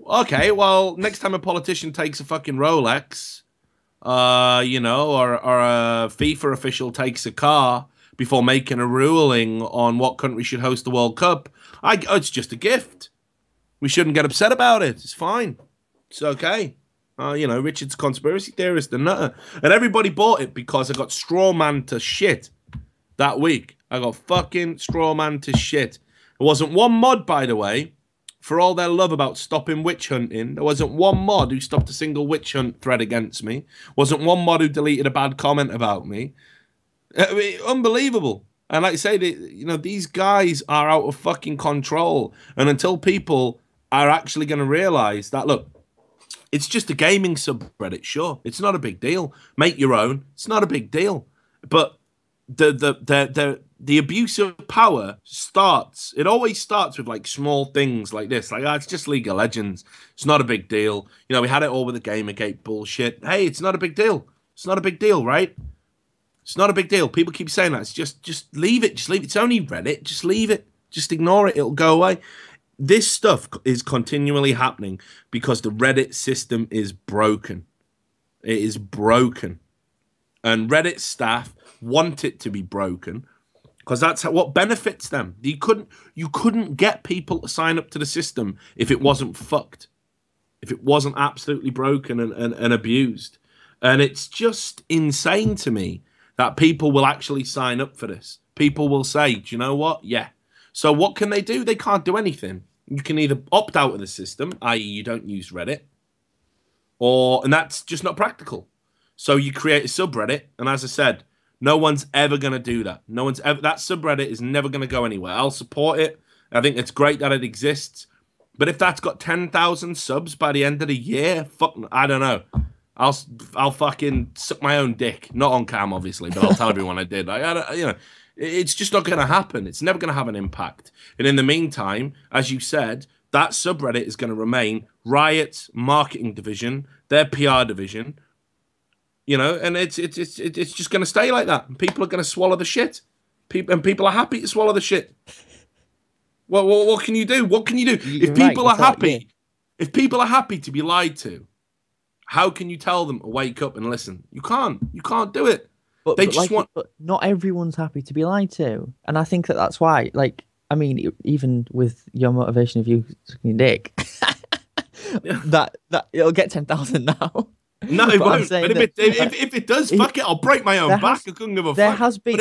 Okay, well, next time a politician takes a fucking Rolex, or a FIFA official takes a car before making a ruling on what country should host the World Cup, it's just a gift. We shouldn't get upset about it. It's fine. It's okay. Richard's a conspiracy theorist and nutter. And everybody bought it because I got strawman to shit that week. I got fucking strawman to shit. There wasn't one mod, by the way, for all their love about stopping witch hunting. There wasn't one mod who stopped a single witch hunt thread against me. Wasn't one mod who deleted a bad comment about me. Unbelievable. And like I say, these guys are out of fucking control. And until people are actually going to realize that, look, it's just a gaming subreddit, sure. It's not a big deal. Make your own. It's not a big deal. But the abuse of power it always starts with like small things like this. Like, it's just League of Legends. It's not a big deal. We had it all with the Gamergate bullshit. Hey, it's not a big deal. It's not a big deal, right? It's not a big deal. People keep saying that. It's just leave it. Just leave it. It's only Reddit. Just leave it. Just ignore it. It'll go away. This stuff is continually happening because the Reddit system is broken. It is broken. And Reddit staff want it to be broken because that's what benefits them. You couldn't get people to sign up to the system if it wasn't fucked. If it wasn't absolutely broken and abused. And it's just insane to me that people will actually sign up for this. People will say, do you know what? Yeah. So what can they do? They can't do anything. You can either opt out of the system, i.e. you don't use Reddit, and that's just not practical. So you create a subreddit, and as I said, no one's ever going to do that. That subreddit is never going to go anywhere. I'll support it. I think it's great that it exists. But if that's got 10,000 subs by the end of the year, I don't know. I'll fucking suck my own dick. Not on cam, obviously, but I'll tell everyone I did. It's just not going to happen. It's never going to have an impact. And in the meantime, as you said, that subreddit is going to remain Riot's marketing division, their PR division. And it's just going to stay like that. People are going to swallow the shit. People are happy to swallow the shit. Well, what can you do? What can you do? If people are happy to be lied to, how can you tell them to wake up and listen? You can't. You can't do it. But not everyone's happy to be lied to, and I think that's why. Even with your motivation of you sucking dick, that it'll get 10,000 now. No, it won't. But if it does, fuck it. I'll break my own back. I couldn't give a fuck. There has been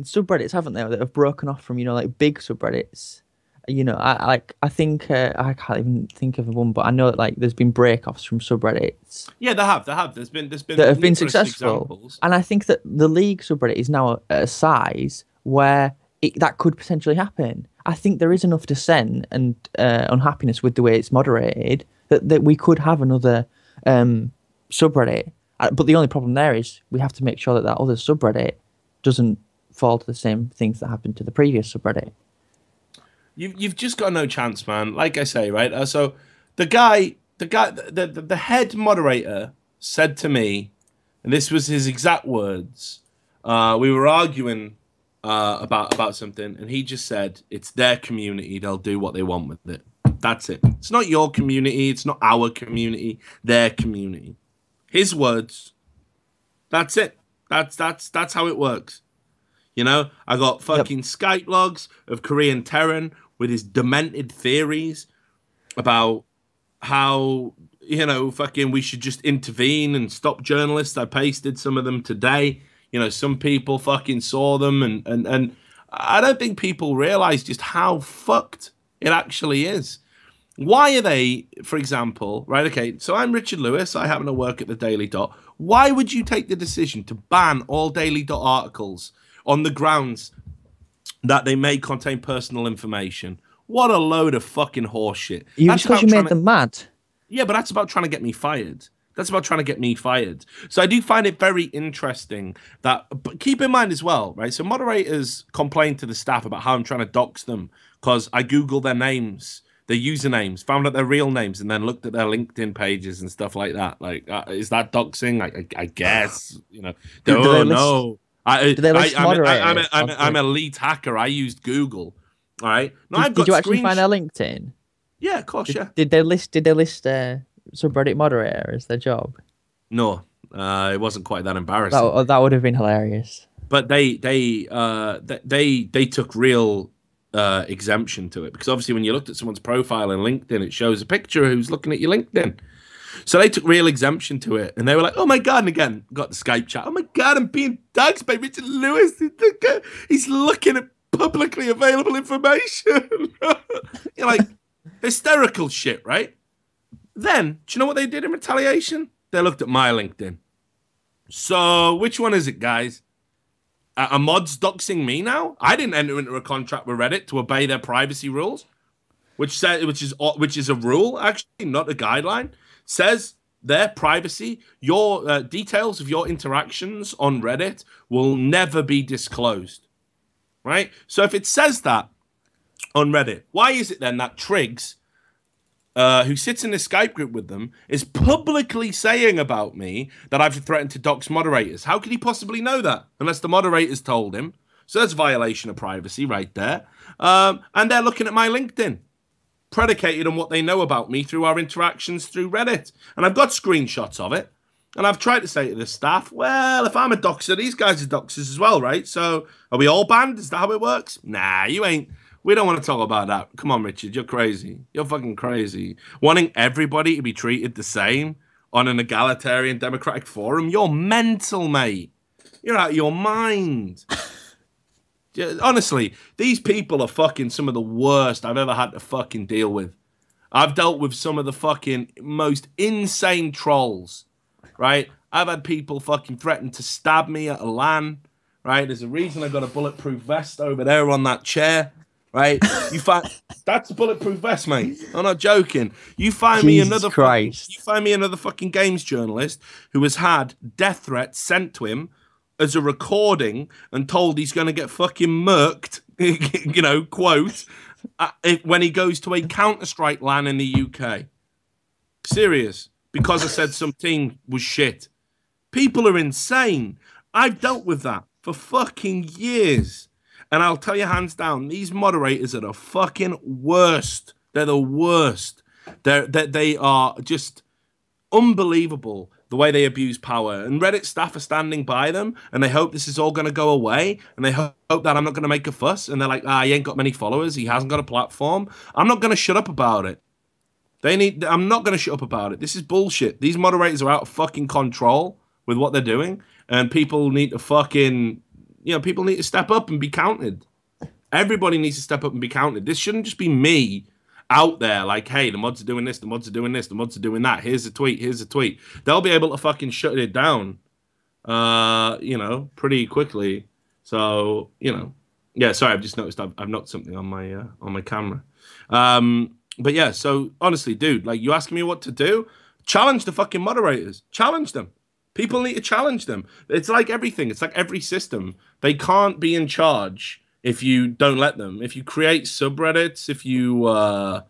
subreddits, haven't there, that have broken off from big subreddits. I think I can't even think of one, but I know that there's been breakoffs from subreddits. Yeah, there have. There's been that have been successful. Examples. And I think that the League subreddit is now at a size where that could potentially happen. I think there is enough dissent and unhappiness with the way it's moderated that we could have another subreddit. But the only problem there is we have to make sure that other subreddit doesn't fall to the same things that happened to the previous subreddit. You've just got no chance, man. Like I say, right? So the head moderator said to me, and this was his exact words. We were arguing about something, and he just said, "It's their community; they'll do what they want with it." That's it. It's not your community. It's not our community. Their community. His words. That's it. That's how it works. You know, I got fucking Skype logs of Korean Terran with his demented theories about how, you know, fucking we should just intervene and stop journalists. I pasted some of them today. You know, some people fucking saw them, and I don't think people realize just how fucked it actually is. Why are they, for example, right? Okay, so I'm Richard Lewis. I happen to work at the Daily Dot. Why would you take the decision to ban all Daily Dot articles on the grounds that they may contain personal information? What a load of fucking horseshit. Because you made them mad. Yeah, but that's about trying to get me fired. That's about trying to get me fired. So I do find it very interesting that, but keep in mind as well, right? So moderators complain to the staff about how I'm trying to dox them because I Google their names, their usernames, found out their real names, and then looked at their LinkedIn pages and stuff like that. Like, is that doxing? I guess, you know. No. I'm a lead hacker. I used Google. All right. No, did you actually find their LinkedIn? Yeah, of course. Did they list subreddit moderator as their job? No, it wasn't quite that embarrassing. That would have been hilarious. But they took real exemption to it, because obviously when you looked at someone's profile in LinkedIn, it shows a picture of who's looking at your LinkedIn. So they took real exemption to it, and they were like, "Oh my god!" And again, got the Skype chat. "Oh my god, I'm being doxed by Richard Lewis. He's looking at publicly available information." You're like, hysterical shit, right? Then, do you know what they did in retaliation? They looked at my LinkedIn. So, which one is it, guys? Are mods doxing me now? I didn't enter into a contract with Reddit to obey their privacy rules, which is a rule, actually, not a guideline. Says their privacy, your details of your interactions on Reddit will never be disclosed, right? So if it says that on Reddit, why is it then that Triggs, who sits in this Skype group with them, is publicly saying about me that I've threatened to dox moderators? How could he possibly know that unless the moderators told him? So that's violation of privacy right there. And they're looking at my LinkedIn, predicated on what they know about me through our interactions through Reddit. And I've got screenshots of it. And I've tried to say to the staff, well, if I'm a doxer, these guys are doxers as well, right? So are we all banned? Is that how it works? Nah, you ain't. We don't want to talk about that. Come on, Richard, you're crazy. You're fucking crazy. Wanting everybody to be treated the same on an egalitarian democratic forum? You're mental, mate. You're out of your mind. Honestly, these people are fucking some of the worst I've ever had to fucking deal with. I've dealt with some of the fucking most insane trolls, right? I've had people fucking threaten to stab me at a LAN, right? There's a reason I got a bulletproof vest over there on that chair, right? You find that's a bulletproof vest, mate. I'm not joking. You find me another fucking games journalist who has had death threats sent to him as a recording and told he's going to get fucking murked, you know, quote, when he goes to a Counter-Strike LAN in the UK. Serious. Because I said some team was shit. People are insane. I've dealt with that for fucking years. And I'll tell you hands down, these moderators are the fucking worst. They're the worst. They are just unbelievable, the way they abuse power. And Reddit staff are standing by them, and they hope this is all going to go away, and they hope that I'm not going to make a fuss, and they're like, he ain't got many followers, he hasn't got a platform. I'm not going to shut up about it. I'm not going to shut up about it. This is bullshit. These moderators are out of fucking control with what they're doing, and people need to fucking, people need to step up and be counted. Everybody needs to step up and be counted. This shouldn't just be me out there like, hey, the mods are doing this, the mods are doing this, the mods are doing that. Here's a tweet, here's a tweet. They'll be able to fucking shut it down, pretty quickly. So, Yeah, sorry, I've just noticed I've knocked something on my camera. But yeah, so honestly, dude, like, you asking me what to do? Challenge the fucking moderators. Challenge them. People need to challenge them. It's like everything. It's like every system. They can't be in charge if you don't let them. If you create subreddits, if you of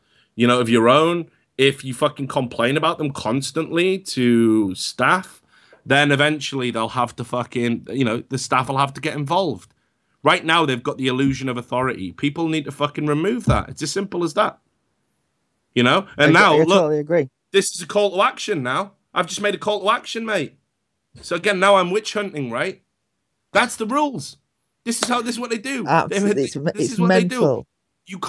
your own, if you fucking complain about them constantly to staff, then eventually they'll have to fucking, the staff will have to get involved. Right now, they've got the illusion of authority. People need to fucking remove that. It's as simple as that. And now, look, totally agree. This is a call to action now. I've just made a call to action, mate. So again, now I'm witch hunting, right? That's the rules. This is what they do. Absolutely. This It's is what mental. they do. You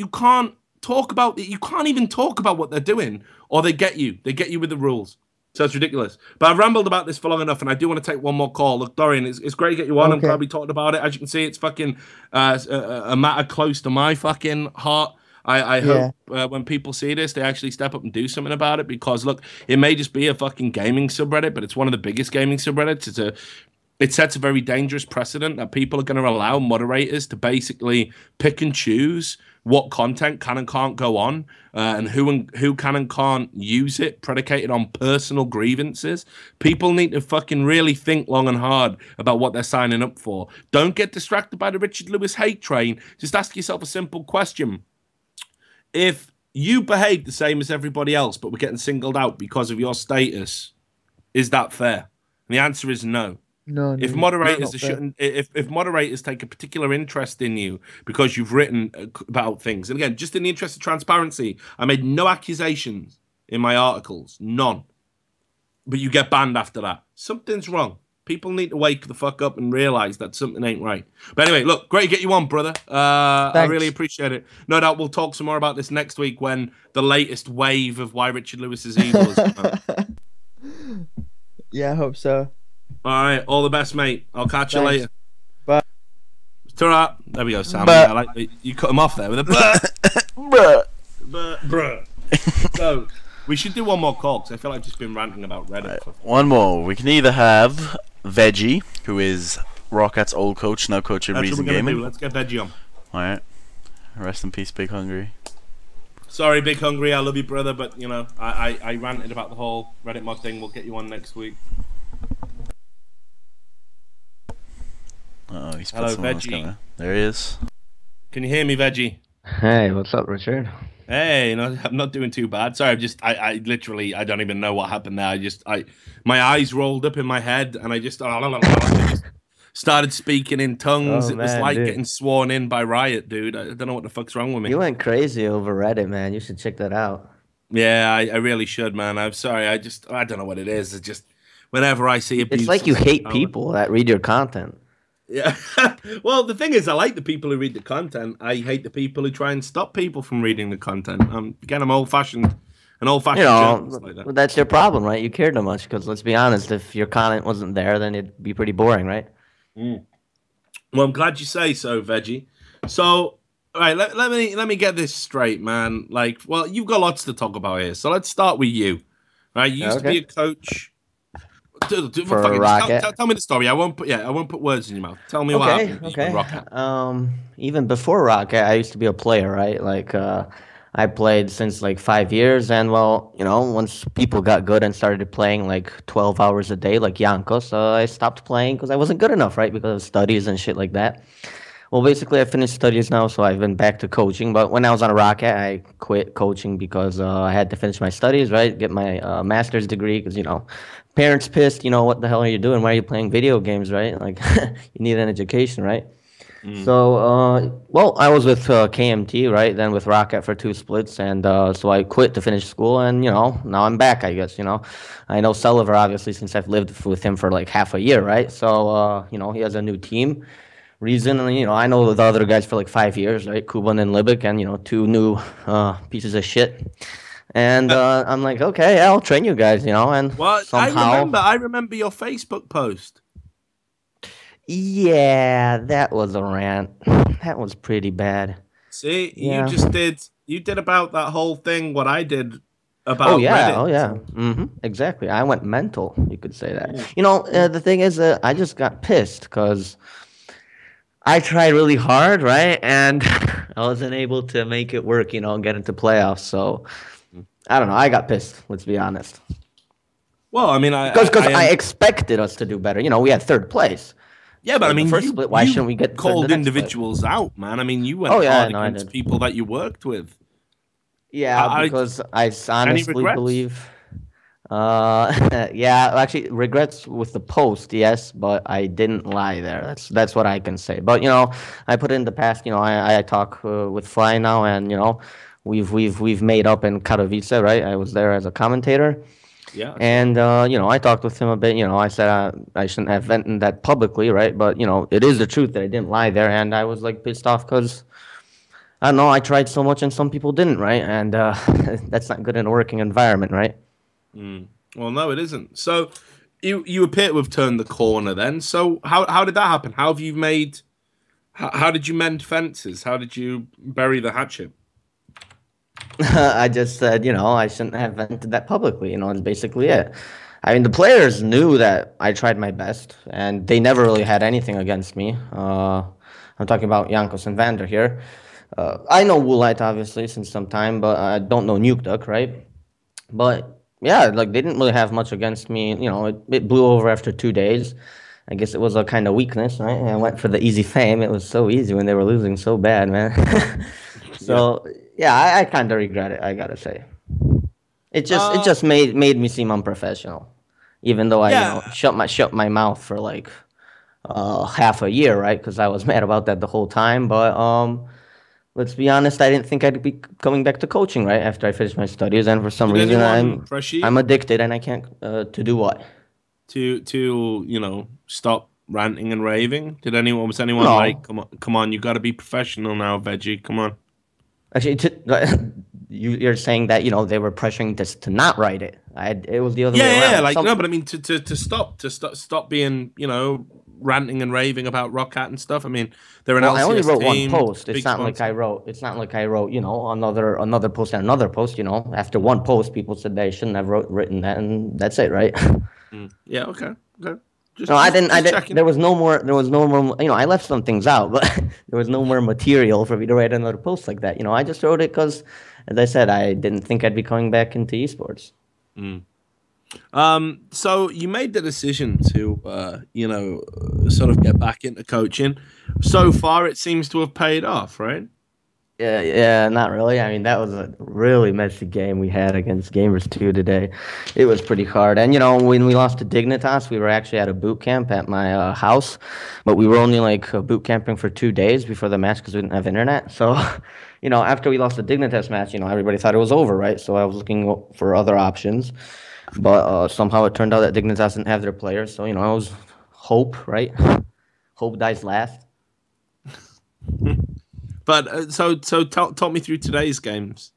can't talk about it. You can't even talk about what they're doing, or they get you. They get you with the rules. So it's ridiculous. But I've rambled about this for long enough, and I do want to take one more call. Look, Dorian, it's great to get you on. I'm glad we talked about it. As you can see, it's fucking a matter close to my fucking heart. I hope when people see this, they actually step up and do something about it, because, look, it may just be a fucking gaming subreddit, but it's one of the biggest gaming subreddits. It sets a very dangerous precedent that people are going to allow moderators to basically pick and choose what content can and can't go on, and who can and can't use it, predicated on personal grievances. People need to fucking really think long and hard about what they're signing up for. Don't get distracted by the Richard Lewis hate train. Just ask yourself a simple question. If you behave the same as everybody else, but we're getting singled out because of your status, is that fair? And the answer is no. No, if moderators if moderators take a particular interest in you because you've written about things, and again, just in the interest of transparency, I made no accusations in my articles, none. But you get banned after that. Something's wrong. People need to wake the fuck up and realize that something ain't right. But anyway, look, great to get you on, brother. I really appreciate it. No doubt we'll talk some more about this next week when the latest wave of why Richard Lewis is evil is Yeah, I hope so. All right, all the best, mate. I'll catch you later. Bye. Ta-ra. There we go, Sam. Yeah, I like you cut him off there with a bruh. So we should do one more call, because I feel like I've just been ranting about Reddit. One more. We can either have Veggie, who is Rockat's old coach, now coach in Reason Gaming. Let's get Veggie on. All right. Rest in peace, Big Hungry. Sorry, Big Hungry. I love you, brother, but I ranted about the whole Reddit mod thing. We'll get you on next week. He's hello, Veggie. There he is. Can you hear me, Veggie? Hey, what's up, Richard? Hey, I'm not doing too bad. Sorry, I literally, I don't even know what happened there. My eyes rolled up in my head, and I just started speaking in tongues. It was like getting sworn in by Riot, dude. I don't know what the fuck's wrong with me. You went crazy over Reddit, man. You should check that out. Yeah, I really should, man. I'm sorry. I don't know what it is. It's just whenever I see abuse, it's like you hate people that read your content. Yeah. Well, the thing is, I like the people who read the content. I hate the people who try and stop people from reading the content. Again, I'm old-fashioned. An old-fashioned journalist like that. Well, that's your problem, right? You care too much, because let's be honest, if your content wasn't there, then it'd be pretty boring, right? Well, I'm glad you say so, Veggie. So, all right, let me get this straight, man. Like, well, you've got lots to talk about here. So let's start with you. All right, you used to be a coach. For Roccat. Tell me the story. I won't put words in your mouth. Tell me what happened. Okay. Even before Roccat, I used to be a player, right? Like, I played since like 5 years, and well, once people got good and started playing like 12 hours a day, like Yanko, so I stopped playing because I wasn't good enough, right? Because of studies and shit like that. Well, basically, I finished studies now, so I've been back to coaching. But when I was on Roccat, I quit coaching because I had to finish my studies, right? Get my master's degree, because parents pissed. What the hell are you doing? Why are you playing video games, right? Like, you need an education, right? So, well, I was with KMT, right? Then with Roccat for 2 splits, and so I quit to finish school, and now I'm back, I guess. I know Sulliver, obviously, since I've lived with him for like half a year, right? So, he has a new team. Reason, and I know the other guys for like 5 years, right? Kuban and Libic, and 2 new pieces of shit. And I'm like, okay, I'll train you guys, and well, somehow I remember your Facebook post. Yeah, that was a rant. That was pretty bad. See, yeah. You did about that whole thing what I did about Reddit. Oh yeah. Exactly. I went mental, you could say that. The thing is, I just got pissed because I tried really hard, right? And I wasn't able to make it work, and get into playoffs. So I don't know. I got pissed. Let's be honest. Well, I mean, Because I expected us to do better. We had third place. Yeah, but I mean, the first split, why shouldn't we get called the next individuals split? out, man? I mean, you went hard against people that you worked with. Yeah, because I honestly believe. Yeah, actually, regrets with the post, yes, but I didn't lie there. That's what I can say. But I put in the past. I talk with Fly now, and we've made up in Katowice, right? I was there as a commentator. Yeah. And I talked with him a bit. I said I shouldn't have vented that publicly, right? But it is the truth that I didn't lie there, and I was like pissed off because I don't know. I tried so much, and some people didn't, right? And that's not good in a working environment, right? Well, no, it isn't. So you appear to have turned the corner then. So how did that happen? How have you made? How did you mend fences? How did you bury the hatchet? I just said, I shouldn't have vented that publicly. It's basically it. I mean, the players knew that I tried my best, and they never really had anything against me. I'm talking about Jankos and Vander here. I know Woolite, obviously, since some time, but I don't know Nuke Duck, right? But, yeah, like, they didn't really have much against me. It blew over after 2 days. I guess it was a kind of weakness, right? And I went for the easy fame. It was so easy when they were losing so bad, man. So... Yeah, I kind of regret it. I gotta say, it just made me seem unprofessional, even though I shut my mouth for like half a year, right? Because I was mad about that the whole time. But let's be honest, I didn't think I'd be coming back to coaching right after I finished my studies, and for some reason I'm addicted, and I can't to do what? To stop ranting and raving. Was anyone No. like, come on, you got to be professional now, Veggie, come on. Actually, you're saying that they were pressuring us to not write it. It was the other way around. Yeah, like no, but I mean to stop being ranting and raving about Roccat and stuff. I mean, they're an LCS I only wrote team, one post. It's not like I wrote. Another post and another post. After one post, people said they shouldn't have written that, and that's it, right? Yeah. Okay. I didn't. There was no more. I left some things out, but there was no more material for me to write another post like that. I just wrote it because, as I said, I didn't think I'd be coming back into esports. So you made the decision to, sort of get back into coaching. So far, it seems to have paid off, right? Yeah, not really. I mean, that was a really messy game we had against Gamers 2 today. It was pretty hard. And, when we lost to Dignitas, we were actually at a boot camp at my house, but we were only, boot camping for 2 days before the match because we didn't have internet. So, after we lost the Dignitas match, everybody thought it was over, right? So I was looking for other options, but somehow it turned out that Dignitas didn't have their players. So, it was hope, right? Hope dies last. But so talk me through today's games.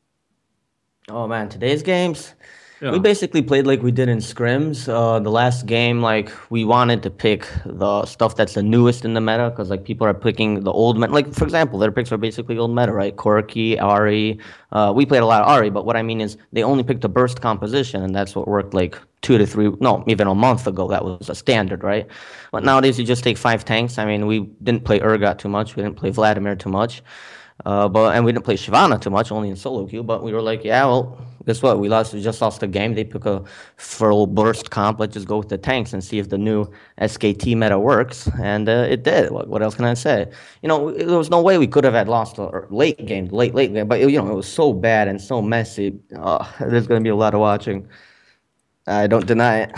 Oh man, today's games, we basically played like we did in scrims. The last game, we wanted to pick the stuff that's the newest in the meta, because people are picking the old meta. Like for example, their picks are basically old meta, right? Corki, Ari. We played a lot of Ari, but what I mean is they only picked a burst composition, and that's what worked 2 to 3, no, even a month ago. That was a standard, right? But nowadays you just take 5 tanks. I mean, we didn't play Urgot too much. We didn't play Vladimir too much. And we didn't play Shyvana too much, only in solo queue. But we were like, yeah, well, guess what? We just lost the game. They took a full burst comp. Let's just go with the tanks and see if the new SKT meta works. And it did. What else can I say? There was no way we could have had lost a late game. But it was so bad and so messy. There's gonna be a lot of watching. I don't deny it.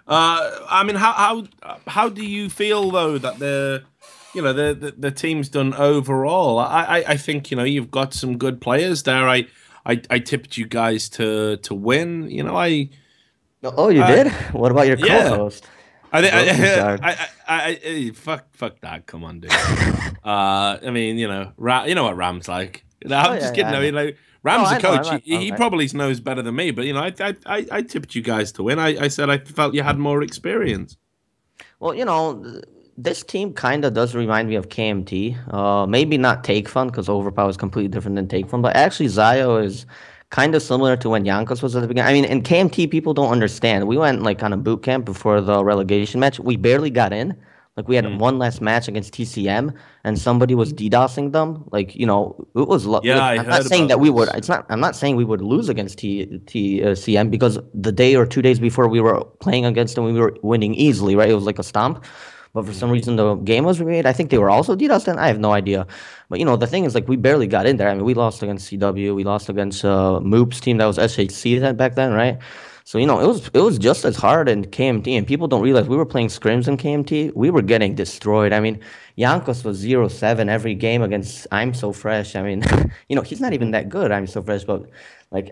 I mean, how do you feel though that the team's done overall? I think you've got some good players there. I tipped you guys to win. Oh, you did? What about your co-host? Fuck that. Come on, dude. I mean, you know what Ram's like. I'm just kidding. Ram's a coach. He probably knows better than me. But I tipped you guys to win. I said I felt you had more experience. Well, this team kind of does remind me of KMT. Maybe not Take Fun, because Overpower is completely different than Take Fun. But actually, Zio is kind of similar to when Jankos was at the beginning. I mean, in KMT, people don't understand. We went on a boot camp before the relegation match. We barely got in, Like we had one last match against TCM, and somebody was DDoSing them. Like it was. Yeah, I I'm heard not saying that about we would. this. It's not. I'm not saying we would lose against CM because the day or 2 days before we were playing against them, we were winning easily. Right? It was like a stomp. But for some reason, the game was remade. I think they were also DDoSed, and I have no idea. But the thing is, like, we barely got in there. I mean, we lost against CW. We lost against Moop's team that was SHC back then, right? So it was just as hard in KMT, and people don't realize we were playing scrims in KMT. We were getting destroyed. I mean, Jankos was 0-7 every game against I'm So Fresh. I mean, he's not even that good. I'm So Fresh, but like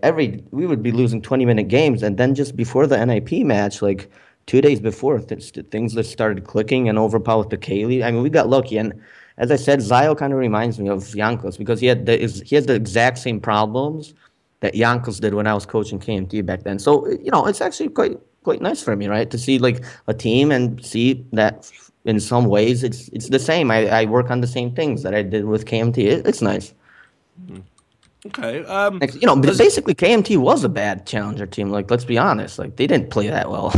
we would be losing 20-minute games, and then just before the NIP match, like 2 days before, things just started clicking and Overpower with the Kaylee. I mean, we got lucky, and as I said, Zio kind of reminds me of Jankos because he has the exact same problems that Jankos did when I was coaching KMT back then. So, it's actually quite nice for me, right? To see like a team and see that in some ways it's the same. I work on the same things that I did with KMT. It's nice. Okay. Basically KMT was a bad challenger team. Like, let's be honest. Like, they didn't play that well.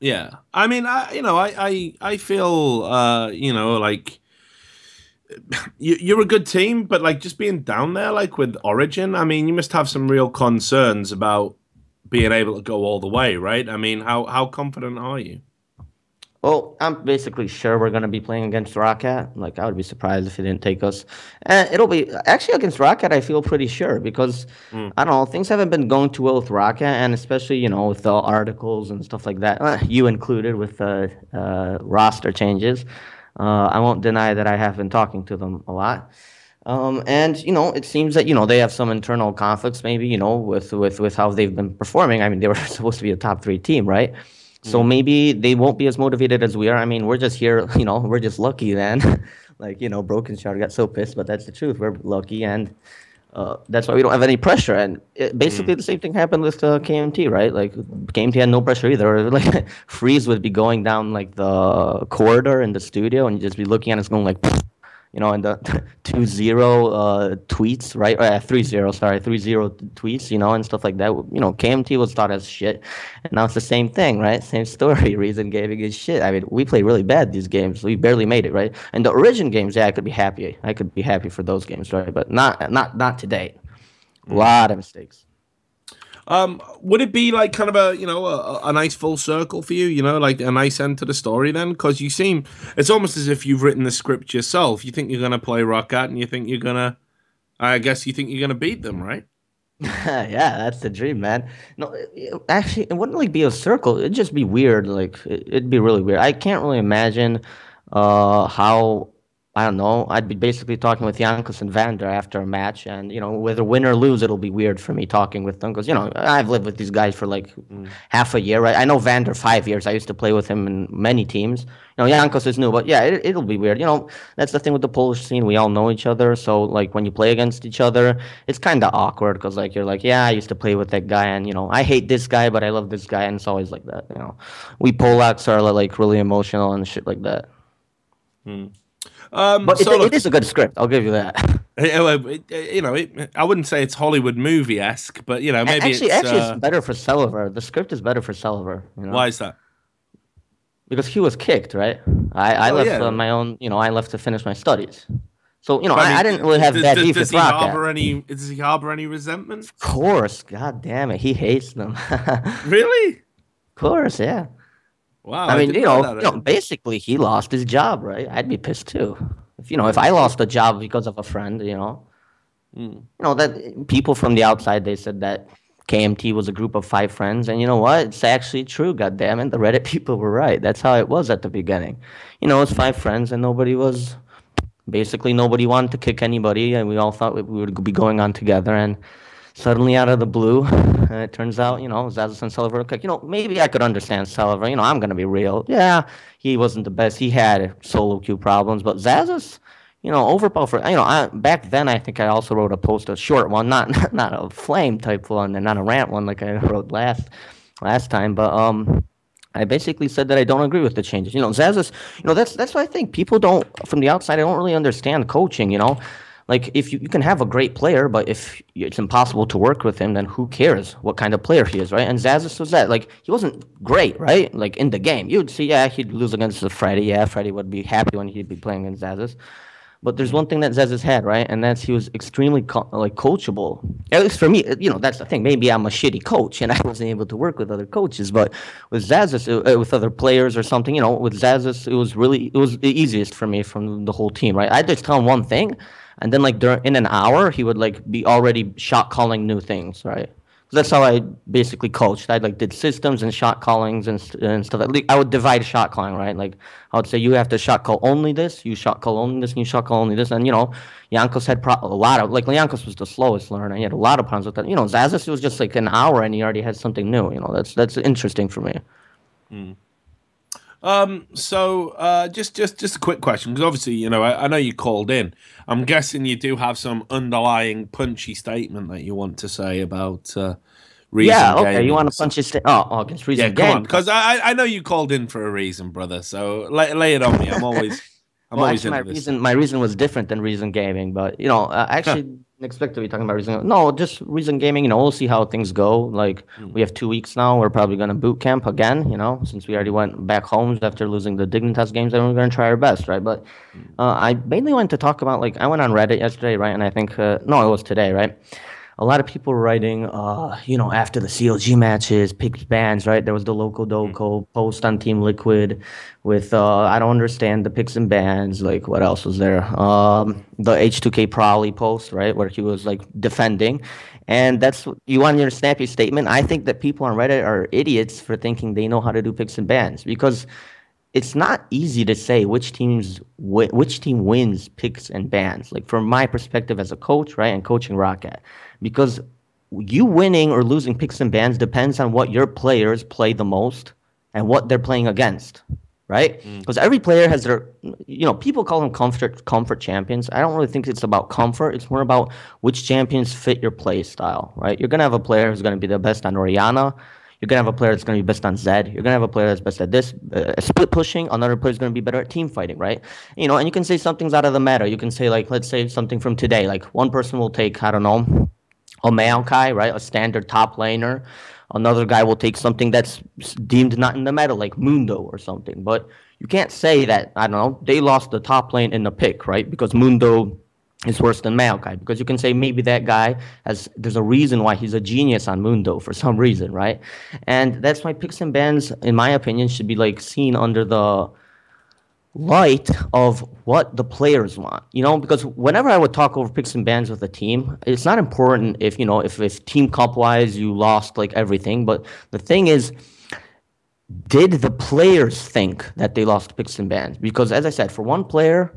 Yeah. I mean, I feel, like you're a good team, but like just being down there, like with Origin, I mean, you must have some real concerns about being able to go all the way, right? I mean, how confident are you? Well, I'm basically sure we're going to be playing against Roccat. Like, I would be surprised if he didn't take us. And it'll be actually against Roccat, I feel pretty sure because I don't know, things haven't been going too well with Roccat, and especially, with the articles and stuff like that, you included with the roster changes. I won't deny that I have been talking to them a lot. And it seems that they have some internal conflicts, maybe with how they've been performing. I mean, they were supposed to be a top 3 team, right? So maybe they won't be as motivated as we are. I mean, we're just here, we're just lucky then. Like, Broken Shard got so pissed, but that's the truth. We're lucky, and that's why we don't have any pressure. And basically the same thing happened with KMT, right? Like, KMT had no pressure either. Like, Freeze would be going down, like, the corridor in the studio, and you'd just be looking at us going, like, and the 2-0 tweets, right? 3-0, sorry, 3-0 tweets, and stuff like that. KMT was thought as shit, and now it's the same thing, right? Same story. Reason Gaming is shit. I mean, we play really bad these games. We barely made it, right? And the Origin games, yeah, I could be happy. I could be happy for those games, right? But not today. A lot of mistakes. Would it be like kind of a nice full circle for you, like a nice end to the story then? Because it's almost as if you've written the script yourself. You think you're going to play Roccat, and you think you're going to, I guess you think you're going to beat them, right? Yeah, that's the dream, man. No, actually, it wouldn't like be a circle. It'd just be weird. Like, it'd be really weird. I can't really imagine how. I don't know. I'd be basically talking with Jankos and Vander after a match, and whether win or lose, it'll be weird for me talking with them because I've lived with these guys for like half a year, right? I know Vander 5 years. I used to play with him in many teams. Jankos is new, but yeah, it'll be weird. That's the thing with the Polish scene. We all know each other, so like when you play against each other, it's kind of awkward because like you're like, yeah, I used to play with that guy, and I hate this guy, but I love this guy, and it's always like that. We Polacks are like really emotional and shit like that. But it is a good script. I'll give you that. I wouldn't say it's Hollywood movie-esque, but maybe actually it's better for Selliver. The script is better for Selliver. Why is that? Because he was kicked, right? I left on my own. I left to finish my studies. So I didn't really have bad beef with Roccat. Does he harbor any resentment? Of course, god damn it, he hates them. Really? Of course, yeah. Wow. I mean, basically he lost his job, right? I'd be pissed too. If I lost a job because of a friend, that people from the outside, they said that KMT was a group of 5 friends, and you know what? It's actually true, goddammit. The Reddit people were right. That's how it was at the beginning. It's 5 friends, and nobody wanted to kick anybody, and we all thought we would be going on together, and suddenly out of the blue, it turns out, Zazas and Selliver, maybe I could understand Selliver. I'm going to be real. Yeah, he wasn't the best. He had solo queue problems, but Zazas, overpower for, back then I think I also wrote a post, a short one, not a flame type one, and not a rant one like I wrote last time, but I basically said that I don't agree with the changes. Zazas, that's why I think people don't, from the outside, I don't really understand coaching, Like, if you can have a great player, but if it's impossible to work with him, then who cares what kind of player he is, right? And Xazus was that. Like, he wasn't great, right? Like, in the game. You would see, yeah, he'd lose against Freddy. Yeah, Freddy would be happy when he'd be playing against Xazus. But there's one thing that Xazus had, right? And that's he was extremely coachable. At least for me, that's the thing. Maybe I'm a shitty coach and I wasn't able to work with other coaches. But with Xazus, with other players or something, with Xazus, it was the easiest for me from the whole team, right? I just tell him one thing, and then like in an hour, he would like be already shot calling new things, right? That's how I basically coached. I like did systems and shot callings and stuff. Like, I would divide shot calling, right? Like I would say you have to shot call only this, you shot call only this, and you shot call only this. And Jankos had a lot of Jankos was the slowest learner. He had a lot of problems with that. Xazus, it was just like an hour and he already had something new. That's interesting for me. So just a quick question, because obviously I know you called in. I'm guessing you do have some underlying punchy statement that you want to say about Reason. Yeah, okay. Gaming. You want to punch his against Reason? Yeah, come on, because I know you called in for a reason, brother. So lay it on me. I'm always actually, my reason was different than Reason Gaming, but I actually didn't expect to be talking about Reason. No, just Reason Gaming. We'll see how things go. Like we have 2 weeks now. We're probably gonna boot camp again. Since we already went back home after losing the Dignitas games, and we're gonna try our best, right? But I mainly wanted to talk about I went on Reddit yesterday, right? And I think no, it was today, right? A lot of people were writing, after the CLG matches, picks bans, right? There was the Loco Doco post on Team Liquid with, I don't understand the picks and bans. Like, what else was there? The H2K Prowley post, right? Where he was, defending. And that's, you want your snappy statement? I think that people on Reddit are idiots for thinking they know how to do picks and bans, because it's not easy to say which team wins picks and bans. Like, from my perspective as a coach, right, and coaching Roccat, because you winning or losing picks and bans depends on what your players play the most and what they're playing against, right? Because every player has their, people call them comfort champions. I don't really think it's about comfort. It's more about which champions fit your play style, right? You're gonna have a player who's gonna be the best on Orianna. You're going to have a player that's going to be best on Zed. You're going to have a player that's best at this, split pushing. Another player is going to be better at team fighting, right? And you can say something's out of the meta. You can say, let's say something from today. Like, one person will take, I don't know, a Maokai, right? A standard top laner. Another guy will take something that's deemed not in the meta, like Mundo or something. But you can't say that, I don't know, they lost the top lane in the pick, right? Because Mundo is worse than Maokai, because you can say maybe that guy there's a reason why he's a genius on Mundo for some reason, right? And that's why picks and bans, in my opinion, should be seen under the light of what the players want, because whenever I would talk over picks and bans with a team, it's not important if team comp wise you lost everything, but the thing is, did the players think that they lost picks and bans? Because as I said, for one player,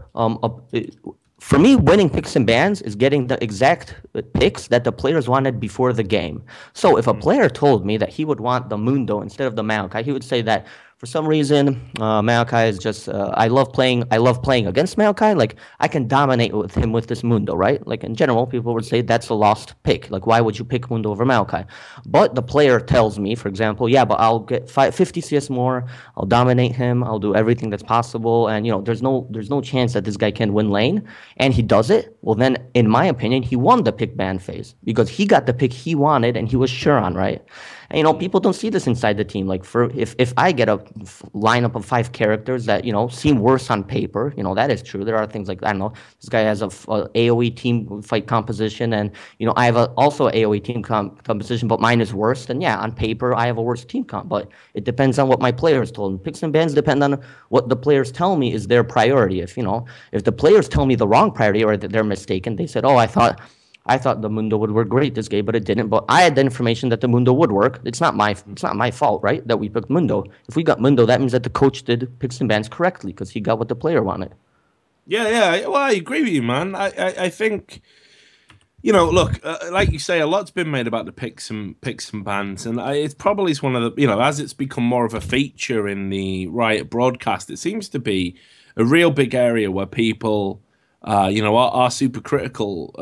for me, winning picks and bans is getting the exact picks that the players wanted before the game. So if a player told me that he would want the Mundo instead of the Maokai, he would say that for some reason, Maokai is just, I love playing against Maokai. I can dominate with him with this Mundo, right? In general, people would say that's a lost pick. Why would you pick Mundo over Maokai? But the player tells me, for example, yeah, but I'll get 50 CS more. I'll dominate him. I'll do everything that's possible. And, there's no chance that this guy can win lane. And he does it. Well, then, in my opinion, he won the pick ban phase because he got the pick he wanted and he was sure on, right? And, people don't see this inside the team. If I get a lineup of 5 characters that, seem worse on paper, that is true. There are things like, I don't know, this guy has a AoE team fight composition, and, I have also AoE team composition, but mine is worse. Then, yeah, on paper, I have a worse team comp. But it depends on what my players told me. Picks and bans depend on what the players tell me is their priority. If the players tell me the wrong priority or that they're mistaken, they said, oh, I thought the Mundo would work great this game, but it didn't. But I had the information that the Mundo would work. It's not my fault, right? That we picked Mundo. If we got Mundo, that means that the coach did picks and bans correctly because he got what the player wanted. Yeah. Well, I agree with you, man. I think, look, like you say, a lot's been made about the picks and bans, and it's probably one of the, as it's become more of a feature in the Riot broadcast, it seems to be a real big area where people, are super critical.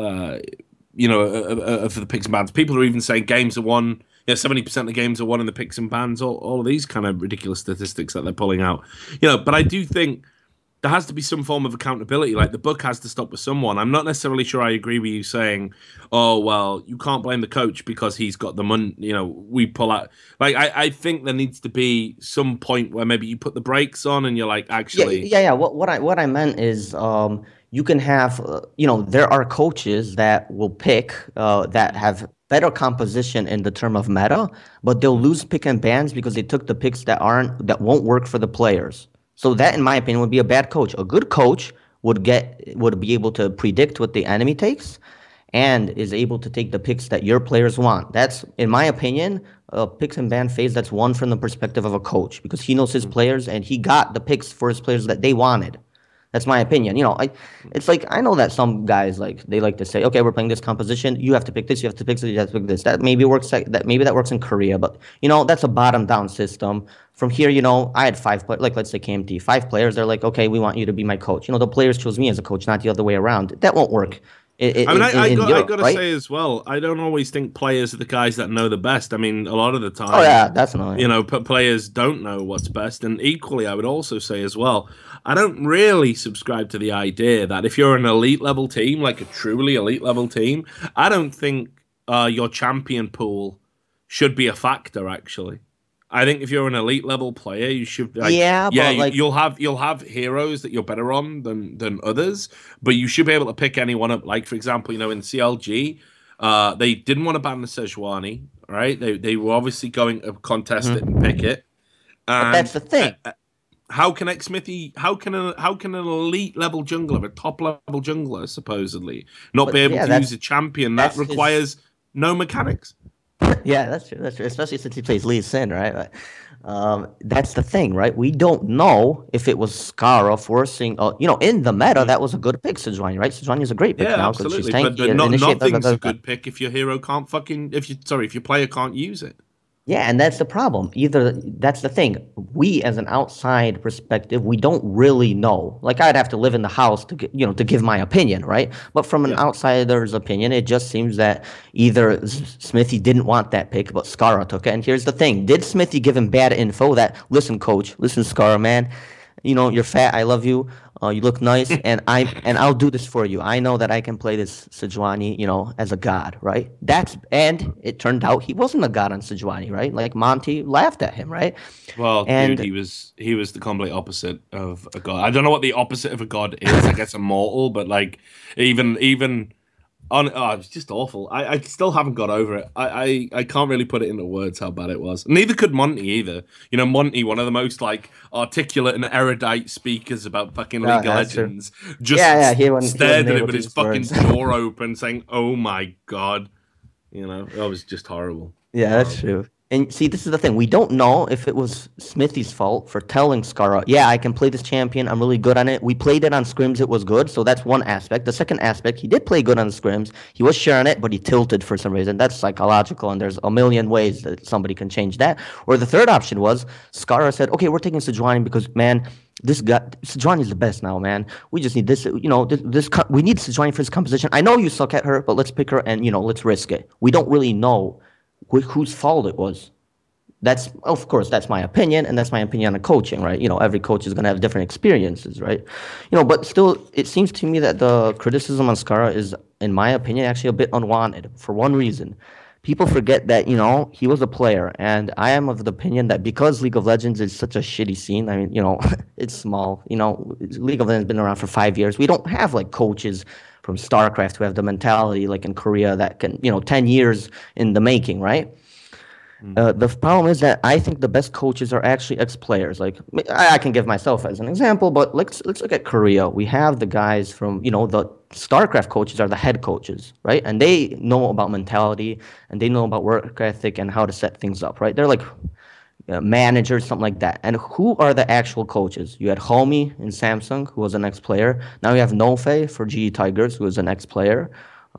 For the picks and bans. People are even saying games are won, 70% of the games are won in the picks and bans, all of these kind of ridiculous statistics that they're pulling out. But I do think there has to be some form of accountability. Like the buck has to stop with someone. I'm not necessarily sure I agree with you saying, "Oh well, you can't blame the coach because he's got the money." You know, we pull out. Like I think there needs to be some point where maybe you put the brakes on and you're like, actually, Yeah. What I meant is, you can have, there are coaches that will pick that have better composition in the term of meta, but they'll lose pick and bans because they took the picks that won't work for the players. So that, in my opinion, would be a bad coach. A good coach would be able to predict what the enemy takes, and is able to take the picks that your players want. That's, in my opinion, a picks and ban phase that's one from the perspective of a coach, because he knows his players and he got the picks for his players that they wanted. That's my opinion. It's like, I know that some guys, like, they like to say, okay, we're playing this composition. You have to pick this. You have to pick this. You have to pick this. That maybe works. Maybe that works in Korea, but that's a bottom down system. From here, I had 5 players. Like, let's say KMT, 5 players. They're like, okay, we want you to be my coach. The players chose me as a coach, not the other way around. That won't work. I got to right? say as well, I don't always think players are the guys that know the best. I mean, a lot of the time, Oh yeah, that's annoying. Players don't know what's best. And equally, I would also say as well, I don't really subscribe to the idea that if you're an elite level team, like a truly elite level team, I don't think your champion pool should be a factor, actually. I think if you're an elite level player, you should but like, you'll have heroes that you're better on than others, but you should be able to pick anyone up. Like, for example, in CLG, they didn't want to ban the Sejuani, right? They were obviously going to contest it and pick it. And but that's the thing. How can Xmithy? How can an elite level jungler, a top level jungler, supposedly not be able to use a champion that requires no mechanics? Yeah, that's true. That's true. Especially since he plays Lee Sin, right? That's the thing, right? We don't know if it was Skara forcing. In the meta, that was a good pick, Sejuani, right? Sejuani is a great pick now because she's tanky. But nothing's a good pick if your hero can't if your player can't use it. Yeah, and that's the problem. That's the thing. We, as an outside perspective, we don't really know. Like, I'd have to live in the house to give my opinion, right? But from an outsider's opinion, it just seems that either Smithy didn't want that pick, but Skara took it. And here's the thing: did Smithy give him bad info? That, listen, coach, listen, Skara, man, you're fat. I love you. You look nice, and I'll do this for you. I know that I can play this Sejuani, as a god, right? And it turned out he wasn't a god on Sejuani, right? Like, Monty laughed at him, right? Well, dude, he was the complete opposite of a god. I don't know what the opposite of a god is. I guess a mortal, but like even it's just awful. I still haven't got over it. I can't really put it into words how bad it was. Neither could Monty either. Monty, one of the most like articulate and erudite speakers about fucking League of Legends, just stared at it with his fucking jaw open, saying, "Oh my god," that was just horrible. Yeah, that's true. And see, this is the thing. We don't know if it was Smithy's fault for telling Skara, yeah, I can play this champion. I'm really good on it. We played it on scrims. It was good. So that's one aspect. The second aspect, he did play good on the scrims. He was sharing it, but he tilted for some reason. That's psychological, and there's a million ways that somebody can change that. Or the third option was Skara said, okay, we're taking Sejuani because, man, this guy, Sejuani is the best now, man. We just need this, we need Sejuani for his composition. I know you suck at her, but let's pick her and, let's risk it. We don't really know whose fault it was. Of course, that's my opinion, and that's my opinion on coaching, right? Every coach is going to have different experiences, right? But still, it seems to me that the criticism on Skara is, in my opinion, actually a bit unwanted for one reason. People forget that, he was a player, and I am of the opinion that because League of Legends is such a shitty scene, I mean, it's small, League of Legends has been around for 5 years. We don't have, like, coaches from StarCraft who have the mentality, like in Korea, that can, 10 years in the making, right? The problem is that I think the best coaches are actually ex-players. Like, I can give myself as an example, but let's look at Korea. We have the guys from, the StarCraft coaches are the head coaches, right? And they know about mentality, and they know about work ethic and how to set things up, right? They're like managers, something like that. And who are the actual coaches? You had Homie in Samsung, who was an ex-player. Now you have Nofe for GE Tigers, who was an ex-player.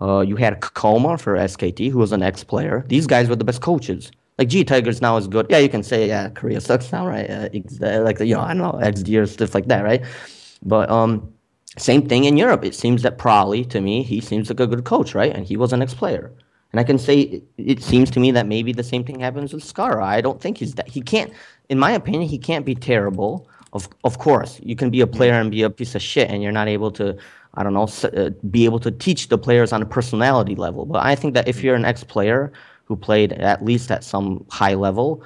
You had Kokoma for SKT, who was an ex-player. These guys were the best coaches. Like, G Tigers now is good. Yeah, you can say, yeah, Korea sucks now, right? I don't know, XD or stuff like that, right? But same thing in Europe. It seems that Prolly, to me, he seems like a good coach, right? And he was an ex-player. And I can say, it seems to me that maybe the same thing happens with Skara. I don't think he can't, in my opinion, he can't be terrible. Of course, you can be a player and be a piece of shit, and you're not able to, I don't know, be able to teach the players on a personality level. But I think that if you're an ex-player who played at least at some high level,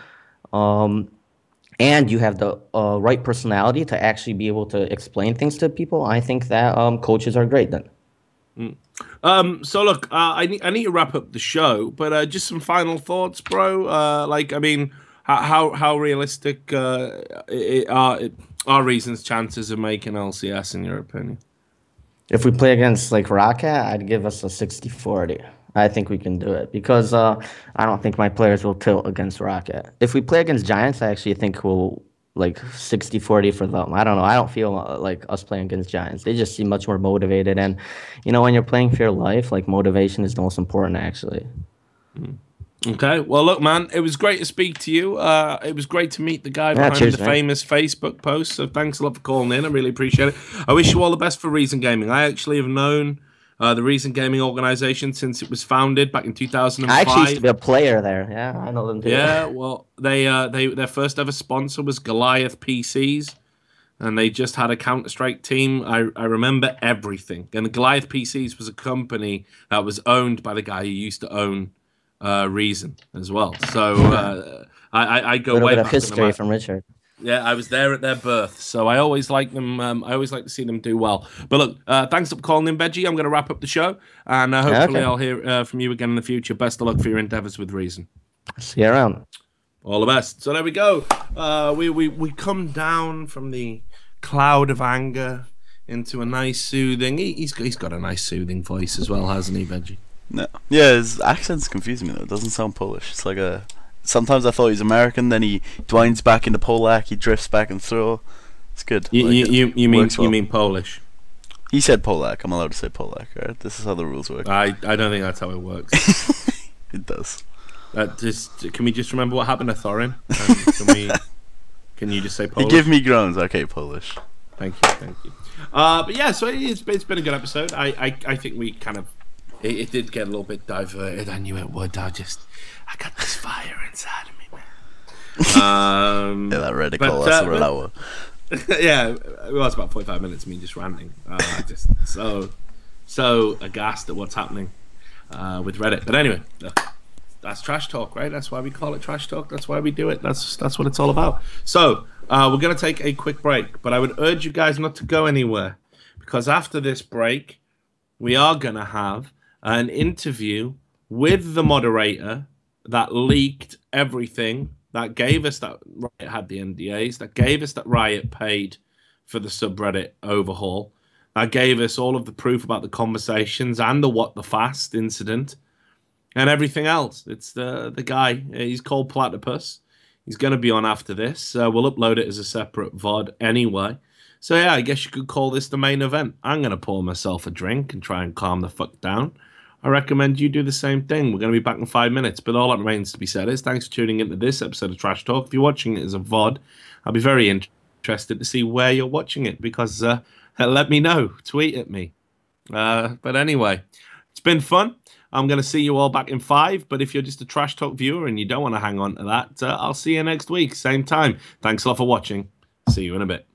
and you have the right personality to actually be able to explain things to people, I think that coaches are great then. So look, I need to wrap up the show, but just some final thoughts, bro. Like, I mean, how realistic are Reason's chances of making LCS in your opinion? If we play against like Roccat, I'd give us a 60-40. I think we can do it because I don't think my players will tilt against Roccat. If we play against Giants, I actually think we'll like 60-40 for them. I don't know. I don't feel like us playing against Giants. They just seem much more motivated. And, you know, when you're playing for your life, like motivation is the most important, actually. Okay. Well, look, man, it was great to speak to you. It was great to meet the guy behind the famous Facebook post. So thanks a lot for calling in. I really appreciate it. I wish you all the best for Reason Gaming. I actually have known the Reason Gaming organization since it was founded back in 2005. I actually used to be a player there. Yeah, I know them too. Yeah, well, their first ever sponsor was Goliath PCs, and they just had a Counter-Strike team. I remember everything. And the Goliath PCs was a company that was owned by the guy who used to own Reason as well. So I go way back. A little bit of history from Richard. Yeah, I was there at their birth, so I always like them. I always like to see them do well. But look, thanks for calling in, Veggie. I'm going to wrap up the show, and hopefully I'll hear from you again in the future. Best of luck for your endeavors with Reason. See you around. All the best. So there we go. We come down from the cloud of anger into a nice soothing. He's got a nice soothing voice as well, hasn't he, Veggie? No. Yeah, his accent's confusing me though. It doesn't sound Polish. It's like a. Sometimes I thought he's American, then he dwines back into Polak, he drifts back and through. It's good. You mean Polish? He said Polak. I'm allowed to say Polak, right? This is how the rules work. I don't think that's how it works. It does. Can we just remember what happened to Thorin? Can you just say Polish? You give me groans. Okay, Polish. Thank you. But yeah, so it's been a good episode. I think we kind of it did get a little bit diverted. I knew it would. I got this fire inside of me, man. Yeah, that radical. That's a hour. Yeah, it was about 45 minutes of me just ranting. Just so aghast at what's happening with Reddit. But anyway, that's trash talk, right? That's why we call it trash talk. That's why we do it. That's what it's all about. So we're gonna take a quick break, but I would urge you guys not to go anywhere, because after this break, we are gonna have an interview with the moderator that leaked everything, that gave us that Riot had the NDAs, that gave us that Riot paid for the subreddit overhaul, that gave us all of the proof about the conversations and the What the Fast incident and everything else. It's the guy. He's called Platypus. He's going to be on after this. We'll upload it as a separate VOD anyway. So yeah, I guess you could call this the main event. I'm going to pour myself a drink and try and calm the fuck down. I recommend you do the same thing. We're going to be back in 5 minutes, but all that remains to be said is thanks for tuning into this episode of Trash Talk. If you're watching it as a VOD, I'll be very interested to see where you're watching it, because let me know. Tweet at me. But anyway, it's been fun. I'm going to see you all back in 5, but if you're just a Trash Talk viewer and you don't want to hang on to that, I'll see you next week, same time. Thanks a lot for watching. See you in a bit.